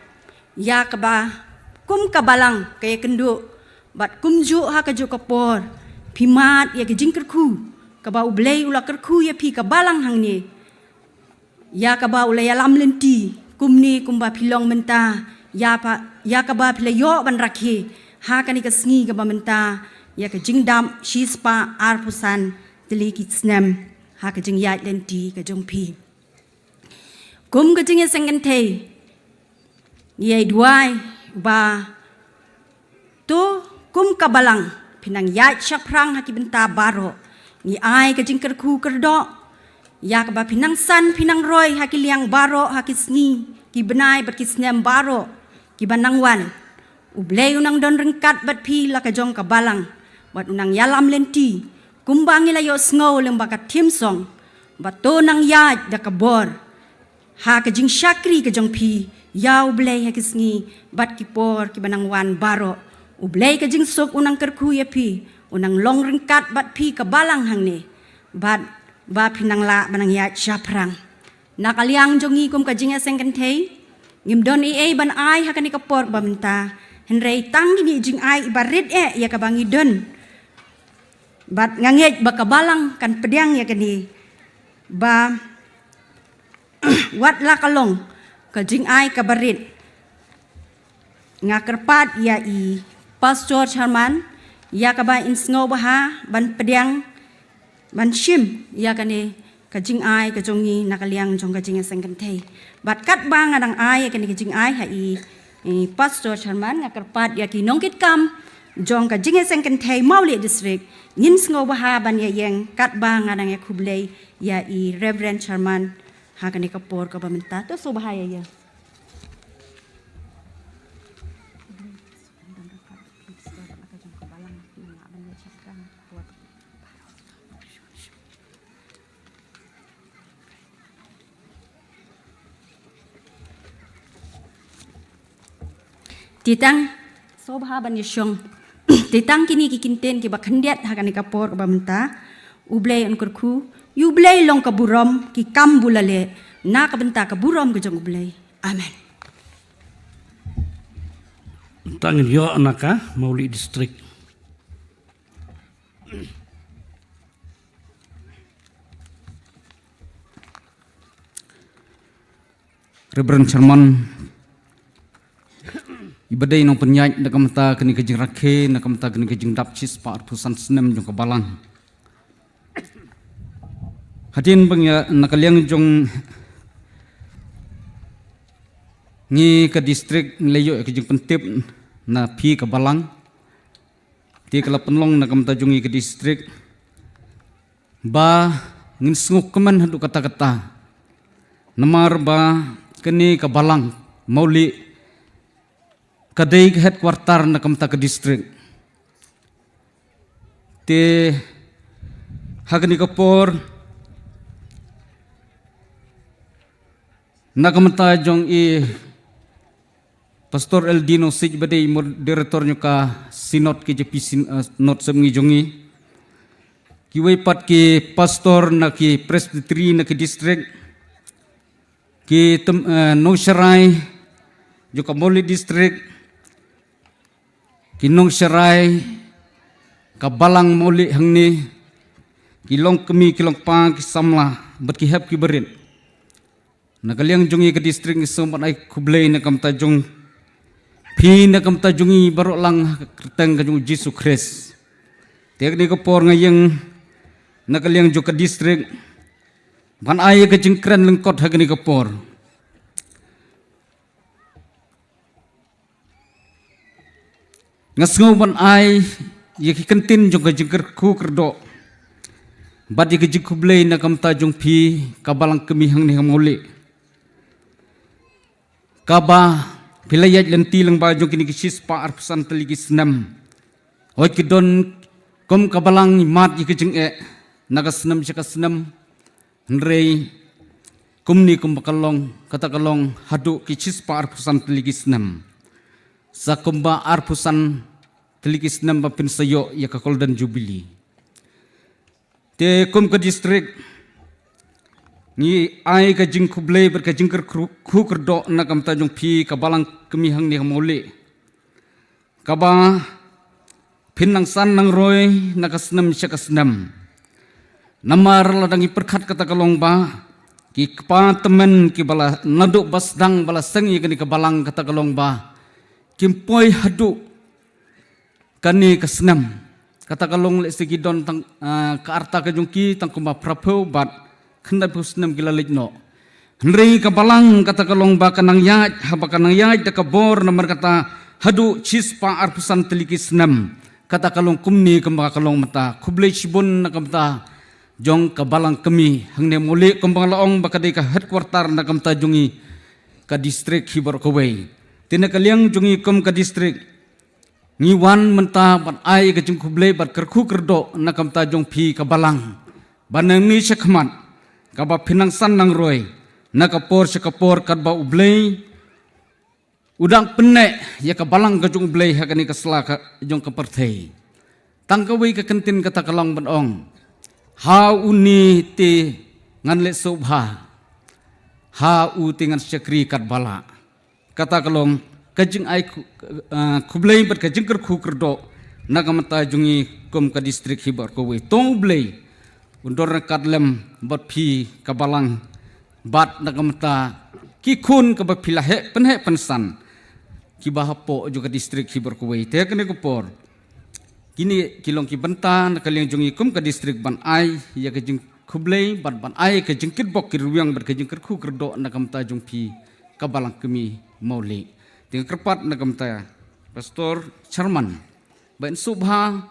ya ka ba kum kabalang ke kendu bat kum ju ha ka ju kapor pimat ya ke jing kerku ka ba ublei ula kerku ya pi kabalang hang ni ya ka ba ula ya lam lenti kum ni kum ba pilong menta ya ka ba pilayo ban rakhi ha kani ka sngi ka ba menta ya ka jingdam shispa arpusan teli kitsnem ha ka jing yat lenti ka jong pi kum ka jing sengen thei ye duai ba to kum ka balang pinang yat shaprang ha ki benta baro ni ai ka jing kerku kerdo ya ka ba pinang san pinang roy ha ki liang baro ha ki sngi ki benai bat kitsnem baro ki banangwan ublei unang don rengkat bat pi la ka jong ka balang wat unang yalam lenti kumbang ila yo sngo leng bakat tim song bato nang ya da kabor ha ka jing syakri ka jong pi ya ublei ha kisngi bat kipor ki banang wan baro ublei ka jing sok unang kerku ya pi unang long ringkat bat pi ka balang hang ni bat ba pinang la banang ya chaprang nakaliang jongi kum ka jing sengkan thei ngim don ban ai ha ka ni kapor ba menta henrei tang ni jing ai ibarit ya ka bangi don bat nganget bakabalang kan pediang ya kani ba wat la kalong ka jing ai kabarit ngakerpat ya i Pastor Charman ya ka ba insngo baha ban pediang ban shim ya kani ka jing ai ka jongi nakaliang jong ka jing sengkan thei bat kat bang adang ai ya kani ka jing ai ha i Pastor Charman ngakerpat ya ki nongkit kam jong ka jing sengkan thei Mauli district ngin sngo baha ban ya yang kat bang adang ya kublei ya i Reverend Charman ha kani kapor ka bamenta to so bahaya ya titang so baha ban ysyong titang kini kikinten ki bakhandiat ha kani kapor ka bamenta ublei an kurku yublei long ka burom ki kam bulale na ka benta ka burom ka jong ublei amen tangin yo anaka Mauli district Reverend Charman ibadai nong penyait nakamta kini kejing rakhe nakamta kini kejing dapcis pa arpusan senem jong kabalang hadin bang ya nakaliang jong ngi ke distrik ngleyo kejing pentip na pi kabalang ti kala penlong nakamta jongi ke distrik ba ngin snguk kemen hadu kata-kata namar ba kini kabalang Mauli kadai ke headquarter na kamta ke distrik te hagni kapor na kamta jong i Pastor Eldino Sig badai moderatornya ka sinod ke JP not semngi jongi kiwai pat ki pastor na ki presbytery na ki distrik ki Nongsarai juga Mauli distrik kinong Sarai kabalang Mauli hangni kilong kemi kilong pang kisamla bat kihap kiberin nakaliang jongi ke distrik ngisompat ai kublei na kamta jong pi na kamta jongi barok lang kerteng ka jong Jesus Christ tiak ni kapor ngayeng nakaliang jo ke distrik ban ai ka jengkren lengkot hagni kapor ngasngo ban ai ye ki kentin jong ka jingker khu kerdo bat ye ki jing kublei na kam ta jong phi kabalang kemi hang ni hamole kaba pilayat lenti lang ba jong kini kisis pa arpusan teligis nam oi kidon kom kabalang mat ye ki jing nagasnam syakasnam nrei kumni kum bakalong kata kalong hadu kisis pa arpusan teligis nam sakumba arpusan telikis nam bapin sayo ya kakol dan jubili. Te kum ke distrik ni ai ka jing kublei ber ka jingker khu kerdo na kam ta jong phi ka balang kemi hang ni hamole. Kaba pinang san nang roy na kasnam sya kasnam. Namar ladang iperkhat kata kalong ba ki kpa temen ki bala naduk basdang bala seng ye ka balang kata kalong ba kimpoi hadu kani kasnam kata kalong le segi don tang ka arta ka jungki tang kuma prapho bat khanda pusnam gila lekno hnrei ka balang kata kalong ba kanang yaj haba kanang yaj da ka bor namar kata hadu chispa arpusan telikisnam kata kalong kumni kamba kalong mata kublei sibun na kamta jong ka balang kemi hangne mole kumbang laong bakadai ka headquarter na kamta jungi ka distrik hibor kowei tina kaliang jungi kum ka distrik ngiwan menta bat ai ka jing kublei bat kerku kerdo na kam ta jong phi ka balang banang ni syakmat ka ba pinang san nang roy na ka por syakapor kat ba ublei udang penne ya ka balang ka jong ublei ha kani ka sla ka jong ka perthei tang ka wei ka kentin kata kalong banong ha uni te ngan le sobha ha u te ngan syakri kat bala kata kalong kajing ai kublei bat kajing kerku kerdo nagamata jungi kum ka distrik hibar ko we tong blei undor kadlem bat phi kabalang bat nagamata ki khun ka ba philahe penhe pensan ki bahapo juga distrik hibar ko we te kene ko por kini kilong ki bentan kaliang jungi kum ka distrik ban ai ya kajing kublei bat ban ai kajing kitbok kirwiang bat kajing kerku kerdo nagamata jung phi kabalang kemi mauli tinggal kerpat nakam ta pastor Charman ban subha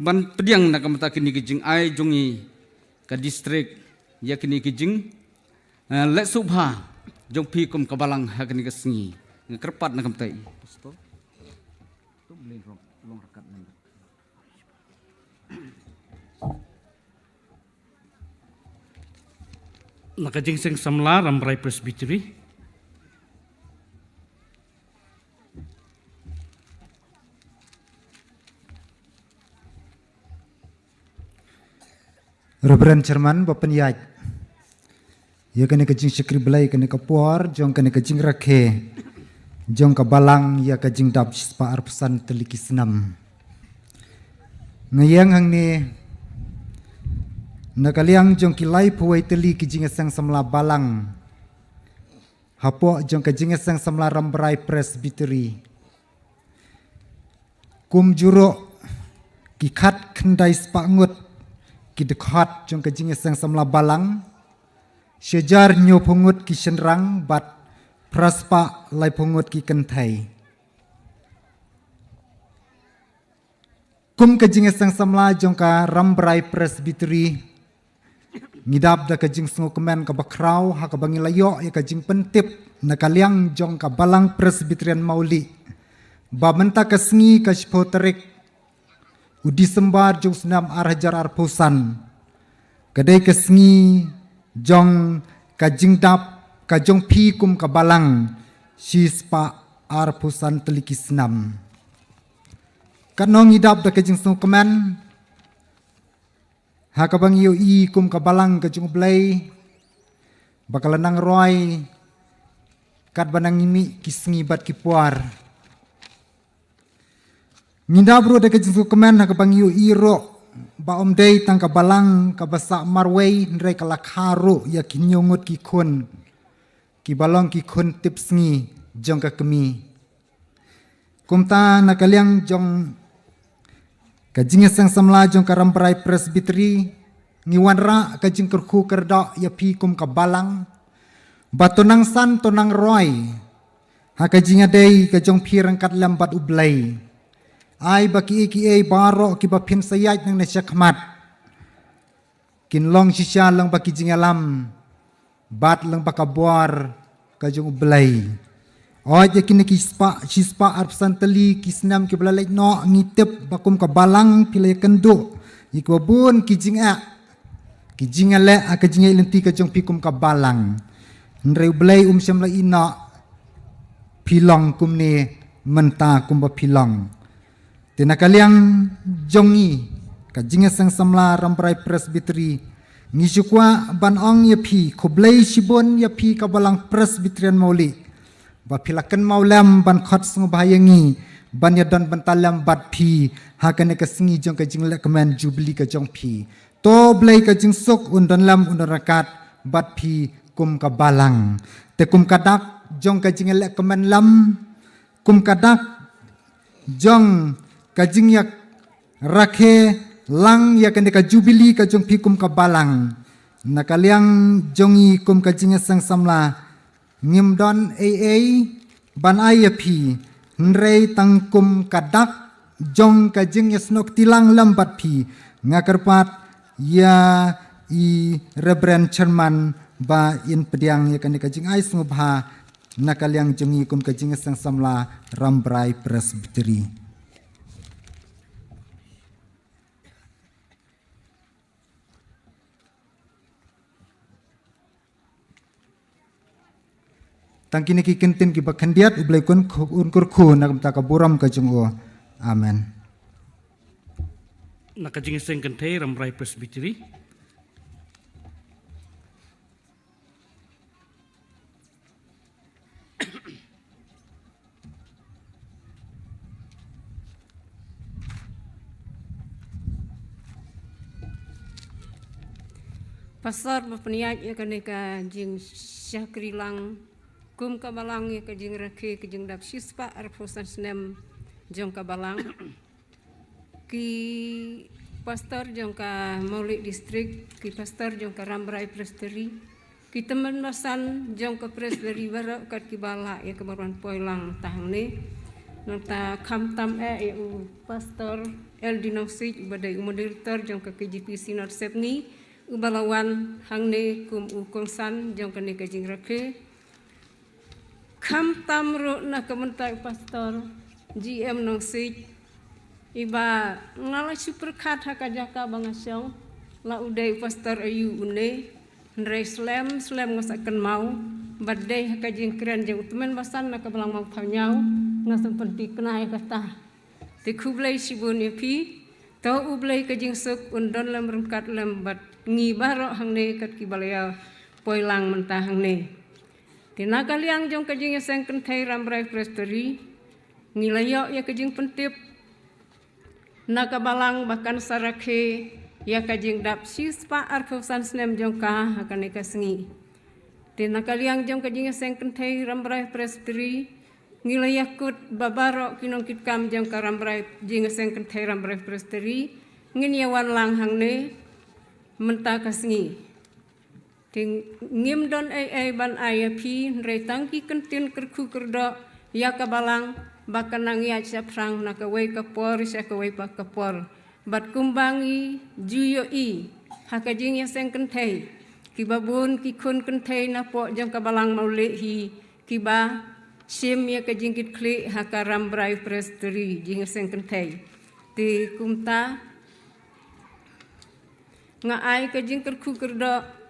ban pediang nakam ta kini kijing ai jungi ka distrik ya kini kijing le subha jong pi kum kabalang ha kini kasngi kerpat nakam ta pastor tu boleh long rakat nakajing seng samla ramrai presbytery Reverend Chairman Bapak Yaj ya kene kajing syakri belai kene kapuar jong kene kajing rakhe jong ka balang ya kajing dap spa arpusan telikisnam ngayang hang ni nakaliang jong kilai puai teli kijing sang samla balang hapo jong kajing sang samla rambrai presbytery kum juro kikat kendai spa ngut ki dekat jong kajing sang samla balang sejar nyo pungut ki senrang bat praspa lai pungut ki kentai kum kajing sang samla jong ka rambrai presbytery ngidap da kajing sngo kemen ka bakrau ha ka bangi layo ya kajing pentip na kaliang jong ka balang presbyterian mauli ba menta kasngi ka spoterik udi sembar jong senam arhajar arpusan kadai kesngi jong kajing dap kajong pi kum kabalang sispa arpusan telikisnam kanong idap da kajing snu kemen ha kabang yu i kum kabalang kajong blai bakalanang roy kat banang imi kisngi bat kipuar Minda bro de kajing kemen ha kabang yu iro ba om dei tang kabalang kabasa marwei ndrei kalakharu ya kinyongut ki khun ki balong ki khun tipsngi jong ka kemi kumta nakaliang jong kajing sang samla jong karamperai presbytery ngiwan ra kajing kerku kerda ya pi kum kabalang batonang san tonang roy ha kajing adei kajong pi rangkat lambat ublai ai baki ki baro ki ba phin sayat nang na chakmat kin long shisha lang baki jingalam bat lang bakabuar kajung belai oi je kin ki spa arpsan teli kisnam ki belalai no ngitep bakum ka balang pilai kendo iko bun ki jinga ki jingale aka jinga lenti kajung pikum ka balang nreu belai syam la ina pilong kumne menta kumba pilong tinakaliang jongi ka jinga sang samla rambrai presbytery ngisukwa banong ya pi khoblei sibon ya pi ka balang presbyterian mauli ba pilakan maulam ban khot sung bayangi ban ya don bantalam bat pi hakane ka singi jong ka jingle kemen jubilee ka jong pi to blei ka jing sok undon lam undon rakat bat pi kum ka balang te kum kadak jong ka jingle kemen lam kum kadak jong ka jing yak rakhe lang ya kane ka jubilee ka jong pi kum ka balang nakaliang jongi kum ka jinga sang samla ngim don ban ayapi nrei tangkum kadak jong ka jing yasnok tilang lambat pi ngakarpat ya i Reverend Chairman ba in pediang ya kane ka jing ai sngubha nakaliang jongi kum ka jing sang samla rambrai presbytery. Tangkini ki kentin ki bakhandiat ublai kun unkur khu nakam ta ka buram ka jungo. Amen. Nakajing seng kentay rambrai presbytery. Pasar berpeniat ya kaneka jing syakrilang kum kabalang ya kajing rakhe kajing dap shispa arfosan snem jong kabalang ki pastor jong ka Maulik distrik ki pastor jong ka Rambrai Presbytery ki teman masan jong ka Presbytery barak kat ki bala ya kebaruan poilang tahang ni nota kamtam ya pastor El Dinosik badai moderator jong ka KJP Sinod Sepni ubalawan hang ni kum ukongsan jong ka ni kajing rakhe Kam tamro na kementai pastor GM nong sik iba ngala super khat hakajaka bangasyong la udai pastor ayu une ndrei slam ngasakan mau badai hakajing keren jeng temen basan na kabalang mau phanyau ngasam penti kenai kata ti khublai sibun yapi tau ublai kajing suk undon lam rengkat lambat ngi baro hangne kat kibalaya poilang mentah hangne tinakaliang jong kajing seng kentai Rambrai Presbytery ngilayo ya kajing pentip nakabalang bahkan sarakhe ya kajing dap sispa arfosan snem jong ka akan sengi tinakaliang jong kajing seng kentai Rambrai Presbytery ngilaya kut babaro kinong kitkam jong ka Rambrai jing seng kentai Rambrai Presbytery nginiawan lang hangne mentah kasengi ting ngim don ai ban ayapi rei tangki kentin kerku kerdo ya kabalang bakanang ya chaprang nakawai kapor sya kawai pa kapor bat kumbangi juyo i hakajing ya seng kentai kibabun ki kun kentai na po jam kabalang maule hi kiba sim ya kajingkit kli haka Rambrai Presbytery jing seng kentai ti kumta nga ai kajing kerku kerdo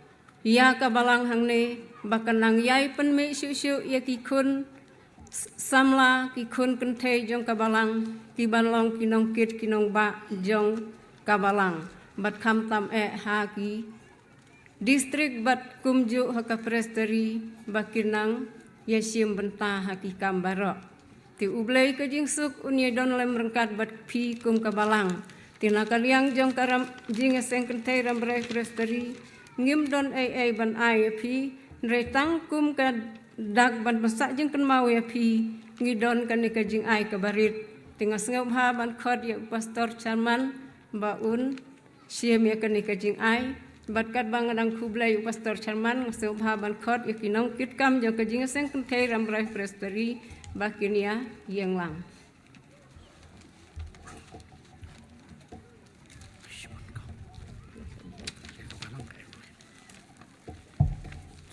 ya kabalang hangne bakanang yai penme syu ya kikun samla kikun kentai jong kabalang kibalong kinong kit kinong ba jong kabalang bat kham tam ha ki distrik bat kumju haka Presbytery bakinang ya sim benta haki kambaro ti ublai kajing suk unya don lem rengkat bat pi kum kabalang tinakaliang jong karam jing seng kentai Rambrai Presbytery ngim don ai ban ai pi retang kum ka dag ban masak jeng kan mau ya pi ngidon kan ni kajing ai ka barit tinga sengau ha ban khot ya pastor Chairman baun siem ya kan ni kajing ai bat kat bangadang kublai pastor Chairman ngaseu ha ban khot ya kinong kit kam jong kajing seng kentai Rambrai Presbytery bakin ya yang lang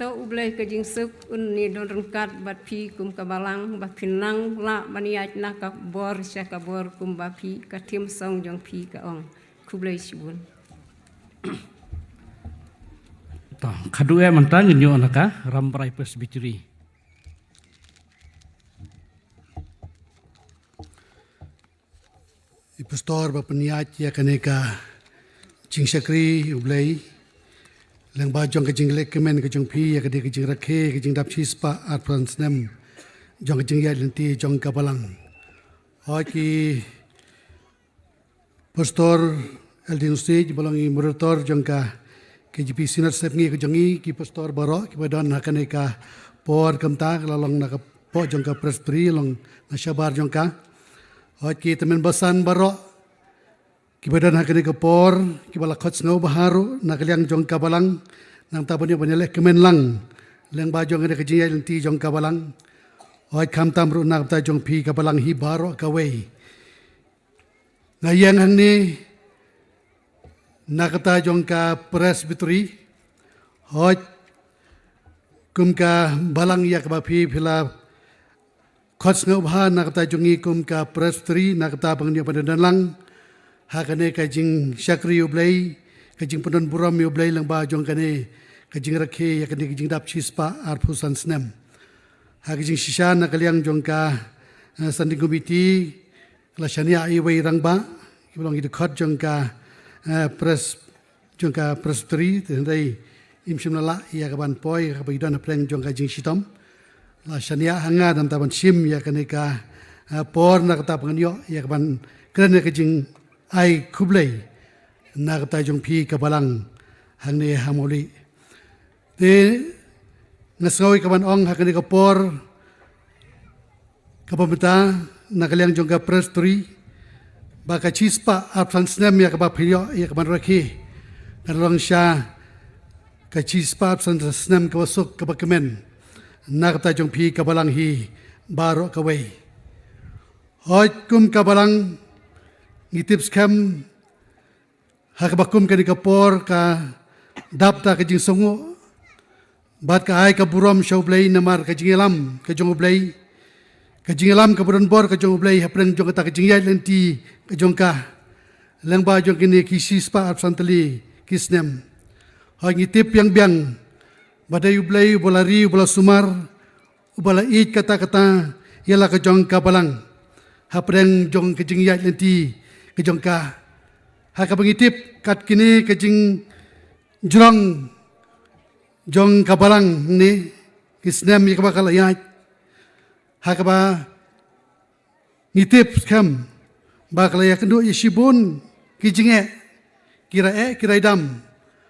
sto ublay ka jing suk un ni don rengkat bat pi kum ka balang bat pinang la baniat na ka bor sya ka bor kum ba pi ka tim song jong pi ka ong kublay sibun. Kadua mantang nyo anaka Rambrai Presbytery. Pastor bapeniat ya kaneka jing syakri ublay lang bajong ke jing lekemen ke jong pi ya ke jing rakhe ke jing dap chispa at pransnem jong ke jing ya lenti jong kabalang ki Pastor Eldin Stage balangi murator jong ka KGP Sinar Sepngi ke jongi ki Pastor Baro ki badan kaneka por kamta lalong nak po jong ka presbytery long nasyabar jong ka ki temen basan baro ki badan hakani ka por ki bala khots ngau baharu nakaliang jong kabalang nang tabanya banyalek kemen lang leng ba jong ka jiya lenti jong kabalang kam tamru nak ta jong pi kabalang hi baro ka wei ngayang hang ni nakata jong ka presbytery kum ka balang yak ba pi phila khots ngau bha nakata jongi kum ka presbytery nakata bangni padadan lang hakane ka jing syakri ublay ka jing panon buram ublay lang ba jong kane ka jing rakhe yakane ka jing dap chispa arphusan snem ha ka jing shishan nakaliang jong ka standing committee klasania ai wei rang ba kibolong itu khot jong ka presbytery tendai imsimnala ya ka ban poi ka bidan apreng jong ka jing shitom la shania hanga dam taban sim ya kaneka por nak ta panganyo ya ban kren ka jing ai kublai nak ta jong pi ka balang hangne hamoli te ngasawi ka ban ong hakane ka por ka pamita nakaliang jong ka presbytery baka chispa apsan snem ya ka ba philyo ya ka ban rakhi kalong sha ka chispa apsan snem ka wasuk ka ba kemen nakata jong pi kabalang hi baro kawai kum kabalang ngitips kam hakabakum ka di kapor ka dapta ka jing songo bat ka ay ka buram siya ublay namar ka jing ilam ka jong ublay ka jing ilam ka buran bor ka jong ublay hapreng jong kata ka jing yay lenti ka jong ka lang ba jong kini kisis pa at santali kisnem ngitip yang biang badai ublay ubalari ubala sumar ubala it kata-kata ialah kejong kabalang hapreng jong kejing yat lenti kejong ka haka pengitip kat kini kejing jurang jong kabalang ni kisnem ya bakal yat haka ba ngitip kam bakal ya kendu yesibun kejing kira idam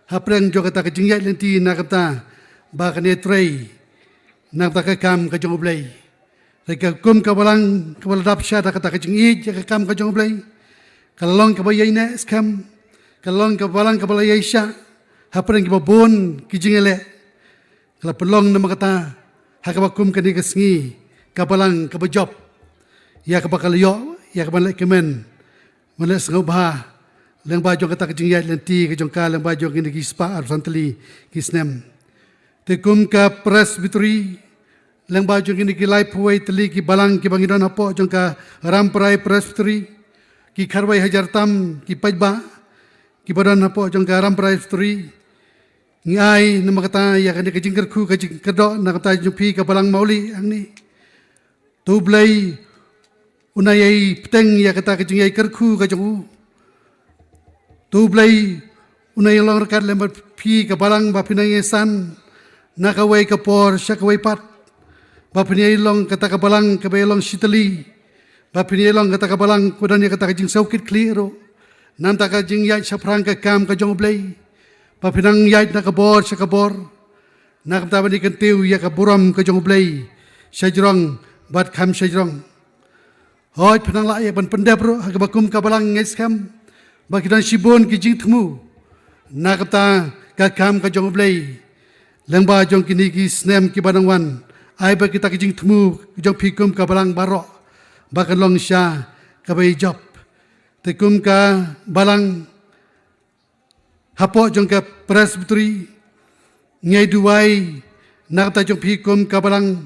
hapreng jong kata kejing yat lenti nakata baka netrei nang takakam ka jong ublay reka kum ka balang ka baladap sya ta kata ka jing ij ka kam ka jong ublay kalong ka bayay na skam kalong ka balang ka balay sya hapreng ka babon ki jing ele kala pelong na makata hakabakum ka ni kasngi ka balang ka bajob ya ka bakalyo ya ka balay kemen malas ngau bah lang ba jong kata ka jing yat lenti ka jong ka lang ba jong kini kispa ar santali kisnem tekum ka presbytery lang ba jong kini kilai puai teli ki balang ki bangidan apo jong ka Rambrai Presbytery ki kharwai hajar tam ki pajba ki badan apo jong ka Rambrai Presbytery ngai namakata ya kan ka jingker khu ka jingkerdo nakata jupi ka balang mauli angni tublai unai peteng ya kata ka jingai kerkhu ka jong tublai unai long rekat lembat pi ka balang ba pinai san nakawai kapor syakawai pat bapini long kata kabalang kabayalong sitali bapini long kata kabalang kudanya kata kajing saukit kliro nanta kajing yait saprang ka kam ka jong blay bapinang yait nakabor syakabor nakapta bani kentiu ya kaburam ka jong blay syajrong bat kam syajrong hoi pinang la ya ban pendap ro hakabakum kabalang ngais kam bakidan sibon kijing temu nakapta ka kam ka jong blay lengba jong kini ki snem ki badangwan ai ba kita kijing temu jong pikum ka balang baro bakan long sya ka bai job tekum ka balang hapo jong ka presbytery ngai duai nak ta jong pi kum ka balang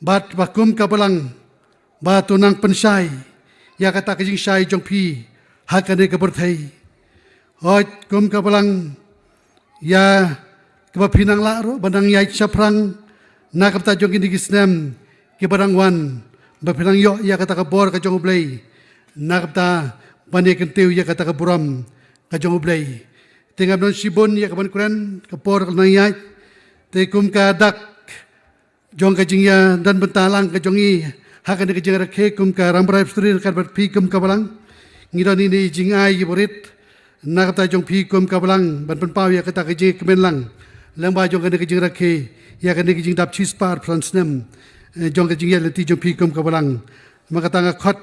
bat bakum ka balang ba tunang pensai ya kata ke jing sai jong pi hakane ka berthai oi kum ka balang ya ke pinang la ro bandang yai chaprang nak ta jong ini gisnem ke barang wan ba pinang yo ya kata ka bor ka jong blai nak ta bani kentiu ya kata ka buram ka jong blai tinggal non sibon ya kapan kuran kapor nang yai te kum ka dak jong ka jingya dan bentalang ka jongi hakan ka jing rakhe kum ka rambrai pstri ka bat pi kum ka balang ngidan ini jing ai borit nak ta jong pi kum ka balang ban pen pau ya kata ka jing kemen lang lamba jong ka jing rakhe ya ka jing dap chispar fransnem jong ka jing ya leti jong pi kum ka balang maka tanga khot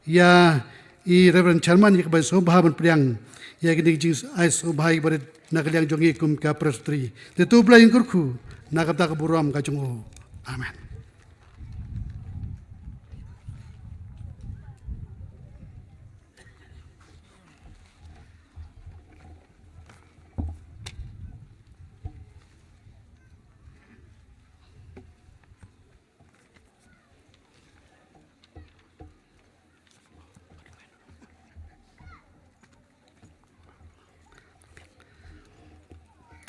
ya i reverend chairman ya ka ban so bahaban priang ya gini jing ai so bhai barit nakaliang jongi kum ka prastri te tu bla ing kurku nakata ka buram ka jongo amen.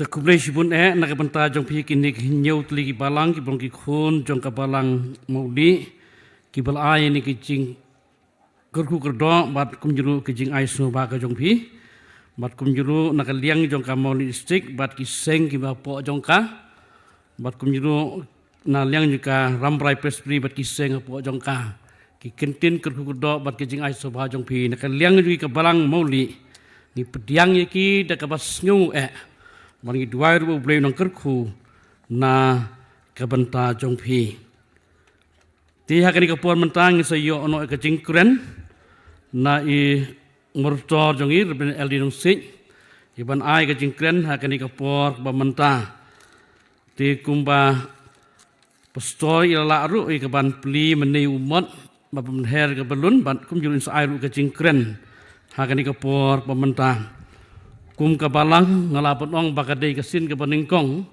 Terkublai sibun nak benta jong pi kini nyau tli ki balang ki bong ki khun jong ka balang maudi ki bal ai ni ki jing kerku kerdo bat kum juru ki jing ai so ba ka jong pi bat kum juru nak liang jong ka maudi stick bat ki seng ki ba po jong ka bat kum juru na liang juga rambrai presbri bat ki seng po jong ka ki kentin kerku kerdo bat ki jing ai so ba jong pi nak liang juga ka balang maudi ni pediang ye ki da ka bas nyu Mari dua ribu boleh nang kerku na kebenta jong pi. Tiha kini kepuan mentang sayo ono ke jingkren na i murtor jong i reben eldi nong sik iban ai ke jingkren ha kini kepuan bamenta. Ti kumba pastor ila ru i keban pli meni umat ba pemher ke belun ban kum jurun sa ai ru ke jingkren ha kini kepuan bamenta. Kum ka balang ngalapot ong bakadei kesin ke paningkong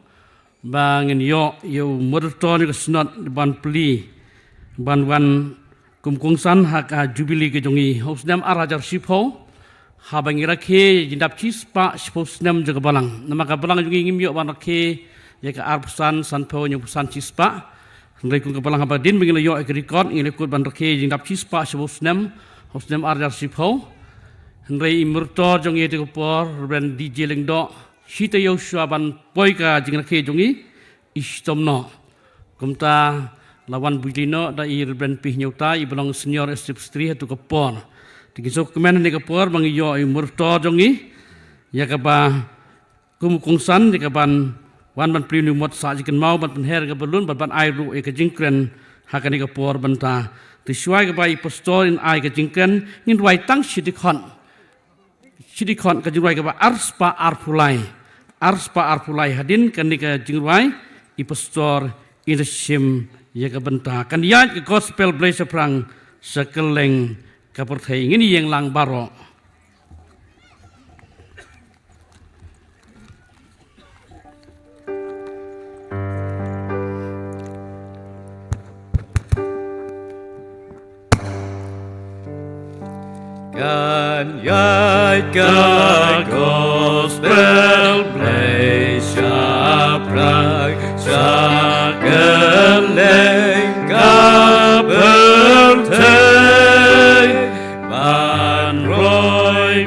bangin yo murtor ke snot ban pli ban wan kum kungsan haka jubili ke jongi hosnam arajar sipo habangi rakhe jindap cispa sipo snam jaga balang nama ka balang jongi ngim yo ban rakhe ya ka arpusan sanpo nyu pusan cispa ndai kum ka balang habadin bangin yo ek record ile kut ban rakhe jindap cispa sipo snam hosnam arajar sipo Henry imurtor jong yete kopor ben DJ lengdo sita Yosua ban poika jing rakhe jongi istomno kumta lawan bujino da ir ben pih nyauta i belong senior stri hatu kopor tigisok kemen ni kopor bang yo imurtor jongi ya ka ba kum kungsan ya ka ban wan ban prinu mot sa jiken mau ban penher ka belun ban ai ru e ka jingkren hakani kopor banta tiswai ka ba i pastor in ai ka jingkren nin wai tang sidikon Sidikon ka jingruai ka ba arspa arpulai hadin kan ka jingruai i pastor in the shim ya ka benta kan ya ka gospel blaze prang sakeleng ka perthai ngini yang lang baro Kan jag ka gospel blaze prang sakeleng ka bertei ban roy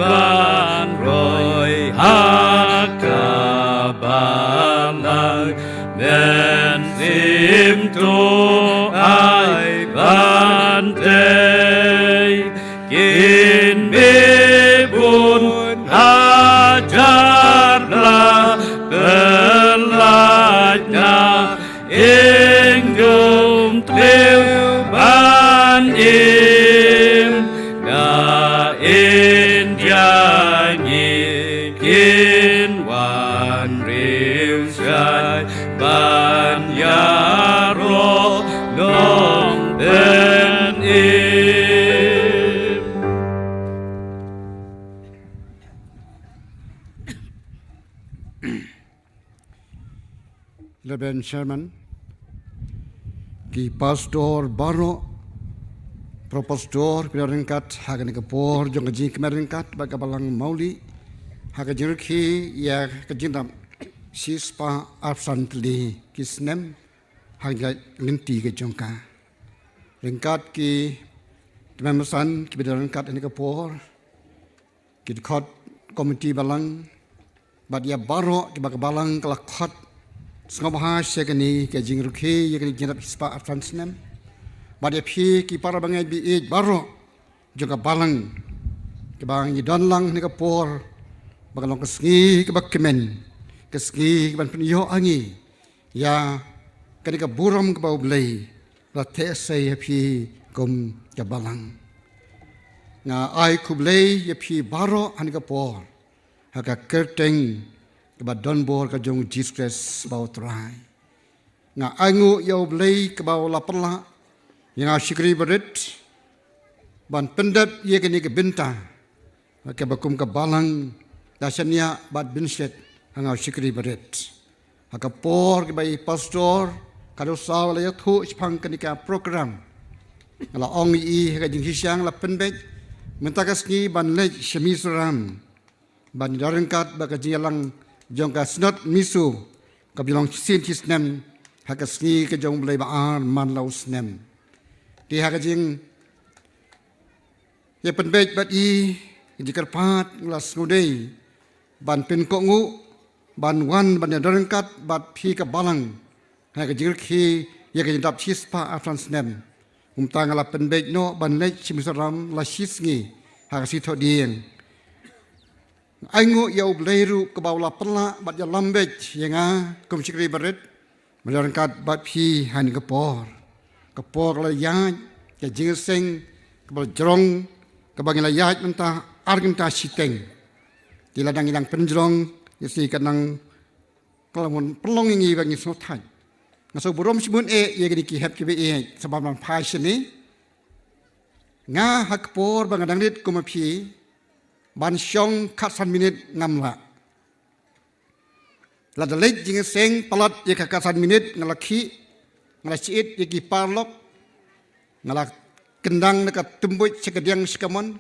hakabalang men sim to ai bantei kin bebun hajarlah belanya ingum tleu ban im na indiangi kin wan riu shai ban yaro long ben im Reverend Sherman, ki pastor baro propastor pinaringkat hagan kapor jong kaji kemaringkat baga balang mauli haga jirki ya kajindam sispa absently kisnem haga linti ke jongka ringkat ki temesan ki pinaringkat ini kapor ki khot komiti balang badia baro ki baga balang kelakot sengabah sekani ke jingruki ya kini jindap sispa absently Badia pi ki para bangai bi baro juga balang ke bang ni don lang ni kapor bagalong keski ke bakkemen keski ban penyo angi ya kani ka buram ke bau blai la te sei pi kom ke balang nga ai ku blai ya pi baro ani kapor haka kerteng ke ba don bor ka jong Jesus bau trai nga angu yo blai ke bau lapela yang asyikri berit ban pendap ye kini ke binta ke bakum ke balang dasanya bat binset hang asyikri berit haka por ke bai pastor kado saw la yathu spang kini ka program la ong i ka jing hisyang la pendek mentakas ni ban lej shemisuram ban darengkat ba ka jilang jong ka snot misu ka bilong sin hisnem haka sni ke jong blai ba man lausnem di hakajing ya penbej bat i jikar pat las ngudei ban pen kongu ban wan ban darengkat bat phi ka balang hakajing khi ya ka dap chispa afransnem tangala penbej no ban lech chimisaram la shisngi hakasi thodieng aingu ya ubleiru ka bawla pela bat ya lambej yenga kumsikri baret darengkat bat phi han kapor kapor la yaj ke jingseng ke berjerong ke bagi la yaj mentah argumenta siteng di ladang ilang penjerong yasi kanang kalamun pelong ingi bagi sotai ngaso burom sibun ye gini ki hep ki be sebab man passion ni nga hakpor bang dang dit kumapi ban syong khasan minit ngamla la dalej jingseng palat ye khasan minit ngalaki ngalaciit ye ki parlok ngalak kendang dekat tumbuj sekediang sekamon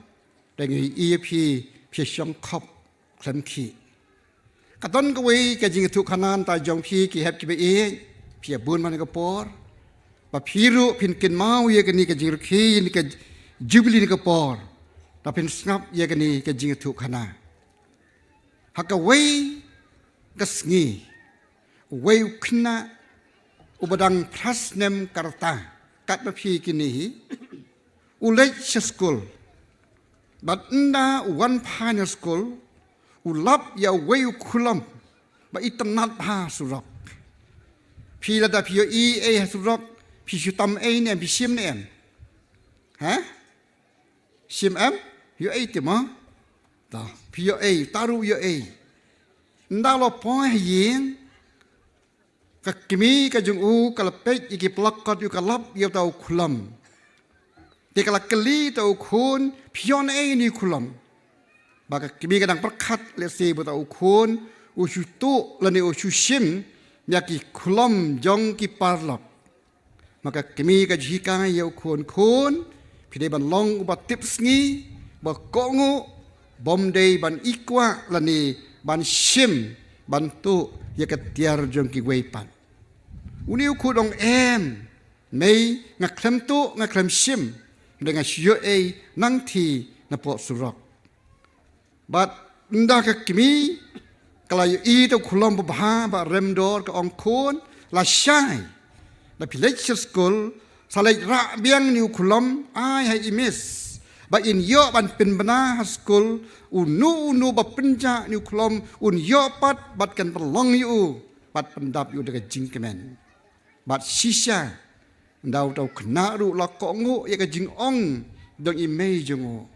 dengan IEP pisyong kop klemki katon kawai kajing tu kanan ta jong pi ki hep ki be pi bun man kapor ba piru pin kin mau ye kani kajing ki ni ka jubli ni kapor ta pin snap ye kani kajing tu kana hakawai kasngi wai kna ubadang prasnem karta kat mapi kini ulej school but nda one final school ulap ya wei kulam ba itanat ha surok pi la da pi e surok pi sutam e ne pi sim ne ha sim am yo e te ma ta pi yo e taru yo e nda lo po yin ka kimi ka jung u kalapet iki plakot yu kalap yu tau kulam te kala keli tau kun pion e ni kulam baka kimi kadang perkat le se bu tau kun u shutu lani u shushim yaki kulam jong ki parlok maka kimi ka jika yu kun pide ban long ba tips ngi ba kongu bom day ban ikwa lani ban shim ban tu ya ketiar jong ki weipan uniu kudong mei ngaklem tu ngaklem shim dengan syo nang thi na po surok bat nda ka kimi kala yu i to khulom ba ba remdor ka ong khon la shai la pilech school salai ra biang niu khulom ai hai imis ba in yo ban pin bana school unu ba penja niu khulom un yo pat bat kan pelong yu bat pendap yu dekat jingkemen bat shisha ndau tau kena ru la kongu ya ka jing ong dong imei jongo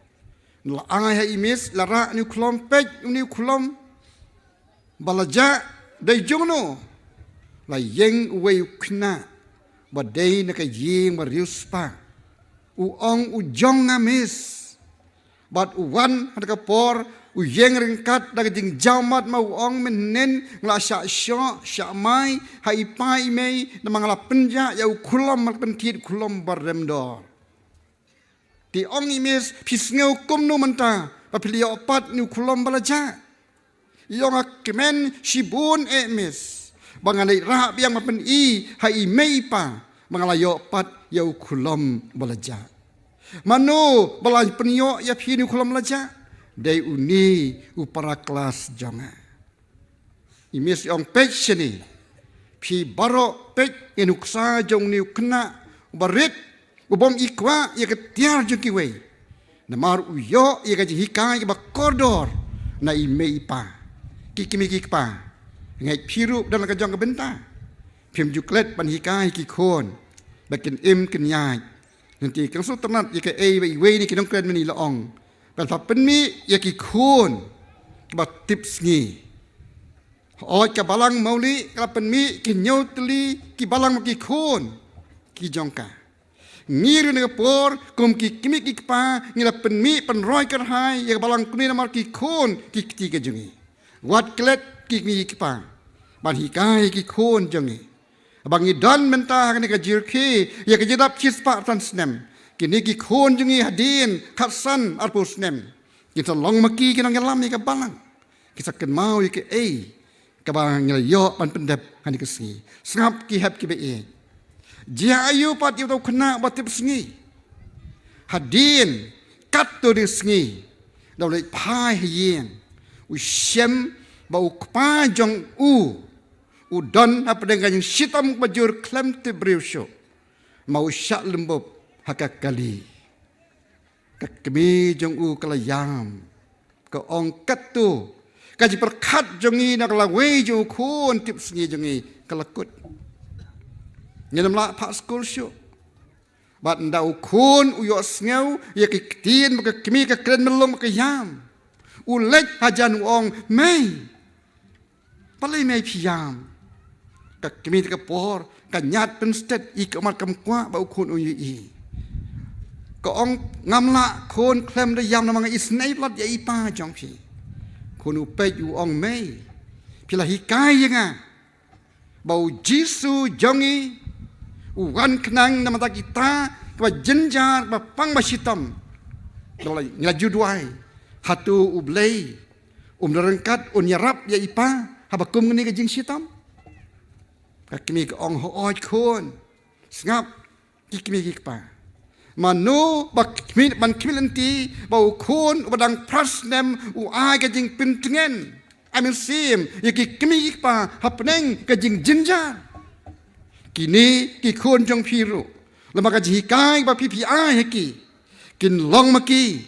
la ai hai imis la ra niu khulom pej niu khulom balaja dai jongno la yeng wei kena ba dei na ka yeng ba riuspa u ong u jong amis bat uwan hadaka por uyeng ringkat daga jing jamat mau ong menen ngla sya sya sya mai hai pai mei na mangala penja ya kulam mal pentit kulam barremdor ti ong imes pisngeu kumnu menta papili opat nu kulam balaja yong kemen shibun emes banganai rah biang mapen i hai mei pa mangala yo pat ya kulam balaja manu balaj penyo ya phi nu kulam balaja dai uni upara kelas jonga imis yong pech sini phi baro pech enuksa jong ni kena barit ubom ikwa ya ketiar jong kiwe namar uyo ya gaji hikai ba koridor na ime ipa kikimi kikpa ngai phiru dan ka jong ka benta phim juklet ban hikai ki khon bakin im kenyai nanti kang su tanat ya ke ei ba iwe ni kinong kren meni laong Bel penmi ya ki khun ba tips ni. Oi ka balang mauli ka penmi ki nyotli ki balang ki khun ki jongka. Ngir ne por kum ki kimi ki pa ngila penmi pen roi kan hai ya balang kuni namar ki khun ki ti ka jungi. Wat klet ki mi ki pa. Ban hi kai ki khun jungi. Bangi dan menta ka jirki ya ka jidap chispa tan snem. Kini ki khon jungi hadin khatsan arpus nem kita long maki kita ngelam ni ka balang kita ken mau ke ka bang ngel yo pan pendep hani ke si sngap ki hab ki be jia ayu pat yu tau kena batip sngi hadin kat to de sngi dau le pai yin u shem ba u kpa jong u don apa dengan sitam bajur klem te briusho mau syak lembop hakak kali kami jong u kelayam ke ongkat tu kaji perkat jongi nak lawe jo khon tip sngi jongi kelakut nyelam la pak school show bat ndau khon u yo sneu ye ki tin ke kami ke kren melong ke yam u lek hajan ong mei palai mei piam ke kami ke por ka nyat pen stet i ke mat kam kwa ba u khon u yiก็องงำละคนเคลมได้ยำนำมังอิสเนปลัดยาอีป้าจองพี่คนอุเปอยู่องไม่พี่ละฮิกายยังไงบ่าวจิสุจงอีวันขนังนำมาตากิตาว่าจินจาร์ว่าปังมาชิตมเราเลยงาจุดไว้ฮัตุอุบเลยนรังกัดยารับยาอีป้าฮับกุมกันนี่ก็จิงชิตมก็มีก็องหัวอ้อยคนสงับกิมีกิป้าManu bak kmin ban kmilanti bau khun badang prasnem u ai ka jing pintingen amin sim yaki kmi pa hapneng ka jing jinja kini ki khun jong phiru lama ka ji kai ba pi ai heki kin long maki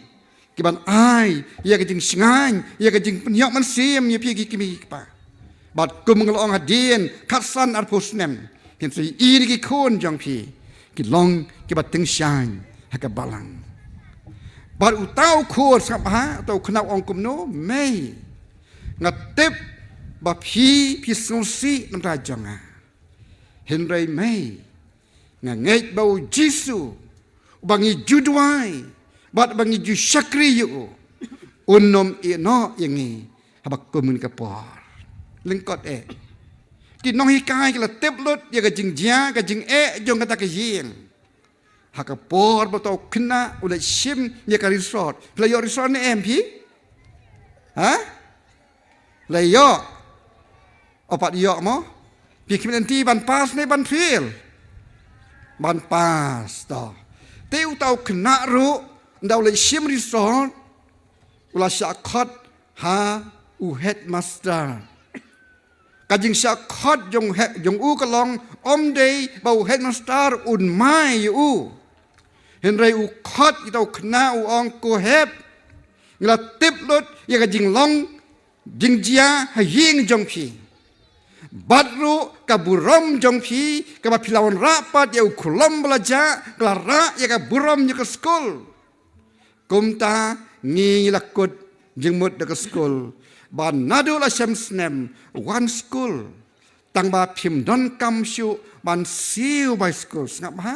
ki ban ai ya ka jing singan ya ka jing penyok man sim ya pi ki kmi pa bat kum ngelong hadien khatsan arpusnem kin si iri ki khun jong phi ki long ki bat ting shang haka balang bar utau khur sap ha tau khnau ong kum no mei ngatep ba phi sonsi nam ta jonga henrei mei nga ngeit bau jisu bangi judwai bat bangi ju shakri yu unnom no yangi habak kumun ka por lengkot ki nong hikai ka tep lot ya ka jing jia ka jing jong ka ta ka yin haka por batau kena udah sim ya ka resort layo resort ni MP ha layo opat yo mo pikir nanti ban pas ni ban fail ban pas to teu tau kena ru ndau le sim resort ula syakot ha u headmaster kajing syakot jong u kalong om day bau headmaster un mai u Henry u khot itau kena u ong ko hep ngla tip lot ya ka jing long jing jia ha ying jong phi badru ka burom jong phi ka ba pilawan rapat ya u kulom belaja klara ya ka burom ya ka school kumta ngi lakut jing mut da ka school ban nadu la shamsnem one school tang ba phim don kam shu ban siu by school ngap ha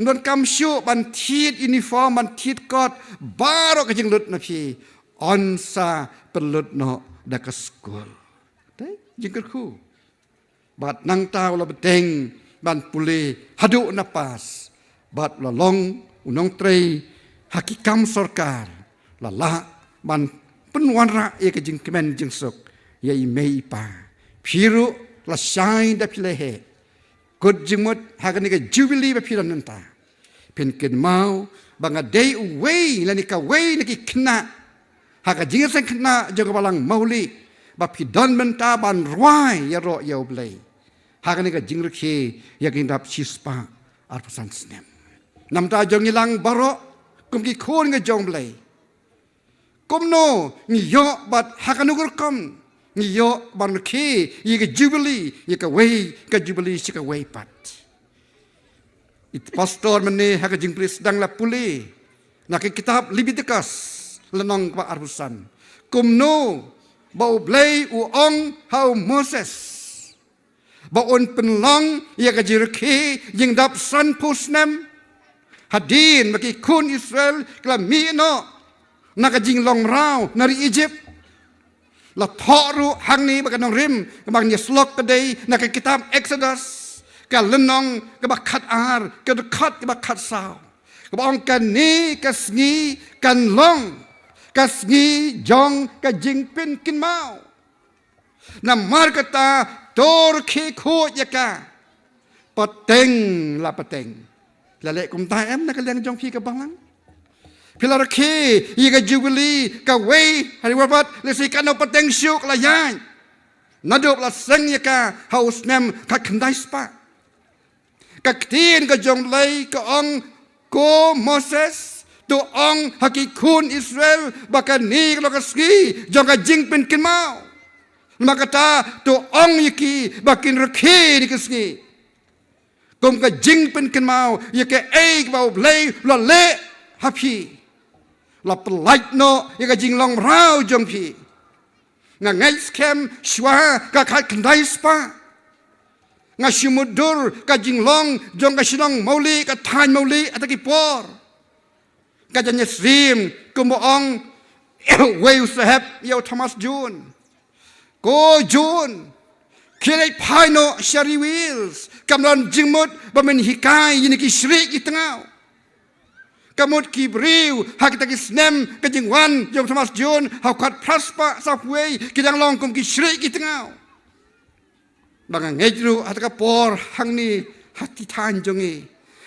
นกำชูบันทีดยูนิฟอร์มบันทีดกอดบารอกจึงลุดนะพี่ออนซาเป็นลุดเนาะดักสกุลแต่ยังก็คู่บัดนังตาวเราเต็งบันปุลีฮัดุนาปัสบัดละลงอุนงเตรฮักิกรรมสรการละบันเป็นวันระเอกจึงเมนจึงสุกยายเมย์ป่าพิรุละชายดับพิเลเหกดจึงหมดหากนี่ก็จูบิลีแบบพิรันนันตาเป็นเกินเมาบางเดย์เวยและนี่ก็เวยนี่ก็ขณะหากจึงเส้นขณะจงกบาลังเมาลีแบบพิดอนมันตาบันรวยยารอยาวเบลยหากนี่ก็จึงรักเฮอยากกินดับชิสปาอาร์พันสเนมนำตาจงยิลังบารอกุมกิโคนก็จงเบลยกุมโนนี่ยอบัดหากนุกรกมนี่ยอบันเคยี่ก็จูบิลียี่ก็เวยก็จูบิลีชิก็เวยปัดitu pastor mana hak jing pris sedang la puli nak kitab Leviticus lenong ba arusan kumno bau blai uong hau Moses baun penlong ia ka jirki jing dap san pusnem hadin bagi kun Israel klami no nak jing long rau nari Egypt la thoru hang ni bakan rim bang ni slok kadai nak kitab Exodusกันเล่นน้องก็บักขัดอาร์ก็ขัดก็บักขัดสาวก็บอกกันนี้ก็สงีกันล่องก็สงีจองก็จิงเป็นกินเมานำมารกตาโตรเคโคยกาปะเต็งละปะเต็งละเละกุมตาเอ็มนักเลี้ยงจองพี่กับบังลังพิลาร์เคยีกับจูบิลีกับเวฮาริวาบัตเลสิกันเอาปะเต็งชิวกละยายนัดดูละเซงยกาเฮาสเนมขัดขันได้สปากักทีนก็จงเลยก็องโกโมเสสตัวองฮักกิคุณอิสราเอลบักนี้ก็กสกีจงก็จิงเป็นกินเมามาคตาตัวองยกีบักกินรคีนี่กสกีกุมก็จิงเป็นกินเมายกเอ้ก็บอกเลยละเละฮับพี่ละปลายโนยกจิงลองราวจงพี่งานไงสแคมชัวก็ขัดขันได้สปางาชิมุดูร์กับจิงลองจงกับชิลองมาลีกับทานมาลีอัตกิปอร์กับจันยซีมกุมบองเวลสเฮบเยาวธอมัสจูนโกจูนคิเลพายโนชาริวิลส์กำลังจิงมุดบะเมนฮิกายยินกิชริกิตงาวกำมุดกิบริวฮักตะกิสเนมกับจิงวันเยาวธอมัสจูนฮักขัดพลัสปะซับเวย์กิดังลองกุมกิชริกิตงาวบางไงรู้ฮัตกะปอร์หังนี้ฮัตติทานจงงี้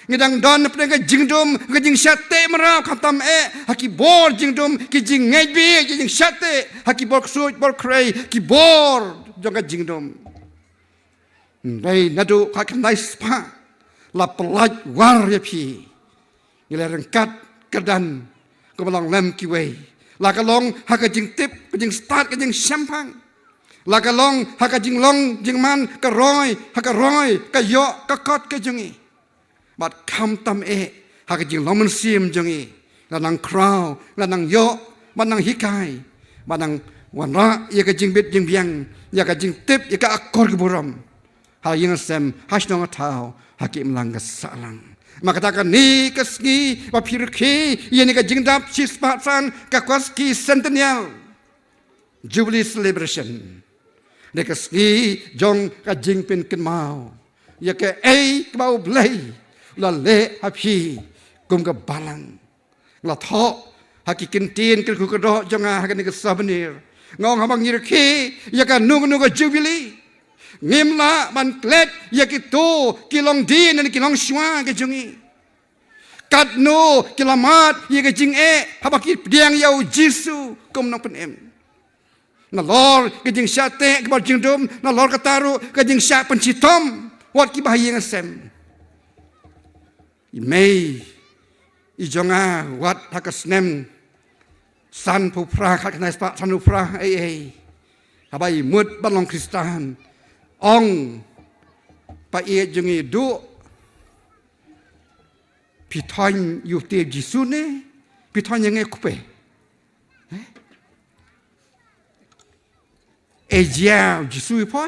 เงดังดอนเป็นก็จิงดมก็จิงชัดเตมราคำตามฮักกิบอร์จิงดมกิจิงไงบีจิงชัดเตฮักกิบอร์สูดบอร์เครย์กิบอร์จงก็จิงดมไปนัดูข้าคำได้สปาลาปลายวาร์ยพีนี่แหละรังกัดกระดันก็มาลองเล่มกิเวลากะลองฮักกะจิงติบก็จิงสตาร์ทก็จิงแชมพังลากะลองฮักกะจิงลองจิงมันก็ร้อยฮักกะร้อยก็เยอะก็กอดก็จงีบัดคำตำฮักกะจิงลองมันเสียมจงีแล้วนางคราวแล้วนางเยอะบัดนางฮิกายบัดนางวันระอยากกะจิงเบ็ดจิงเบียงอยากกะจิงติบอยากกะอักกอดกบุรมหายังเซมฮัชนองเท้าฮักกิมลังกะสะลังมาkatakan ni kesgi wa pirki ini ka jingdap cispatsan ka kwaski centennial jubilee celebration de kesgi jong ka jingpin kenmau ya ke kbau blai la le hapi kum ka balang la tho hakikin tin ke ku do jonga hakan ke souvenir ngong habang yirki ya ka nung ka jubilee ngimla ban klet ya kitu kilong din dan kilong shwa ke jungi katno kilamat ya ke jing habaki diang yau jisu kum nong penem na lor ke jing syate ke bar jing dum na lor kataru ke jing sya pencitom wat ki bahayi ngasem imei ijonga wat hakasnem san pu pra khat kanai spa sanu pra habai mut balong kristan ong pa ie jungi du pithon yu te jisu ne pithon yang kupe ejia jisu po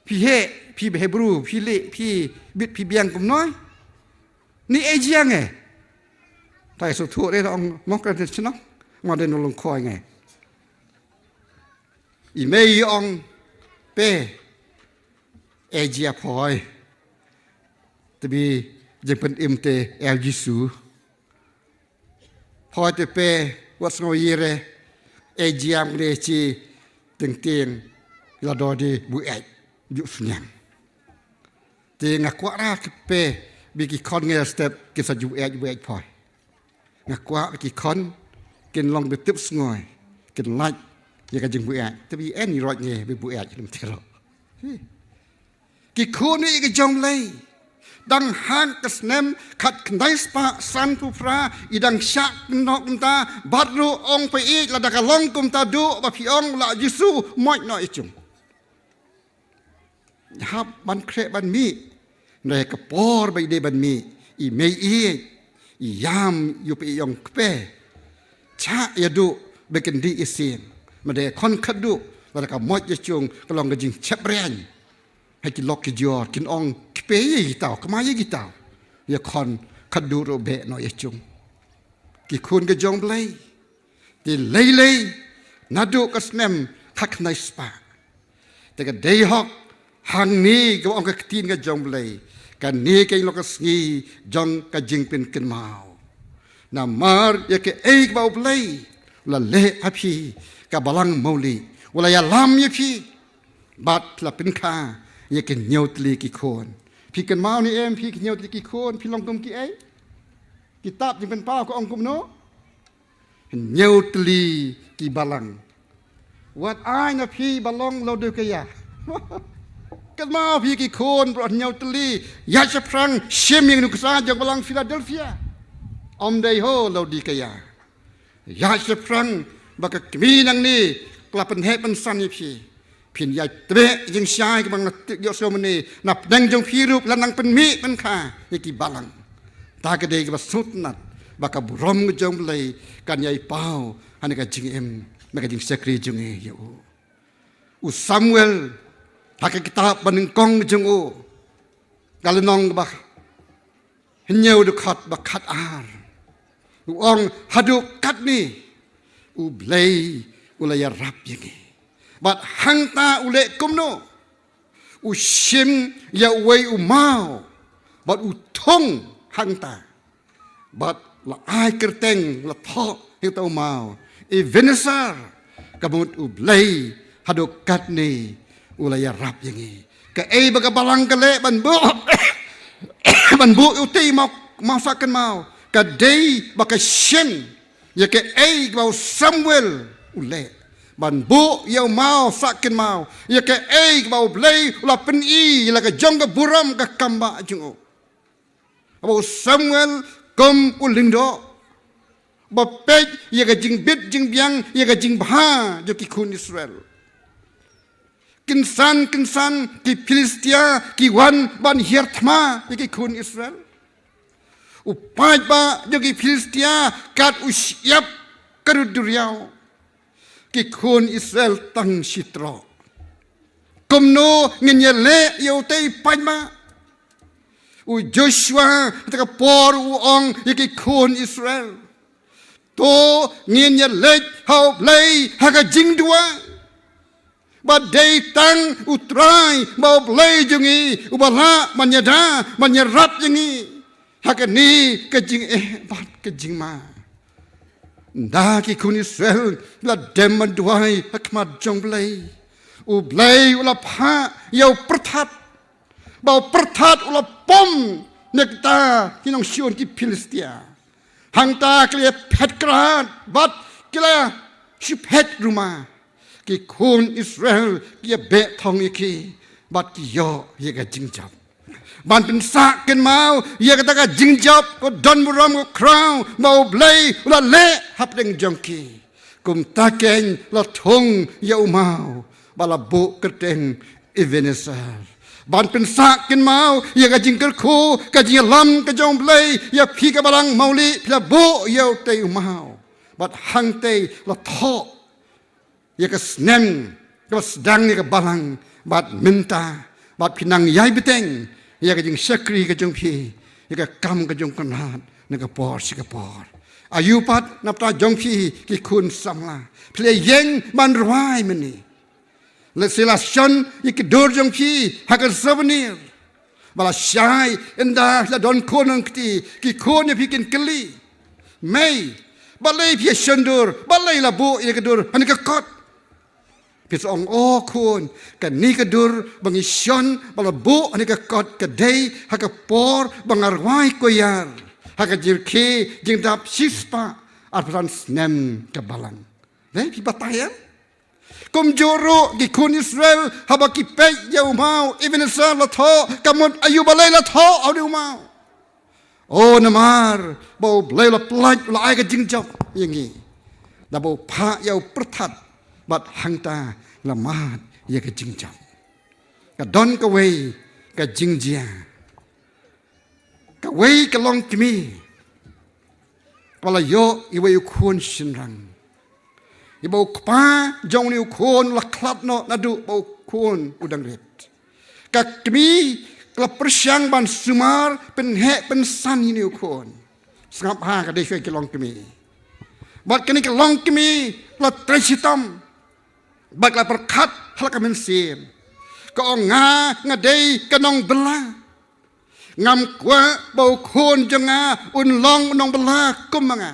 pi he pi hebru pi le pi bit pi biang kum noi ni ejiang tai su thu de ong mok kan chno ma de no long khoi i mei ong pe ejia phoi to be jepen imte el jisu phoi te pe what's no yere ejiam de chi teng teng la do de bu ai yu sunyang te ngakwa ra pe bi ki kon nge step ki sa yu ai bu ai phoi ngakwa ki kon kin long be tip ngoi kin like ya ka jing bu ai to be any right nge be bu ai lim tero ki khu ni ki jong lei dang han kas nem khat khnai spa san pu fra idang syak nok ta badru ong pe I la da ka long kum ta du ba phi ong la jisu moi no I chung hab ban kre ban mi ne ka por ba de ban mi I mei I yam yu pe yong pe cha ya du be ken di isin ma de kon khadu la da ka moi ye chung ka long ka jing chep renให้กินล็อกกินยอดกินอ่องเป๊ยกี่เต่าก็มายี่กี่เต่าอย่าคอนคัดดูโรเบะหน่อยอย่าจุงกี่คนก็จงเลยกี่เลยนัดดูก็สเนมทักในสปาแต่ก็เดย์ฮอกหังนี้ก็อ่องก็ตีนก็จงเลยกันนี้ก็ล็อกก็สีจงก็จิงเป็นกันมานามาร์อย่าก็เอกบ่าวเลยละเละอภิกับบาลังมูลีเวลาอย่าล้ำอย่าพี่บัดละเป็นข้าอย่ากินเหนียวตลีกี่คนพี่กันมานี่พี่กินเหนียวตลีกี่คนพี่ลองกุมกี่กิตับยังเป็นเป้าก็องกุมโนเหนียวตลีกี่บาลังวัดอ้ายนะพี่บาลองเราดูกันยากันมาพี่กี่คนปลอดเหนียวตลีอยากจะพรังเชื่อมยังนุกษาจากบาลังฟิลาเดลเฟียอมไดโฮเราดีกันยาอยากจะพรังบักมีนังนี่กลับเป็นเหตุเป็นสันนี่พี่พินใหญ่เตะยังชายกำลังติดยศมันนี่นับดังจงพิรุปและนังเป็นมีเป็นข้าอย่างกี่บาลังตากระเดกบัสุดนัดบักบุรมจงเลยกันใหญ่เป้าอันนี้ก็จริงไม่ก็จริงเสกรีจงอยู่อุซามูเอลหากกิตาบันกองจงกาลนองบักเหี่ยวดุขัดบักขัดอาร์อุองฮัดุกัดนี่อุเบลอุลายรับยังไงบัดหังตาอุเล่กุมโนอุชิมยาเวอุมาวบัดอุทงหังตาบัดละอายกระเตงละทอเฮตอุมาวอีเวเนซาร์กมุดอุเบลฮัดุกัดนี่อุลายรับยังไงกะบักบาลังกะเล่บันบุบันบุอุตีมาสักกันมาวกะเดย์บักชิมยากะบาวซัมเวลอุเล่บันบุยาวมาสักกันมายากะบาวเบลย์ลาเป็นแล้วก็จงกับบุรมกับกัมบะจงบาวซัมเวลกุมอุลินโดบาวเป็ดยากะจิงบิดจิงเบียงยากะจิงบ้าจกิคุณอิสราเอลกินซันกิฟิลิสเตียกิวันบันเฮียร์ทมาจกิคุณอิสราเอลอุปาจบะจกิฟิลิสเตียกัดอุชยับกระดุริยาวกิคนอิสราเอลตั้งชิตรกุมโนเงินเยเลเยวเตยปัญมาอุโจชัวตะกปอร์อุองยกิคนอิสราเอลโตเงินเยเลเฮาเลยฮักจิงดัวบัดเดตังอุตรายบ่เลยจงีอุบลามันยดามันยรับจงีฮักนี้ก็จิงบัดก็จิงมาดากิคุณอิสราเอลละเดมันด้วยฮักมาจงเบลย์อุเบลย์อุลาพะเยาวประทัดบ่าวประทัดอุลาปมเนกตาที่น้องชวนกิฟิลิสเตียหังตาเกลียเพชรกราดบัดกิเลชิเพชรรูมากิคุณอิสราเอลกิเบะทองอีกีบัดกิโยเยกจิงจับบันเป็นสักกันมาเยกตะกจิงจับก็ดอนบุรมก็คราวบ่าวเบลย์ละเละฮับเด้งจงกีกุมตาเกงละทงเยาวมาวบาลาบุกระเตงอีเวเนซาบันเป็นสักกันมาเยกจิงกระคูกจิงลำกจงเบลย์ยาพีกบาลังมาลีพลาบุเยาวเตยมาวบัดหังเตยละทอยากสเนมก็สดังยากบาลังบัดมินตาบัดพินังยายบิเตงอยากจิงสักรีก็จงพี Ika kam ka jong kanat na ka por si ka por. Ayupat napta jong pi ki kun samla. Ple yeng man rwai mani. Le sila shon ik dur jong pi hakar souvenir. Bala syai indah la don konang kti ki kon ya pikin keli. May balai pi shendur balai la bu ya kedur han ka kot. Pi song o kun ka ni kedur bangi shon bala bu han ka kot ka dei ha ka por bangarwai koyar ha ka jirke jing dap sispa arpan snem ka balang. Dei pi batayan kum joro ki kun Israel haba ki pe yau mau even sa la tho kamon ayu balai la tho au du mau o namar bo blai la plaj la ai ka jing jop yangi da bo pha yau pratat bat hangta la mat ya ka jing jop ka don ka wei ka jing jia ka wei ka long kimi wala yo i wei kun shin rang Ibu kpa jong niu kun la klap no nadu bau kun udang ret. Kak kami klap persyang ban sumar penhe pensan niu kun. Sengap ha kadai fai kelong kami. Bat kini kelong kami la tresitam. Bat la perkat hal kamen sim. Ko nga ngadai kanong bela. Ngam kwa bau kun jenga un long nong bela kumanga.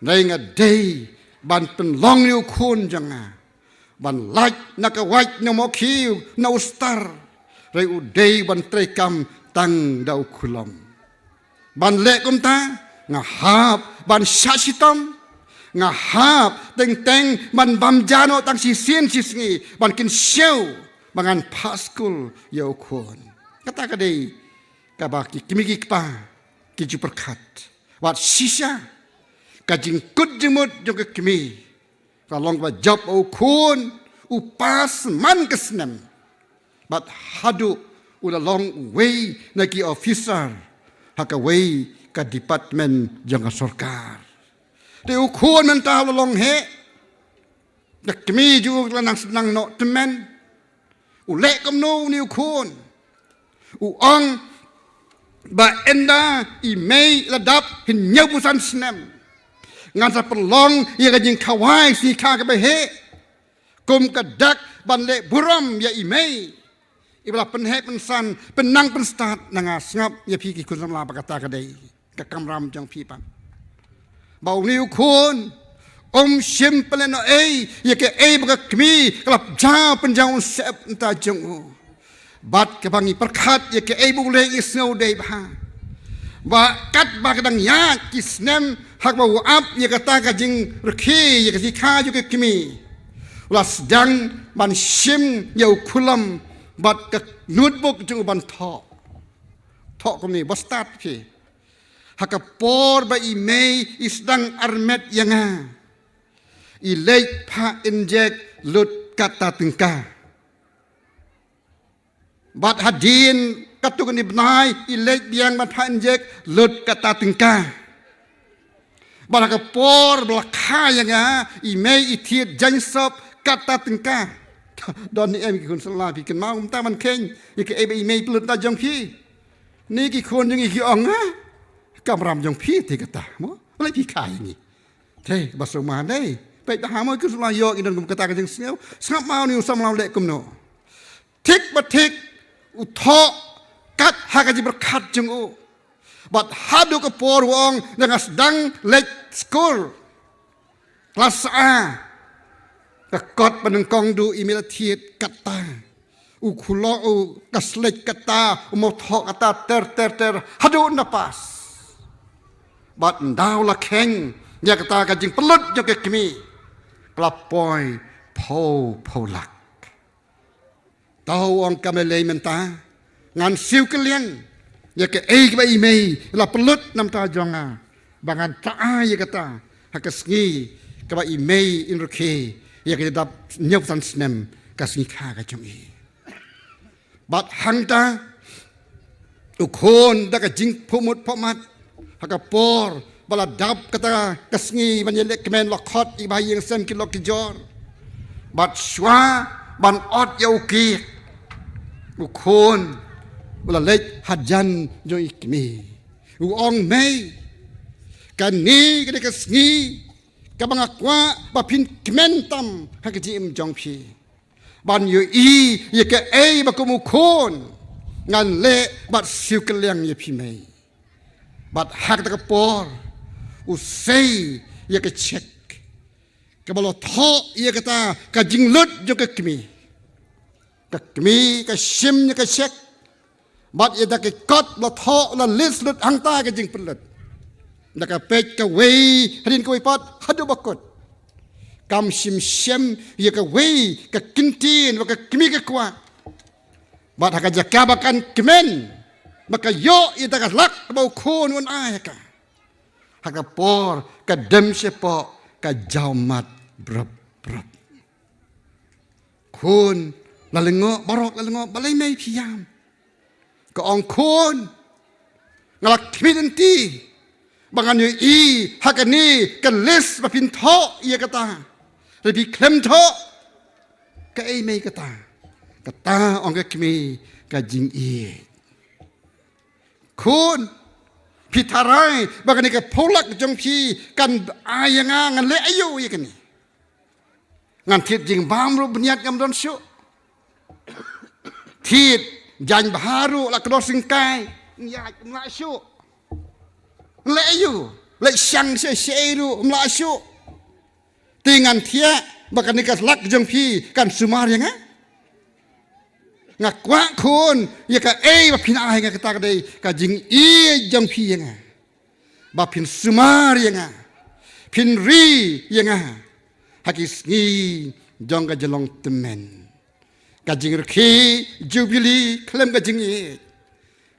Dai ngadai ban pen long niu kun janga ban laj nakawaj no mo kiu no star rei udei ban trekam tang dau kulom ban le kum ta nga hap ban shashitam nga hap teng teng ban bam jano tang si sin si sngi ban kin show bangan paskul yo kun kata kadai kabaki kimiki pa kiju perkat wat sisa kajing kut jemut juga kami kalong ba job au kun upas man kesnem bat hadu ula long way naki officer haka way ka department janga sarkar de ukun man ta long he dak kami ju lanang senang no temen ule kam no ni ukun ong ba enda i mei ladap hin nyabusan snem ngan sa perlong ia kajing kawai si ka ke behe kum kadak ban le buram ya imei ibla penhe pensan penang penstat nanga ngap ya pi ki kun samla pakata kadai ka kamram jang pi pan bau niu kun simple no ya ke baka kmi klap ja penjang sep ta jong bat ke bangi perkhat ya ke bu le isno dei ba ba kat ba kadang ya kisnem hak ba up ya kata ka jing rekhi ya kasi kha ju ke kimi las dang ban sim ya kulam bat ka notebook jung ban tho ko ni bastat phi hak por ba i mei isdang armet yanga i lek pha inject lut kata tingka bat hadin katu ni bnai i lek biang bat pha inject lut kata tingka Balaka por belakha yanga i mei i thiet jang sop kata tingka don ni em ki kun sala pi ken mau ta man khen i ke e mei plut ta jong phi ni ki khon jang i ki ong ha kamram jong phi te kata mo lai pi khai ni te basuma dei pe ta ha mo kun sala yo i don kum kata ka jang sneu sap mau ni sam lau le kum no thik ba thik u tho kat ha ka ji berkhat jong u bat hadu ke por wong dengan sedang lek school kelas A tekot penengkong du email thiet kata u khulo u kaslek kata mo tho kata ter hadu napas bat ndau la kheng ya kata ka jing pelut jo ke kimi klapoi po lak tau ong kamele menta ngan siu keliang ya ke ba imei la pelut nam ta jonga bangan ta ya kata hakasngi ka ba imei in rokhe ya ke dap nyop san snem kasni kha ka jongi bat hangta ukon da ka jing phumut phomat haka por bala dap kata kasngi banyele kemen lokhot i ba yeng sem ki lok ki jor bat shwa ban ot ya uki ukon ulah lek hajan jo ikmi uong mei kan ni kan ka sngi ka bangakwa ba pin kementam ha ka jim jong phi ban yu i ye ka ei ba ko mu khon ngan le bat siu ka liang ye phi mei bat hak ta ka por u sei ye ka check ka balo tho ye ka ta ka jing lut jo ka kmi ka sim ye ka check bat ye da ka kot la tho la lis lut hang ta ka jing pelut da ka pet ka wei hadin ka wei pat hadu bakot kam sim sem ye ka wei ka kintin wa ka kmi ka kwa bat ha ka jakabakan kemen maka yo ye da ka lak ba khon wan ai ka ha ka por ka dem se po ka jaumat brab brab khon la lengo barok la lengo balai mai phiam ka ong khon ngalak kminti bangan yu i hakani kan lis ba pin tho ye kata re bi klem tho ka ei mai kata ong ka kmi ka jing i khon pitarai bagani ka polak jong phi kan ayanga ngan le ayo ye kani ngan thit jing bam ru bniat ngam don syu thit jan baharu la kdo singkai ya la syu le ayo le sang se ru la syu tingan thia bagani ka lak jong phi kan sumar yang ngak kwa khon ye ka ei ba phin ai nga ka dei ka jing i jong phi yang ba phin sumar yang phin ri yang hakis ni jong ka jelong temen ka jing rki jubilee klem ka jing i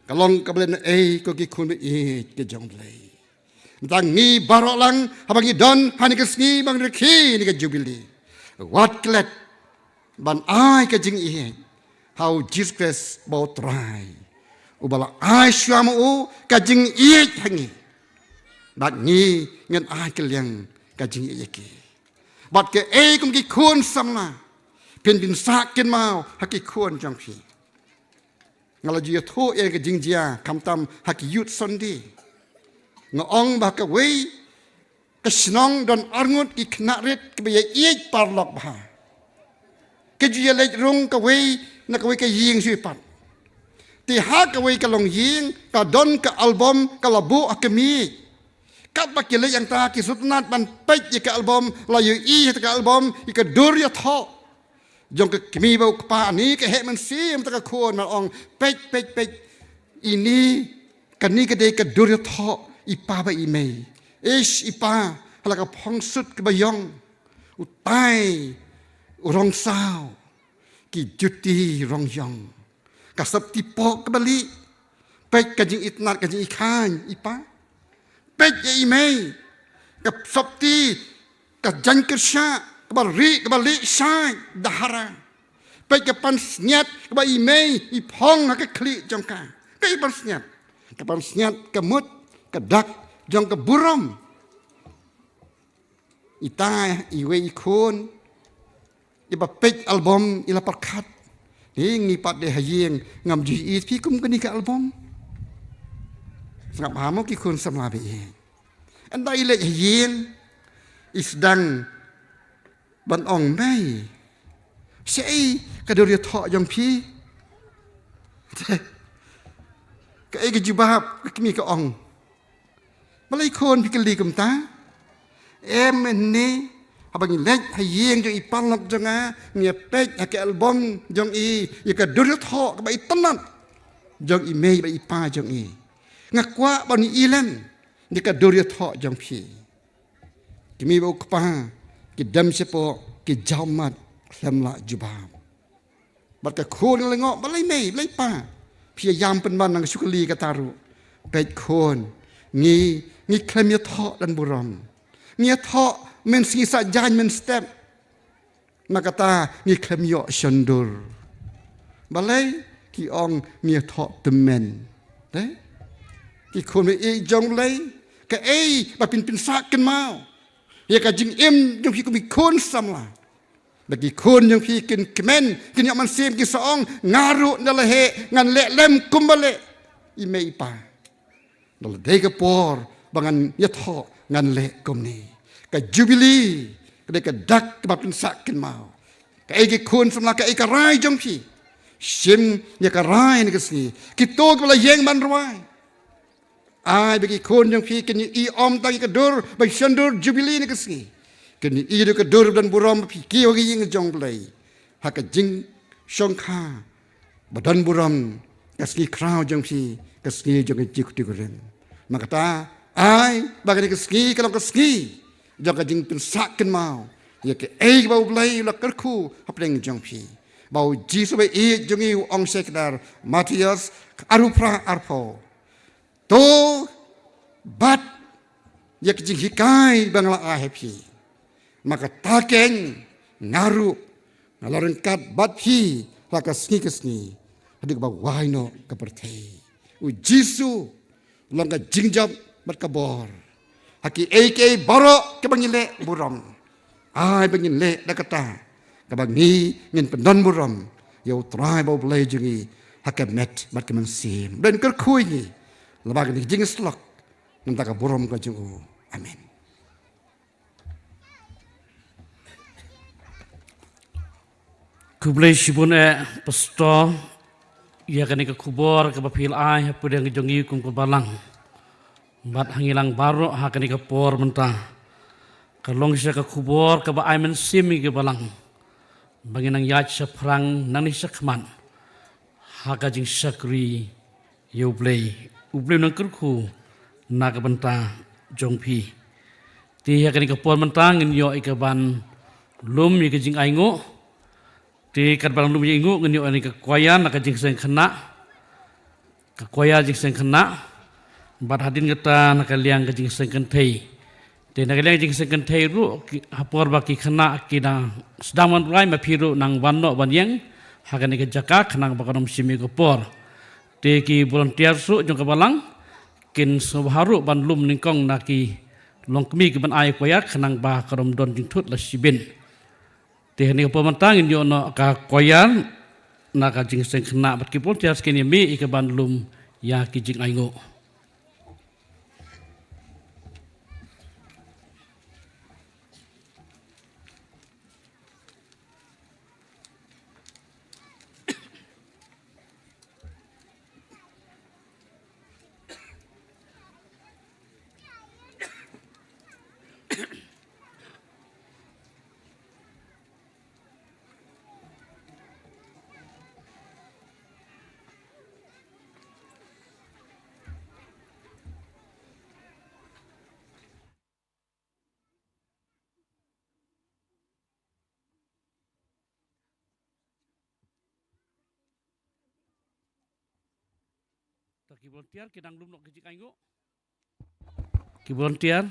ka long ka blen ei ko ki khun i ke jong blai tang ni barok lang habang i don hani ka sngi bang rki ni ka jubilee wat klet ban ai ka jing i how Jesus Christ about try ubala ai swamu u kajing i hangi bat ni ngan ai kaliang kajing i ki bat ke e kum ki khon samna pin bin sa ken mau haki khon jang phi ngala ji tho e ka jing jia kam tam haki yut sondi ngong ba ka wei ka snong don arngut ki khna ret ke ye i parlok ba ke ji le rung ka wei na ka wei ka ying sui pat ti ha ka wei ka long ying ka don ka album ka labu akemi ka ba ki le yang ta ki sutnat ban pet ye ka album la yu i ka album i ka dur ya tho jong ka kemi ba ka pa ni ka he man sim ta ka khon ma ong pet ini ka ni ka de ka dur ya tho i pa ba i mei ish i pa hala ka phong sut ka ba yong u tai urong sao ki juti rong yong ka sap ti po ka bali pek ka jing itnat ka jing ikhan ipa pek ye imei ka sap ti ka jan ka sha ka bali sai dahara pek ka pan snyat ka ba imei ipong ka kli jong ka pan snyat ka mut ka dak jong ka burom ita iwe ikon iba pek album ila parkat ni ngipat de hayeng ngam ji i pi kum kani ka album ngap hamo ki kun samla be anda ile hayeng isdang ban ong mai sei ka do ri tho jong pi ka e ki jubab ki mi ka ong malai kon pi kali kum ta em ni abang lek hayeng jong ipan lok jonga ngia pek ke album jong i ye ka dur tho ka bai tanat jong i mei bai pa jong i ngakwa ban i len ni ka dur tho jong phi kimi bo kpa ki dam sepo ki jaumat khlamla jubab bat ka khon lengo balai mei lai pa phi yam pen ban nang sukali ka taru pek khon ngi khlam ye tho dan buram ngia tho men si sa jan men step nakata ni klemyo shandur balai ki ong ni tho temen de ki khon me e jong lei ka e ba pin sa ken mau ye ka jing em jong ki ko bi khon samla bagi kun yang pi kin kemen kin yang man sim ki soong ngaru nalahe ngan le lem kumbale ime ipa nal dega por bangan yatho ngan le kumni ka jubili ka dak ba pin sakin mau ka egi kun samla ka eka rai jong pi sim ya ka rai ni kesni kito ka la yeng ban ruai ai bagi kun yang pi kin i om ta ka dur ba shandur jubili ni kesni kin i du ka dur dan buram pi ki ogi yeng jong blai ha ka jing song kha badan buram kasni krau jong pi kasni jong jik ti guren makata ai bagi kasni kalau kasni jong ka jing pin sakin mau ya ke ei bau blai la kerku hapleng jong pi bau jisu be i jong i ong sekdar Matias arupra arpo to bat ya ke jing hikai bangla a happy maka takeng ngaru ngaloren kat bat hi laka sni hadik ba waino ka perthei u jisu langga jingjam bat kabor haki AK baro ke bangile buram ai bangile dakata ka bangi ngin pendon buram yo trai bo blai jingi hakamet bat kemen sim dan kerkhui ni labag ni jing slok nanta ka buram ka jingu amin. Kublai shibun pastor ia kani ke kubor ke bapil ai pada ngejongi kum ke balang bat hangilang baro ha kani ke por mentah kalong sia ke kubor ke ba ai men simi ke balang banginang yat saprang nani sakman ha ka jing sakri ublei nang kerku na ke benta jongpi ti ha kani ke por mentah ngin yo ikaban lum ye ke jing aingo di kat barang lumia ingu ngenyo ani kekuayan nak jing seng kena kekuaya jing seng kena bat hadin kata nak liang jing seng kentai de nak liang jing seng kentai ru hapor baki kena kina sedang manrai mapiru nang wanno wanyang hagan ke jaka kenang bakanom simi kopor de ki volunteer su jong kabalang kin sobharu ban lum ningkong naki longkmi ki ban ai kuaya kenang ba karom don jing thut la sibin tehni pemantangin yo no ka koyan na ka jing seng kena berkipun tias kini mi ikaban lum ya kijing aingo. Ki volunteer kidang lum nok kijing aingo. Ki volunteer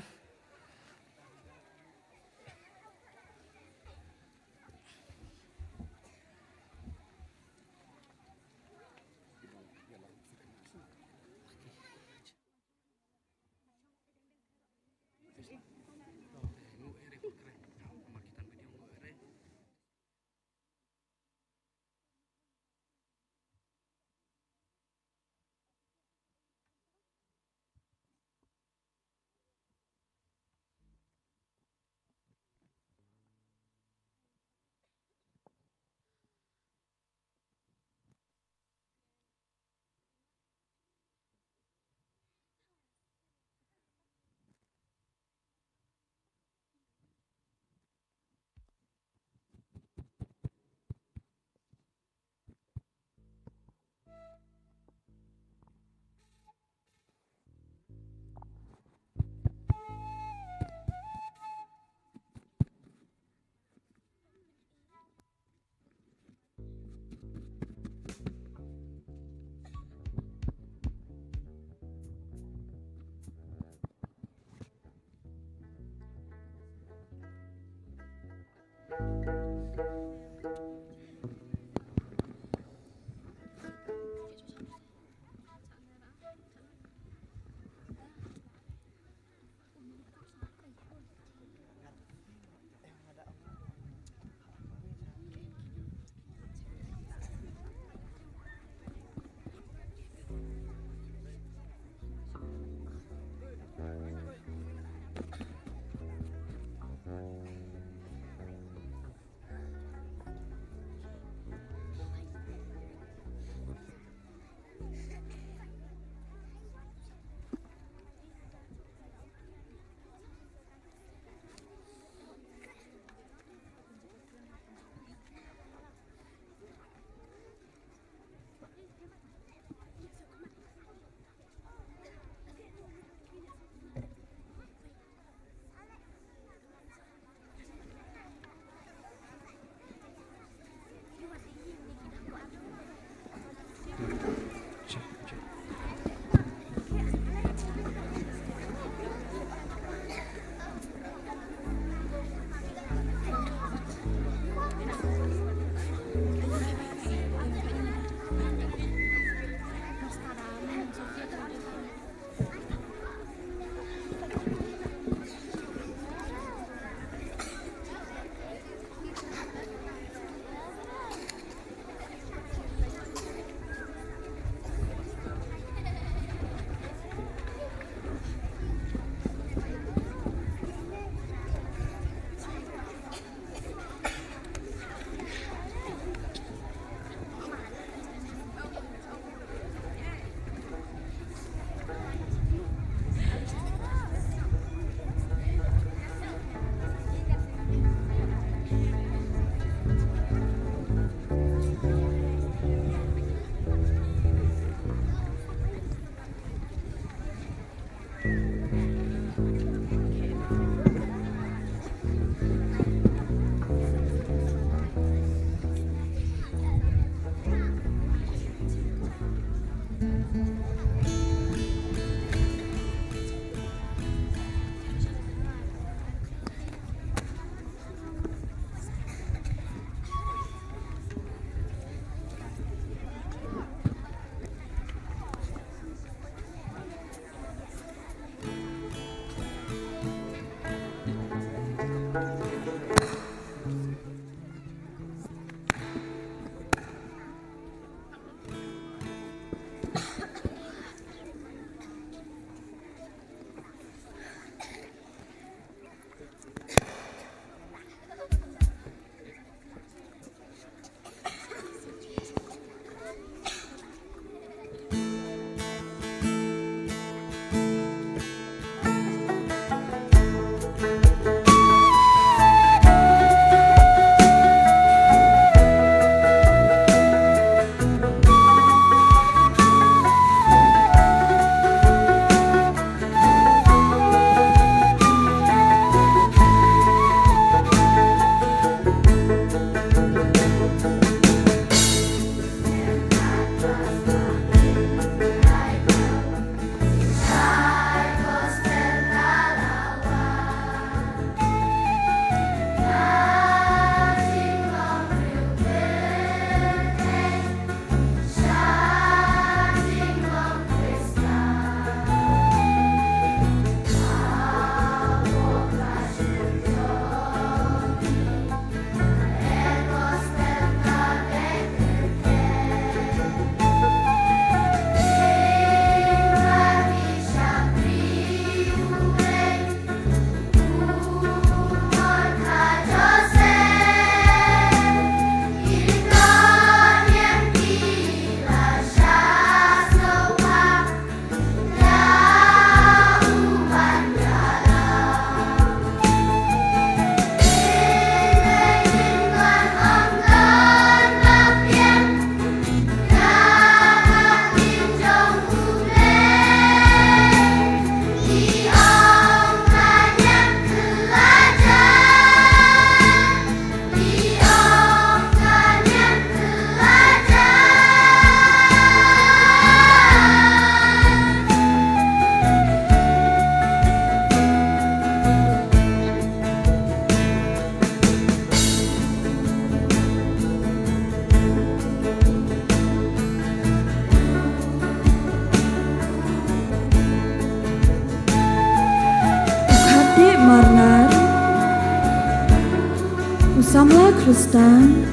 Usamla Kristan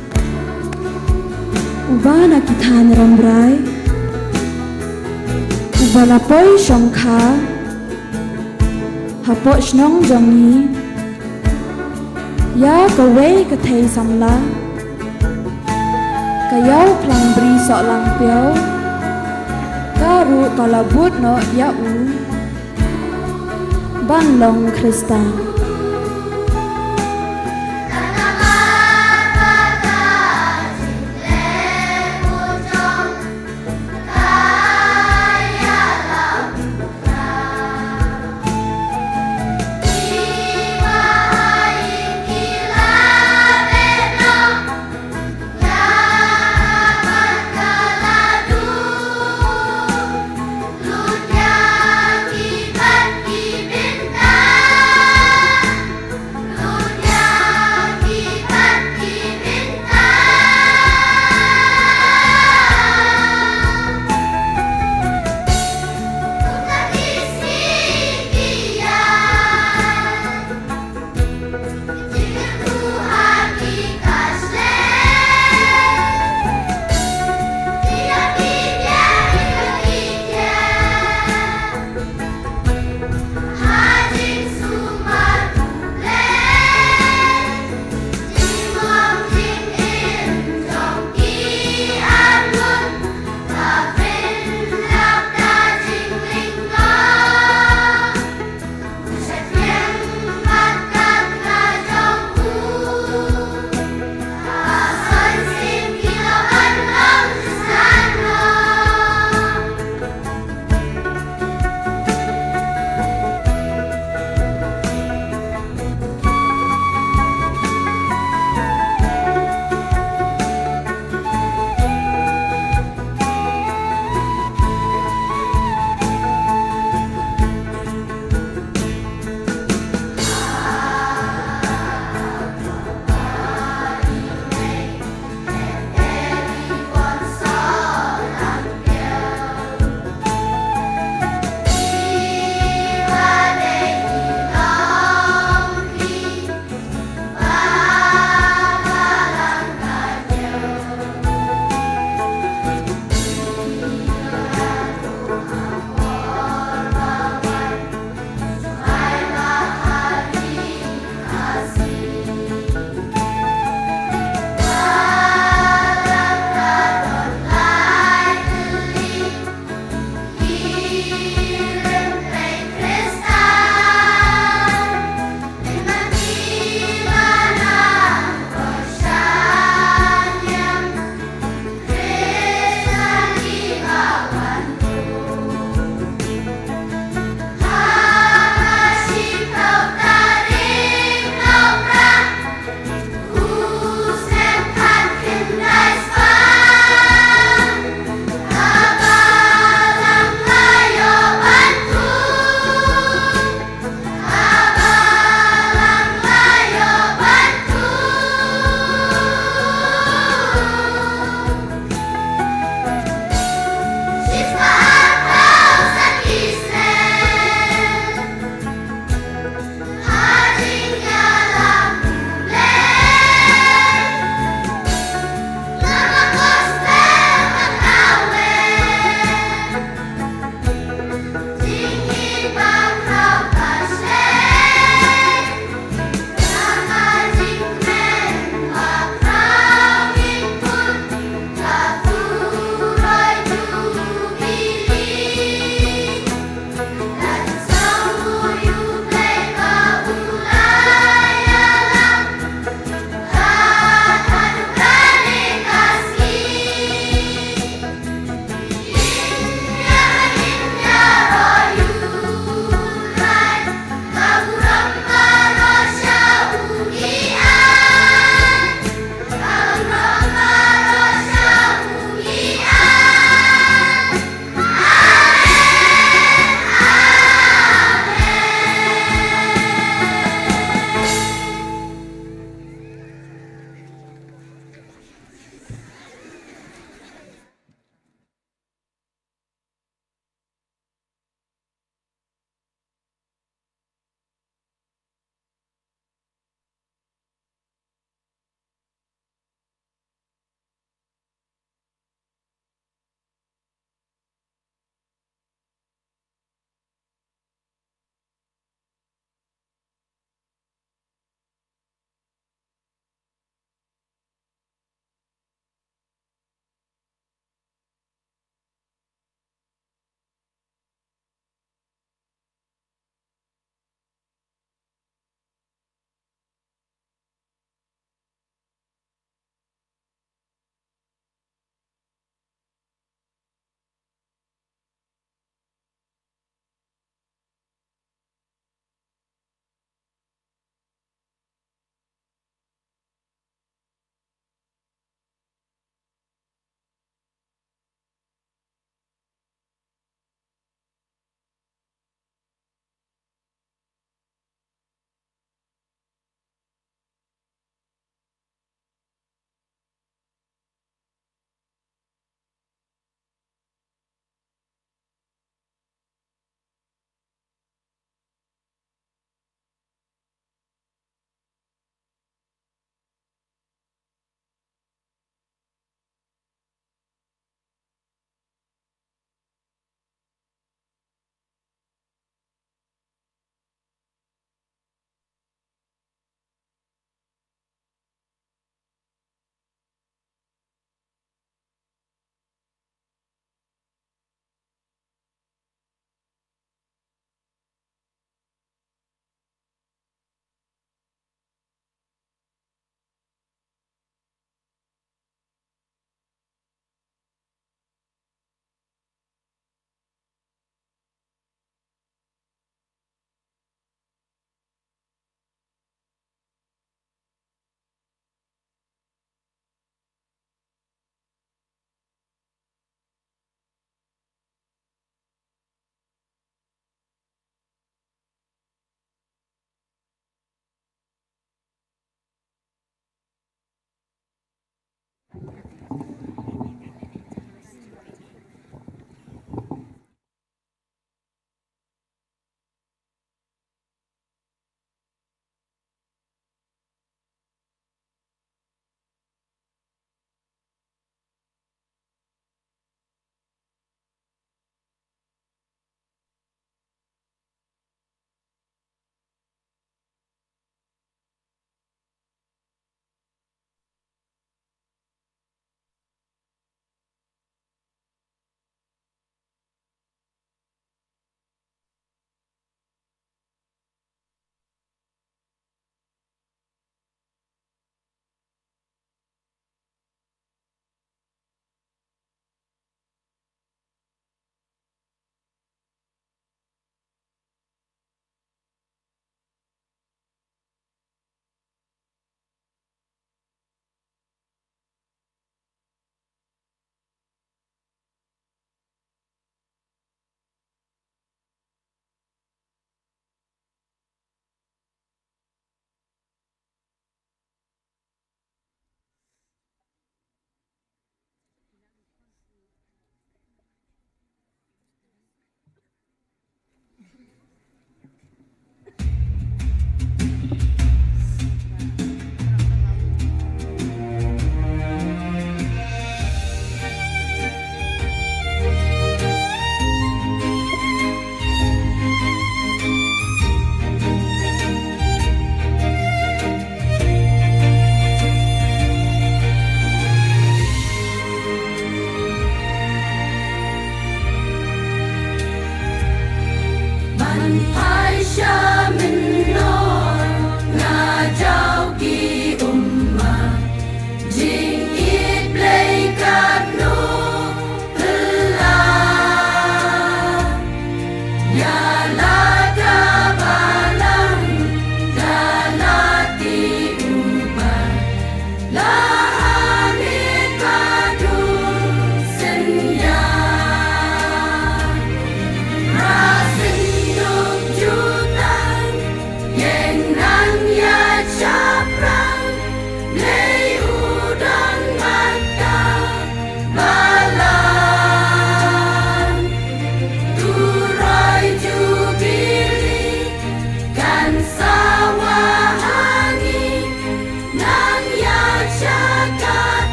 Ubana kitan rambrai Ubala poi shongkha Hapo shnong jongi Ya kawai kathei samla Kayau plang bri sok lang piao Karu kalabut no ya u Ban long Kristan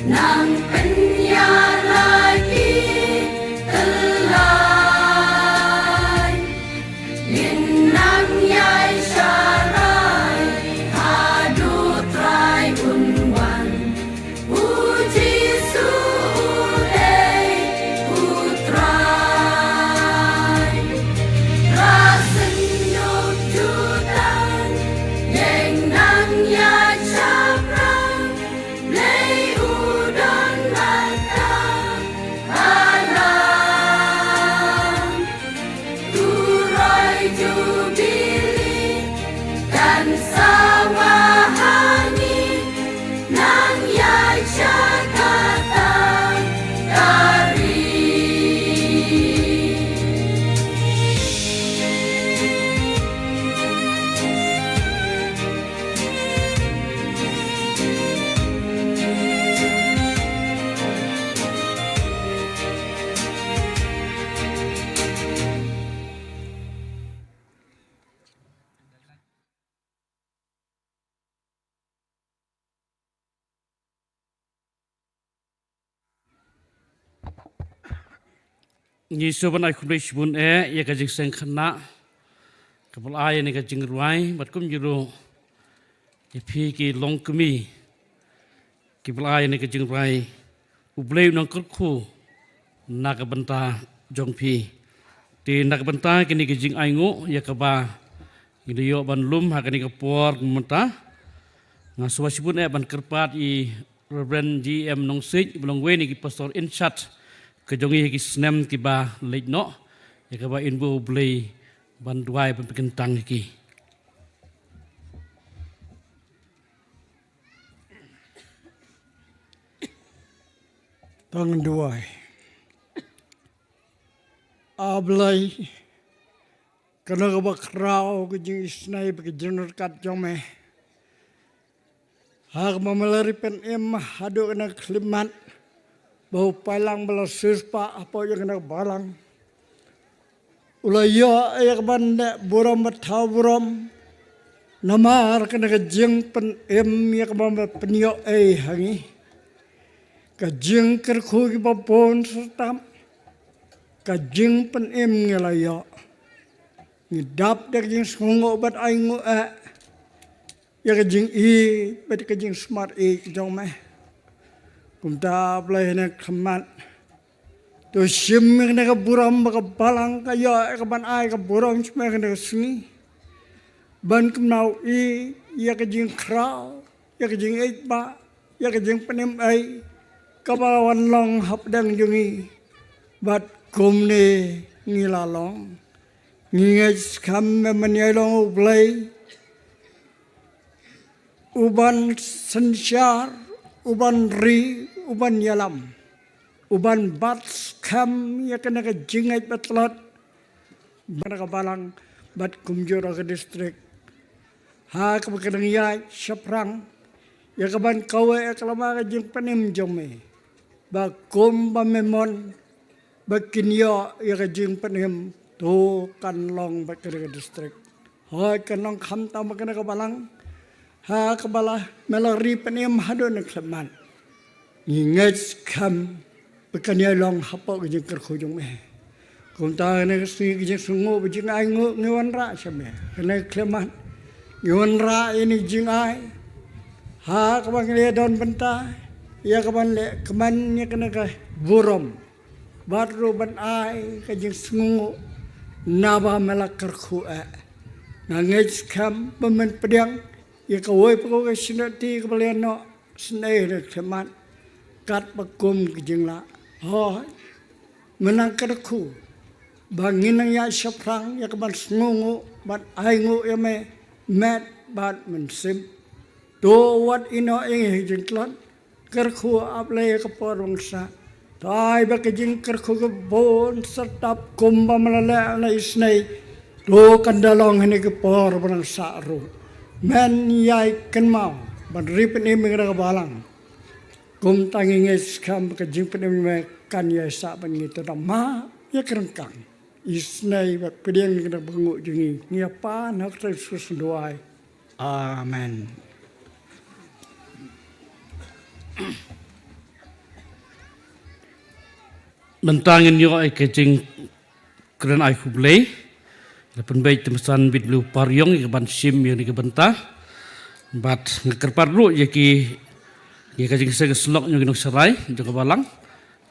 nang penyalaki telai ninang yai syarai adu trai unwan uji suudai utrai rasenyuk judan yang nang yai syapran lei udon mata alam turai jubili dan sawahani nang yai syakata kari Ni soban ai khumrei shibun ya ka jing seng khana kapal ai ni ka jing ruai bat kum jiro phi ki long kumi ki blai ni ka jing ruai ublei nang kurku nak benta jong phi ti nak benta kini ka jing ai ngo ya ka ba ni yo ban lum ha kani ka por menta nga suwa shibun ban kerpat i Reverend GM Nong Sik belong we ni ki pastor in chat kejongi ki snem ki ba leit no ya ka ba inbo blei ban duai ban pikentang ki Tang duai ablai kana ka bakrao ke jing isnai ke jenur kat jome hak mamalari pen em hadu kana klimat bau palang bala sispa apa yang kena balang ulaya ayak banda buram batau buram namar kena kejeng pen em yak bamba penyo hangi kejeng kerku ki babon sertam kejeng pen em ngelaya ngidap dak jeng sungo bat aingu ya kejeng bat kejeng smart jong meh kumta play na kamat to sim na ka buram ka balang kaya ka ban ai ka buram sma ka sungi ban kumnau ya ka jing kraw ya ka jing ba ya ka jing penem ai ka bawan long hap dang jungi bat kum ne ngila long ngai kam man yai long play uban sansyar uban ri uban yalam uban bat kam ya kena ke jingai batlot bana ka balang bat kumjora ke distrik ha ka kadang ya syaprang ya ka ban kawe ya kalama ka jing penem jome ba kum ba memon ba kinyo ya ka jing penem to kan long ba ke distrik ha kan long kham ta ma kena ka balang ha ka bala melari penem hado na klaman Ingat kam bekanya long hapa kejeng kerkujung meh. Kumta ne kesi kejeng sungu kejeng ai ngu ngewan ra same. Kena klemat ngewan ra ini jeng ai. Ha kabang le don benta. Ya kabang le keman nya kena ka burom. Baru ban ai kejeng sungu naba melak kerku Nangis kam pemen pedang. Ya kawai pokok sinati kebaliano senai de klemat. Kat bakum kejeng la ho menang kerku bangin ya syaprang ya keban sungu bat aingu ya me met bat mensim to wat ino ing jengklan kerku aplay ke porongsa tai ba kejeng kerku ke bon sertap kumba malala na isnai to kandalong hene ke por barang saru men yai kenmau ban ripen imi ke balang kum tanginges kam kejing penem kan ya sa ban gitu ma ya kerengkang isnai ba pedeng kena benguk jungi ngiapa nak Kristus doai amen Mentangin yo ai kejing keren ai kublei. Lepen baik temesan bit blue paryong ke ban sim yang ni ke bentah. Bat ngekerpar ru ya ki kajing segeslok yang nok serai joko balang.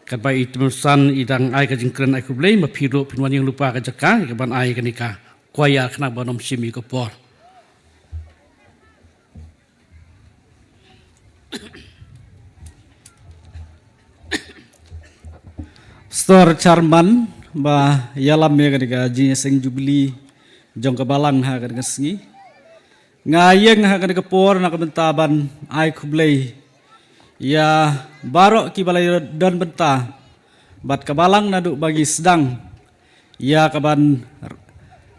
Kat bai temesan idang ai kajing keren ai kublei ma piro pinwan yang lupa ka jaka ke ban ai kanika. Kuaya kena banom sim ko por. Stor Charman ba yalam ya kadika jinya seng jubili jong kabalang ha kadika sengi ngayeng ha kadika por nak bentaban ai kublei ya barok ki balai don benta bat kabalang nadu bagi sedang ya kaban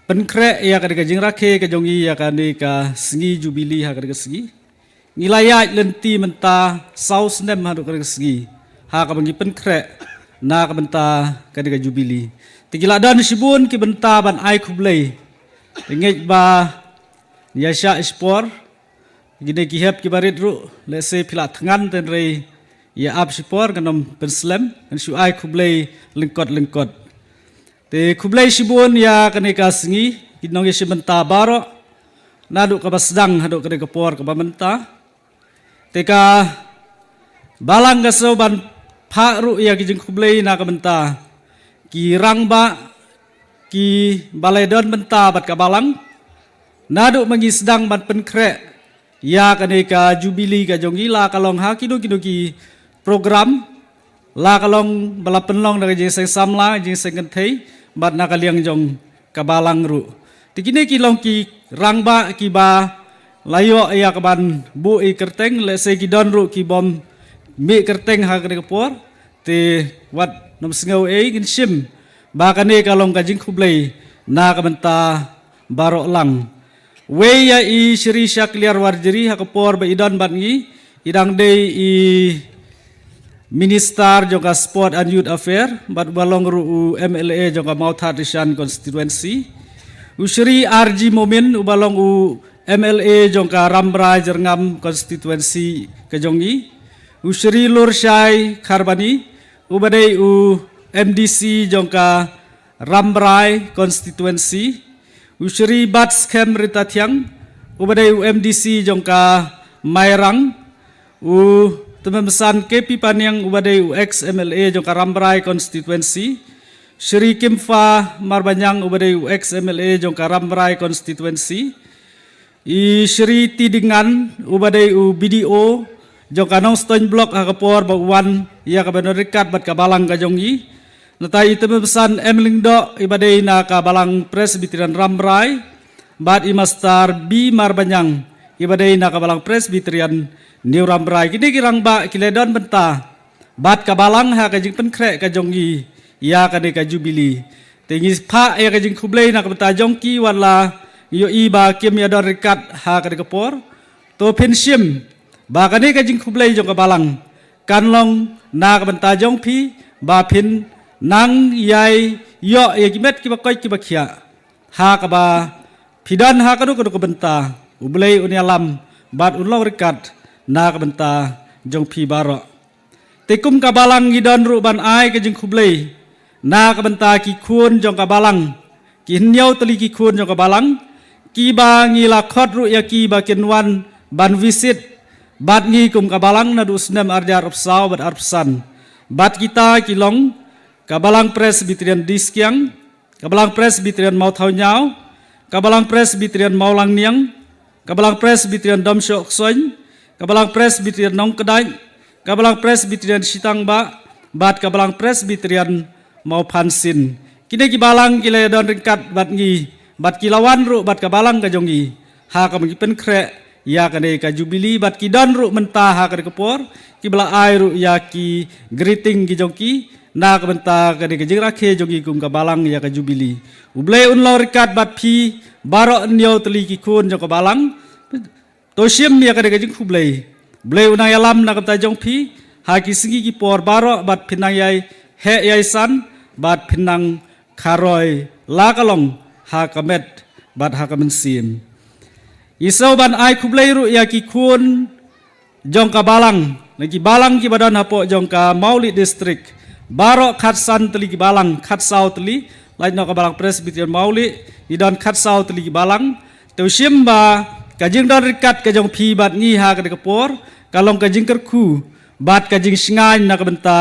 penkre ya kadika jing rake ka jongi ya kadika sengi jubili ha kadika sengi ngilayat lenti menta saus nem ha kadika sengi ha kabangi penkre na kabenta kadika jubili tigila dan sibun ki benta ban ai kublei ngej ba yasha spor gine ki hep ki barit ru lese pila thangan ten rei ya ap spor kanom penslem kan su ai kublei lengkot te kublei sibun ya kanika sengi kinong yesi benta baro nadu ka basdang hadu kadika por ka bamenta teka balang gaso ban Pak ru ya kijing kublei na kabenta ki rangba ki baledon benta bat kabalang nadu mangi sedang bat penkre ya kaneka jubili ka jongila kalong ha kidu ki program la kalong bala penlong na jing seng samla jing seng kenthei bat na kaliang jong kabalang ru tikine ki long ki rangba ki ba layo ya kaban bu I kerteng le se ki don ru ki bom mi kerteng ha kadika por te wat nom sengau gin sim ba kane kalong kajing kublei na kabenta barok lang we ya I Shri Syakliar Warjeri ha kapor ba idan bat ngi idang dei I minister joka sport and youth affair bat balong ru MLA joka Mautharishan constituency Shri RG Momin ubalong MLA joka Rambrai Jerngam constituency kejongi Shri Lurshai Kharbani ubadai MDC jongka Rambrai constituency Shri Batskem Ritatiang ubadai MDC jongka Mairang temesan KP Paniang ubadai ex MLA jongka Rambrai constituency Shri Kimfa Marbanyang ubadai ex MLA jongka Rambrai constituency Shri Tidingan ubadai BDO jongka nong stone block ha kapor bagwan ya kabano rikat bat kabalang ka jongi natai temesan emlingdo ibadai na kabalang presbyterian Rambrai bat imastar B Marbanyang ibadai na kabalang presbyterian New Rambrai kini kirang ba kiledon benta bat kabalang ha kajing penkre ka jongi ya kane ka jubili tingis pa ya kajing kublei na kabenta jongki wala yo iba kim ya don rikat ha kane kapor to pensim ba kani kajing kublei jong kabalang kanlong na kabenta jong pi ba pin nang yai yo ye kimet ki bakoi ki bakhia ha kaba pidan ha kadu kabenta ublei unialam bat unlong rikat na kabenta jong pi baro tekum kabalang gidon ru ban ai kajing kublei na kabenta ki khun jong kabalang ki hinyau teli ki khun jong kabalang ki ba ngila khot ru ya ki ba kinwan ban visit bat ngi kum kabalang nadu snem arjar opsau bat arpsan bat kita kilong kabalang presbyterian diskiang kabalang presbyterian Mauthaunyaw kabalang presbyterian Maulang Niang kabalang presbyterian Domsyok Soin kabalang presbyterian Nong Kedai kabalang presbyterian Sitangba bat kabalang presbyterian Maupansin kini kibalang kile don ringkat bat ngi bat kilawan ru bat kabalang kajongi ha kamangi penkre ya kane ka jubili bat ki don ru menta ha kane kapor ki bala ai ru ya ki greeting ki jongki na ka menta kane ka jingra khe jongi kum ka balang ya ka jubili uble unlo rikat bat phi baro nyo teli ki khun jong ka balang to sim ya kane ka jing khublei ble unang yalam na ka ta jong phi ha ki singi ki por baro bat phinang yai he yai san bat phinang kharoi la kalong ha ka met bat ha ka mensim Isau ban ai kublei ru ya ki kun jong ka balang lagi balang ki badan hapo jong ka Mauli district barok khatsan teli ki balang khatsau teli lai no ka balang Presbyterian Mauli ni don khatsau teli ki balang teu simba kajing don rikat kajong phi bat ngi ha ka kapor kalong kajing kerku bat kajing singai na ka benta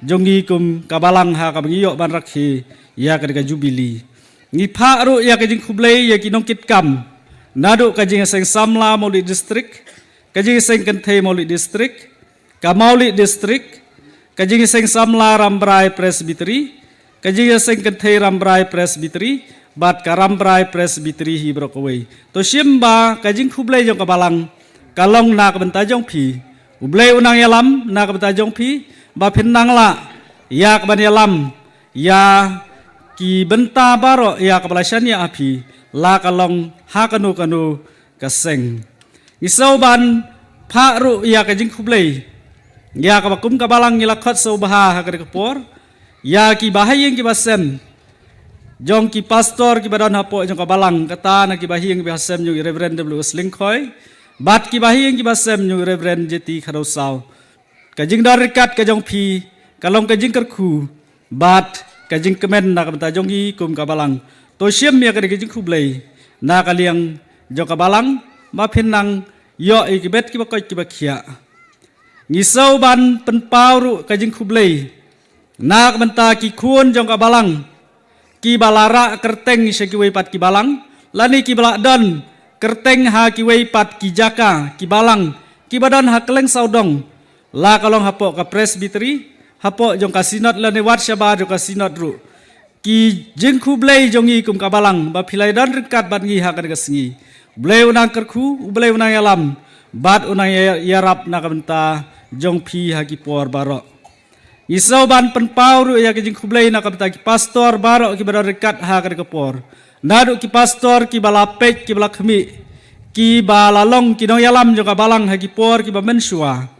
jongi kum ka balang ha ka bangiyo ban rakhi ya ka jubili ngi pha ru ya kajing khublei ya kinong kit kam nadu kajing seng samla Mauli district kajing seng kenthe Mauli district ka Mauli district kajing seng samla Rambrai Presbytery kajing seng kenthe Rambrai Presbytery bat ka Rambrai Presbytery hi brokawei to simba kajing khublei jong ka balang kalong na ka benta jong phi ublei unang yalam na ka benta jong phi ba phinang la ya ka ban yalam ya ki benta baro ya ka balasan ya api la kalong ha kanu kaseng isau ban pha ru ya kajing khublei ya ka bakum ka balang ngila khot so baha ha ka por ya ki bahayeng ki basem jong ki pastor ki badan hapo jong ka balang kata na ki bahayeng ki basem jong Reverend W Slingkhoi bat ki bahayeng ki basem jong Reverend Jeti Khadosau kajing darikat kajong phi kalong kajing kerku bat kajing kemen na ka jong gi kum ka balang to siam ya ka kajing khublei na ka liang jong ka balang ma phinang yo i ki bet ki ba koi ki ba khia ngisau ban penpau ru kajing khublei na ka benta ki khun jong ka balang ki balara kerteng se ki wei pat ki balang lani ki bala don kerteng ha ki wei pat ki jaka ki balang ki badan ha keleng saudong la kalong hapo ka Presbytery hapo jong ka sinod lani wat syaba jong ka sinod ru ki jing khublei jong i kum ka balang ba philai don rekat bat ngi ha ka singi blei unang kerku blei unang yalam bat unang yarap na ka benta jong phi ha ki por baro isau ban penpau ru ya ki jing khublei na ka benta ki pastor baro ki baro rekat ha ka por nadu ki pastor ki bala pek ki bala khmi ki bala long ki nong yalam jong ka balang ha ki por ki ba mensua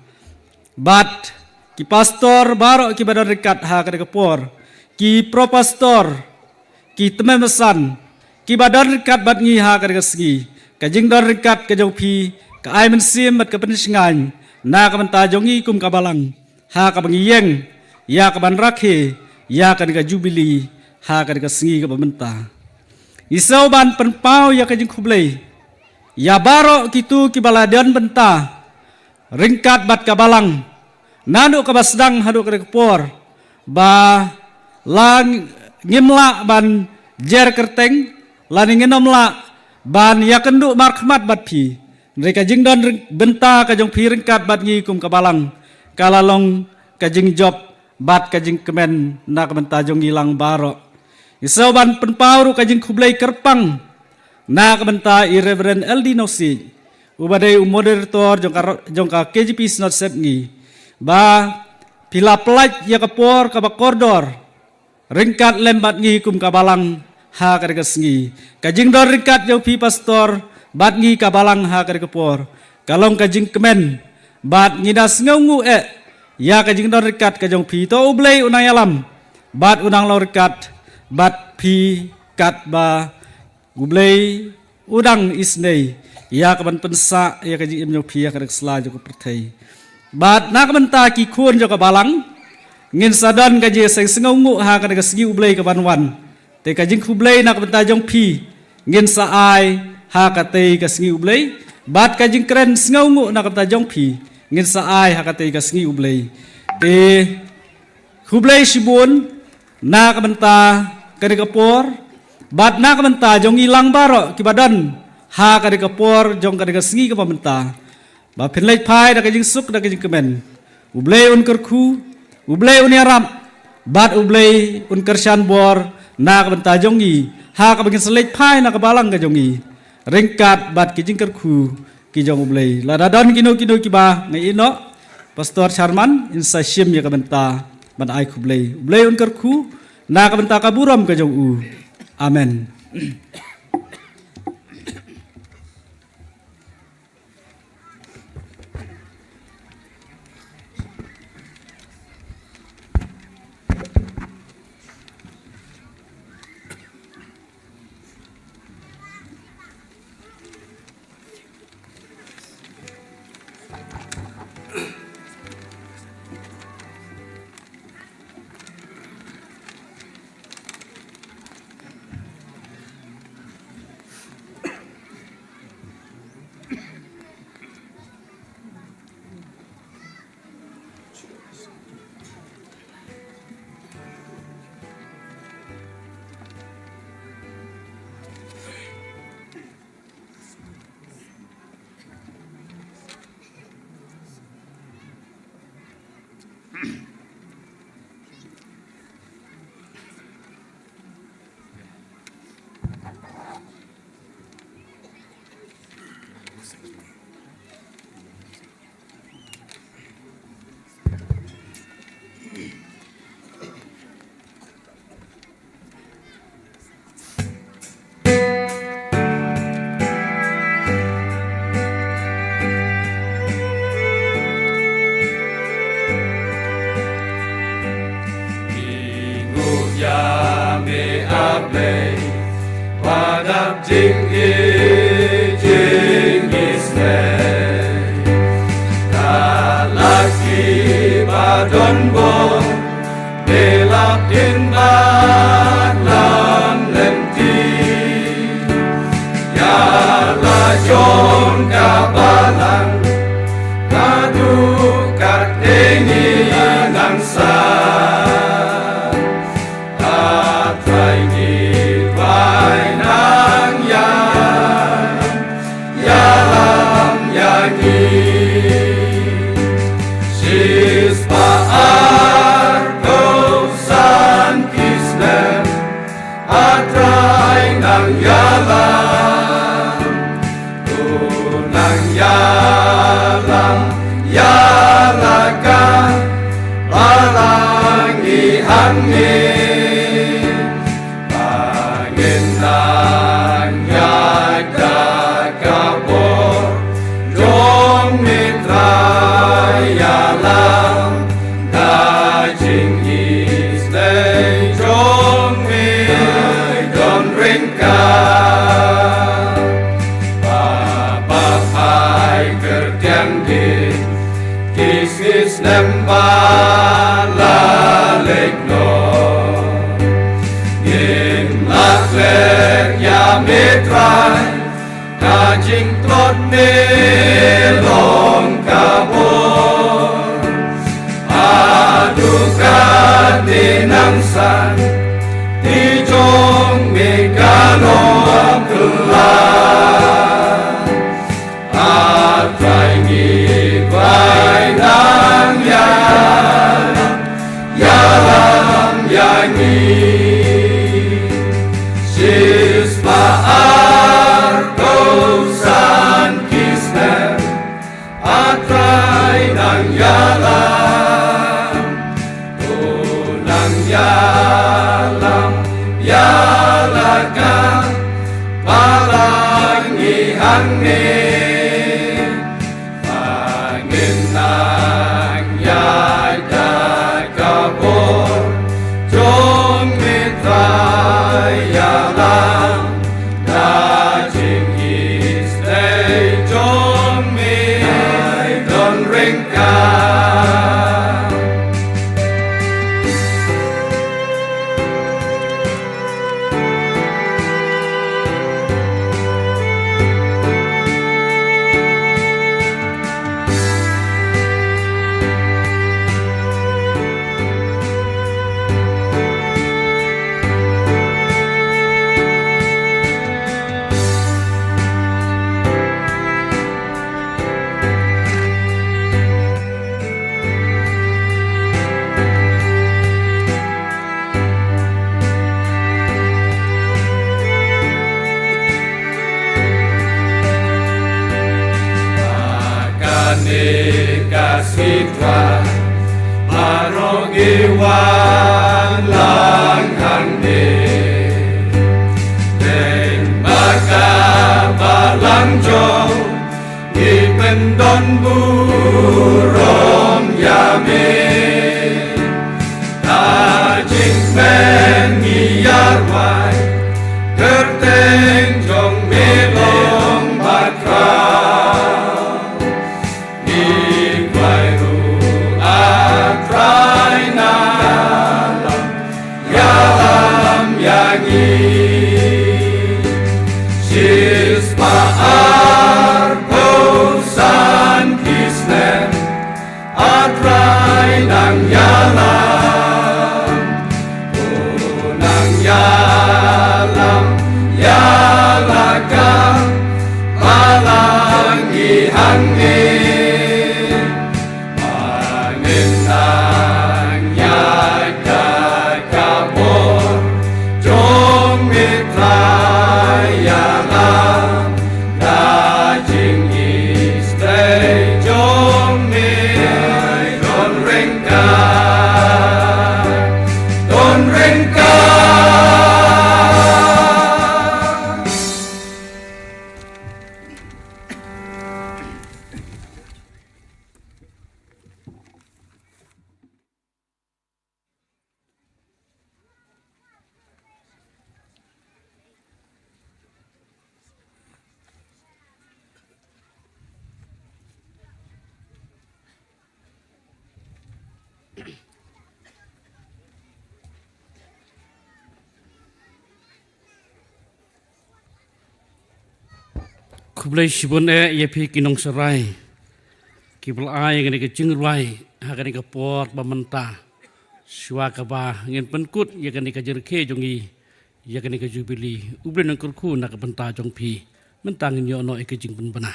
bat ki pastor baro ki baro rekat ha ka por ki propastor ki tememesan ki badan rekat bat ngi ha ka singi kajing don rekat ka jong phi ka ai men sim bat ka pensingan na ka benta jongi kum ka balang ha ka bangiyeng ya ka ban rakhe ya ka jubili ha ka singi ka benta isau ban penpau ya kajing khublei ya baro kitu ki baladian benta ringkat bat ka balang nanu ka basdang hadu ka por ba lang ngimla ban jer kerteng lani ngenomla ban ya kendu markhmat bat phi mereka jing don benta ka jong phi ringkat bat ngi kum ka balang kalalong ka jing job bat ka jing kemen na ka benta jong ilang baro isau ban penpau ru ka jing khublei kerpang na ka benta i Reverend LD Nosi ubadai moderator jong ka KGP snot sep ngi ba pila pelaj ya ka por ka ba kordor ringkat lembat ngi kum ka balang ha ka singi kajing dor ringkat jong phi pastor bat ngi ka balang ha ka por kalong kajing kemen bat ngidas ngongu ya kajing dor ringkat ka jong phi to ublei unang yalam bat unang lo ringkat bat phi kat ba ublei udang isnei ya ka ban pensa ya kajing im jong phi ya ka sla jong perthai bat na ka benta ki khun jong ka balang ngin sadan ka je seng sengongu ha ka singi ublei ka banwan te ka jing khublei na ka benta jong phi ngin sa ai ha ka te ka singi ublei bat ka jing kren sengongu na ka benta jong phi ngin sa ai ha ka te ka singi ublei te khublei sibun na ka benta ka por bat na ka benta jong ilang baro ki badan ha ka por jong ka singi ka benta ba phinlei phai da ka jing suk da ka jing kemen ublei un kerku ublei un yaram bat ublei un kershan bor na ka benta jongi ha ka bagin selek phai na ka balang ka jongi ringkat bat ki jing kerku ki jong ublei la dadon kino ki ba ngai ino pastor Sharman insa shim ya ka benta ban ai khublei ublei un kerku na ka benta ka buram ka jong u amen Don bon belak in balam lenti ya la jon kabalang kadu kat dengi nang sa atrai ni vai nang ya lam ya ni Kajing trot nelong kabor adukan dinangsan tijong mekalong kelar atrai ngibay nang yalam yangi sispa kasih Tuhan marogiwan lang hande den baka balang jong ipendon burom yame tajing men ngiyarwai kerteng jong melong bakra Angin, angin Kublai sibun ya pi kinong serai. Kibul ai ngani ke jingrai hakani ke por bamenta. Shwa ka ba ngin penkut ya kani ke jerke jongi ya kani ke jubili. Uble nang kurku nak benta jong pi. Mentang nyo no ke jing pen bana.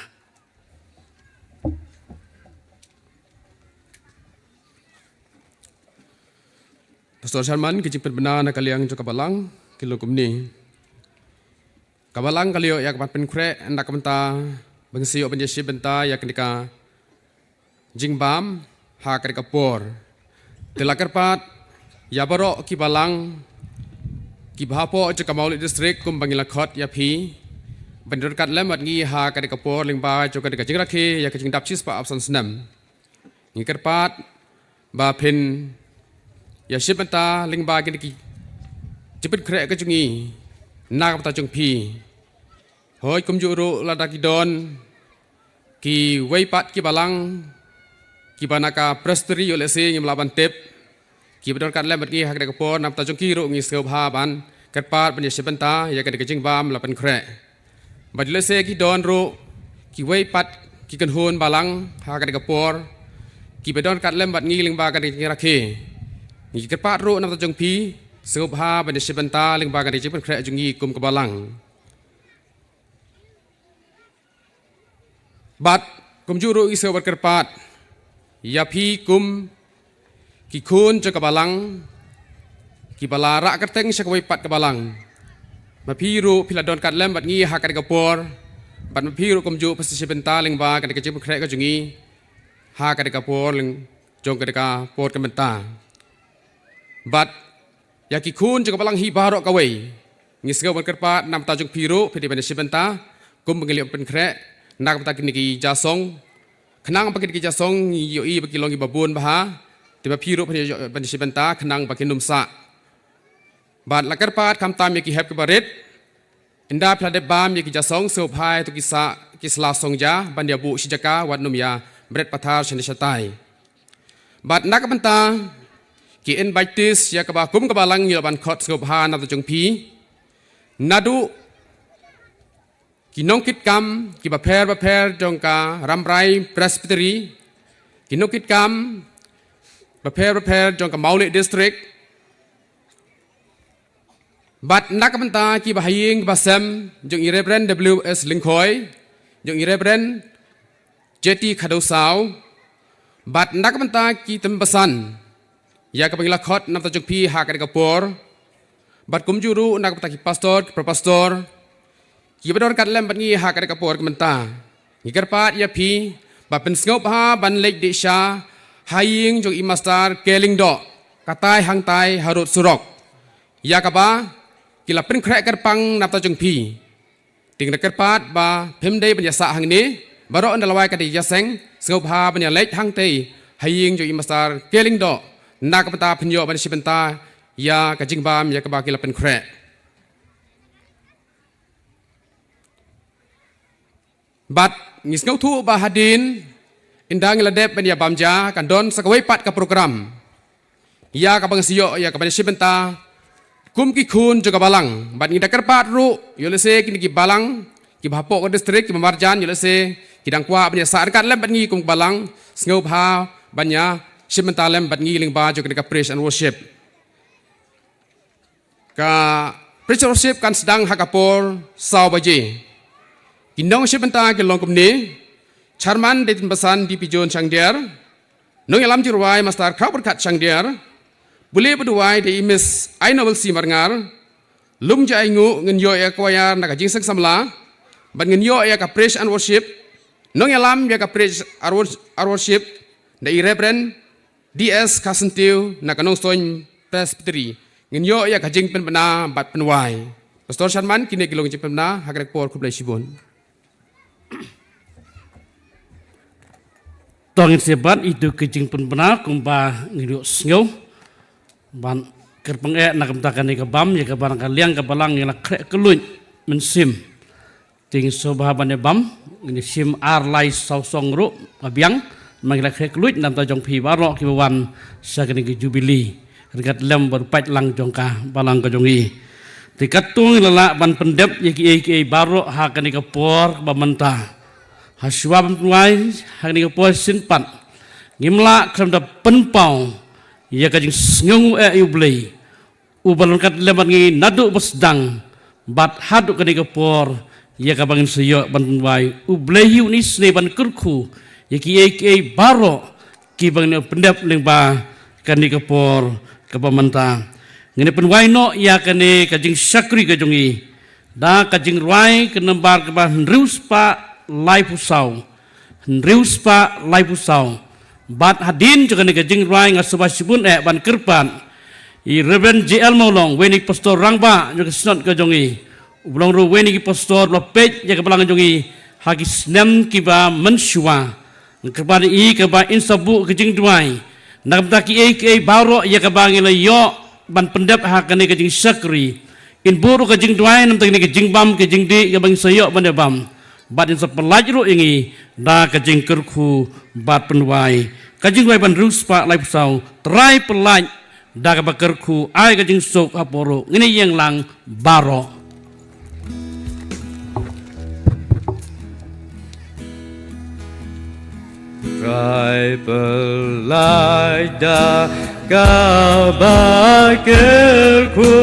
Pastor Sharman ke jing pen bana nak kaliang jo kabalang kilo kumni. Kabalang kalio ya kapan penkre nak benta bangsi open jesi benta ya kenika jingbam ha kenika por telakarpat ya baro ki balang ki bhapo je kamauli district kum bangila khot ya phi bendur kat lemat ngi ha kenika por lingba jo kenika jingrakhe ya kejing dap chispa absan snam ngi kerpat ba phin ya shibenta lingba kiniki jipit kre ke jungi nak bata jung phi hoi kum juru ladaki don ki weipat ki balang ki banaka presteri oleh se ngi melaban tep ki bedor kat lemat ngi hak de kapor nam ta jung ki ru ngi seu bha ban kerpat ban yesebenta ya ke jing bam lapan kre badle se ki don ru ki weipat ki kan hun balang hak de kapor ki bedor kat lemat ngi lingba ka ngi rakhe ngi kerpat ru nam ta jung pi seu bha ban yesebenta lingba ka jing pen kre jung ngi kum ke balang bat kum juru isau berkerpat ya pi kum ki kun je kabalang ki balara kerteng syakwe pat kabalang ma pi ru piladon kat lem bat ngi ha kat kapor bat ma pi ru kum ju pasti sebenta ling ba kat kecip krek ka jungi ha kat kapor ling jong kat ka por kementa bat ya ki kun je kabalang hi barok kawe ngi sego berkerpat nam ta jung pi ru pedi ban sebenta kum ngeli pen krek nak pata kini ki jasong kenang pakai ki jasong yo i bagi longi babun bah tiba piru pada sebenta kenang pakai numsa bat lakar pat kam tam ki hep ke barit inda plade bam ki jasong so phai tu ki sla song ja bandia bu sijaka wat num ya bret pathar sene satai bat nak penta ki invites ya ka ba kum ka balang yo ban khot so bha na tu jung pi nadu kinong kit kam ki baper jong ka ramrai presbytery kinong kit kam baper jong ka mauli district bat nak benta ki bahaying basam jong irebren WS Lingkhoi jong irebren JT Khadosau bat nak benta ki tembasan ya ka pangila khot nam ta jong pi ha ka kapor bat kum juru nak benta ki pastor propastor ki bedor kat lem bangi ha kat kapor kementa ngi kerpat ya pi ba pen ngop ha ban lek di sha haying jong imastar keling do katai hang tai harut surok ya ka ba kila pen krek kerpang nap ta jong pi ting de kerpat ba phemdei ban ya sa hang ni baro ndalawai ka di ya seng ngop ha ban ya lek hang tai haying jong imastar keling do nak peta penyo ban sibenta ya ka jingbam ya ka ba kila pen krek bat ngis ngau thu ba hadin indang ladep ben ya bamja kan don sakawai pat ka program ya ka bang siyo ya ka ban sibenta kum ki khun juga balang bat ngida kerpat ru yolese kini ki balang ki bhapo ko district ki marjan yolese kidang kwa ban ya sar kat lem bat ngi kum balang ngau bha ban ya sibenta lem bat ngi ling ba jo ka praise and worship ka praise and worship kan sedang hakapor saw baje kinong sebenta ke longkum ni charman de timbasan di pijon changdiar nong yalam jirwai mastar khau berkat changdiar bule beduai de imis ai novel si marngar lum jai ngu ngen yo ya kwaya nak jing sak samla ban ngen yo ya ka praise and worship nong yalam ya ka praise and worship de reverend DS Kasentiu nak nong stoin presbytery ngen yo ya ka jing pen bana bat penwai Pastor Sharman kini kilong jing pen bana hakrek por kublai sibon Tongin sebat itu kejing pun benar kumpa ngiduk sengau ban kerpeng nak mentakan ni kebam ya kebarang kaliang kebalang yang krek keluñ mensim ting sobha bane bam ini sim ar lai sausong ru abiang manggil akhir keluit nam ta jong pi barok ki wan sakani ki jubili regat lem berpat lang jongka balang ka jongi tikatung lala ban pendep yaki barok hakani ka por bamanta haswab tuai hakani ka por sinpat ngimla kram da penpau ya ka jing sngung ublei ubalon kat leman ngi nadu besdang bat haduk kani ka por ya ka bangin seyo ban tuai ublei ni sne ban kurku yaki barok ki bangin pendep lengba kani ka por ka bamanta ngene penwai no ya kani ka jing sakri ka jongi da ka jing ruai ka nambar ka ba nrius pa lai pusau nrius pa lai pusau bat hadin juga ni ka jing ruai ngasubah sibun ban kerpan i Reverend JL Maulong weni pastor rangba juga snot ka jongi ublong ru weni ki pastor lopej ya ka balang jongi hagi snem ki ba mensua kerpan i ka ba insabu ka jing duai nakaptaki baro ya ka ba ngila yo ban pendap hakane ka jing sakri in buru ka jing duai nam tagni ka jing bam ka jing di ka bang sayo ban bam bat in sa pelajro ingi da ka jing kerku bat penwai ka jing wai ban ruspa lai pusau trai pelaj da ka bakerku ai ka jing sok aporo ngini yang lang baro trai pelaj da ka bakerku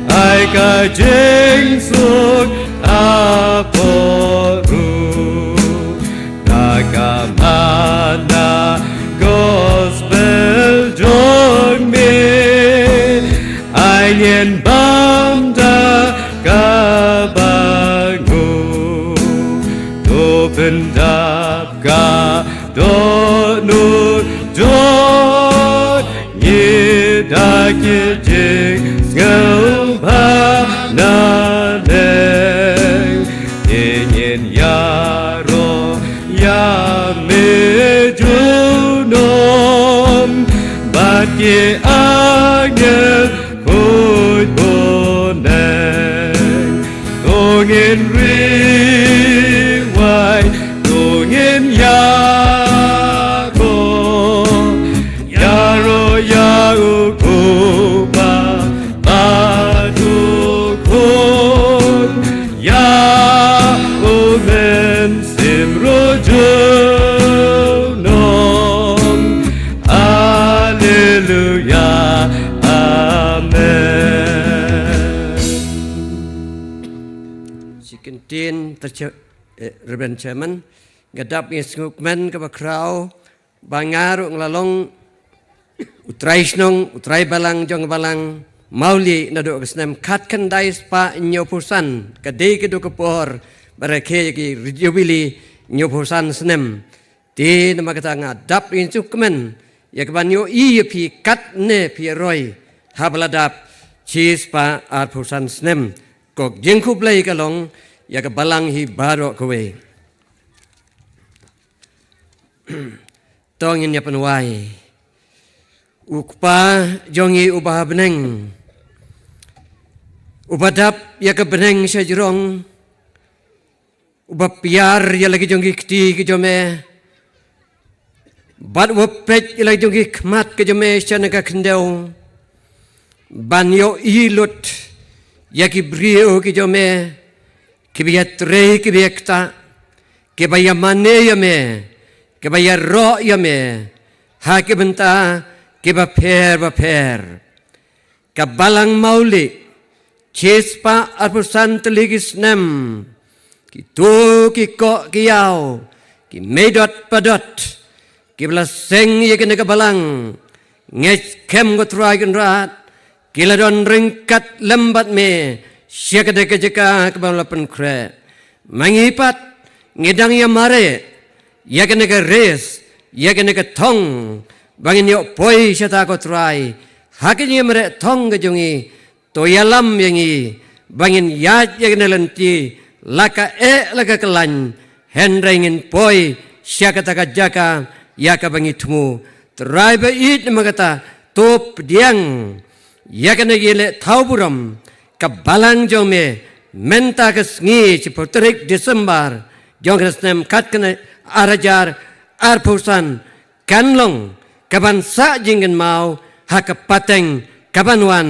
ai ka jing sok aporu daga mana gospel jong me ai nyen bam da ka bangu do pendap ka do nu do ye da ke jing ngau ba na neng yen ya ro ya me junom ba ke angel koi boneng tongin ri wai tongin ya ya u ba du kon ya o men simro nom hallelujah amen Sikentin Reverend Chairman gadap ngukmen ka bakraw bangaru nglalong utrai balang jong balang mauli nado kesnem kat kendai spa nyopusan kadai kedo kepor barake ki jubili nyopusan snem ti nama kata ngadap insukmen ya kebanyo i pi kat ne pi roy habladap chis pa arpusan snem kok jengku play kalong ya ke balang hi baro kowe tongin ya penwai ukpa jongi ubah beneng ubadap ya ke beneng sejrong ubah piar ya lagi jongi kti ke jome bad wapet ya lagi jongi kmat ke jome chanaka kendau banyo ilut ya ki brio ke jome ke biat re ke biakta ke bayamane ya me ke bayar ro ya me ha ke benta ke baper kabalang mauli chispa arpusan teligis nem ki tu ki ko ki yau ki medot padot ki belaseng ye kena kabalang ngech kem gotrai rat ki ladon ringkat lembat me syakade kejeka kebalapan kre mangipat ngedang ya mare ya kena ke res ya kena ke tong bangin yo poi syata ko try hakin ye mere thong gejungi to yalam yangi bangin yat ye nelenti laka laka kelan hendringin poi syakata ka jaka ya ka bangitmu try ba it magata top diang ya kana yele thauburam ka balang jome menta ka sngi ci potrik Desember jong resnem kat kana arajar arpusan kanlong kaban sa jinggan mau hakapateng kaban wan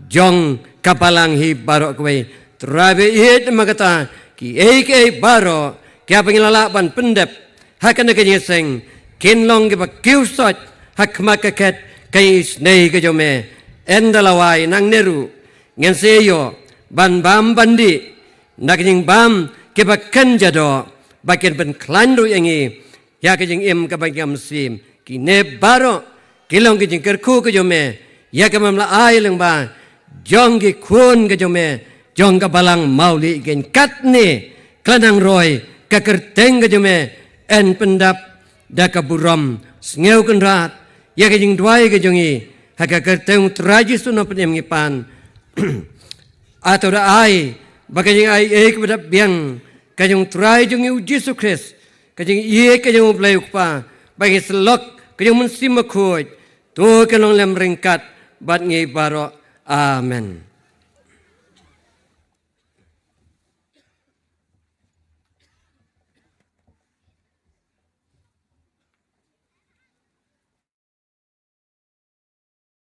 jong kapalang hi barok kwe trabe it magata ki ek baro kya pangilalaban pendep hakan kanyeseng kinlong ke kiusot hak makaket kay snei ke jome endalawai nang neru ngen seyo ban bam bandi naging bam ke bakan jado bakin ben klandu yangi ya ke jing im ke bagam sim ki ne baro kilong ke jing kerku ke jome ya ke mamla ai leng ba jong ki kun ke jome jong ka balang mauli gen kat ni klanang roy ka kerteng ke jome en pendap da ka buram sneu kan rat ya ke jing duai ke jongi ha ka kerteng tragis no penem ngipan atau da ai bagajing ai ek bedap biang kajong try jong Yesus Kristus kajing ie kajong blai ukpa bagi selok kajong mensim khoj to kanong lem ringkat bat ngi baro amen.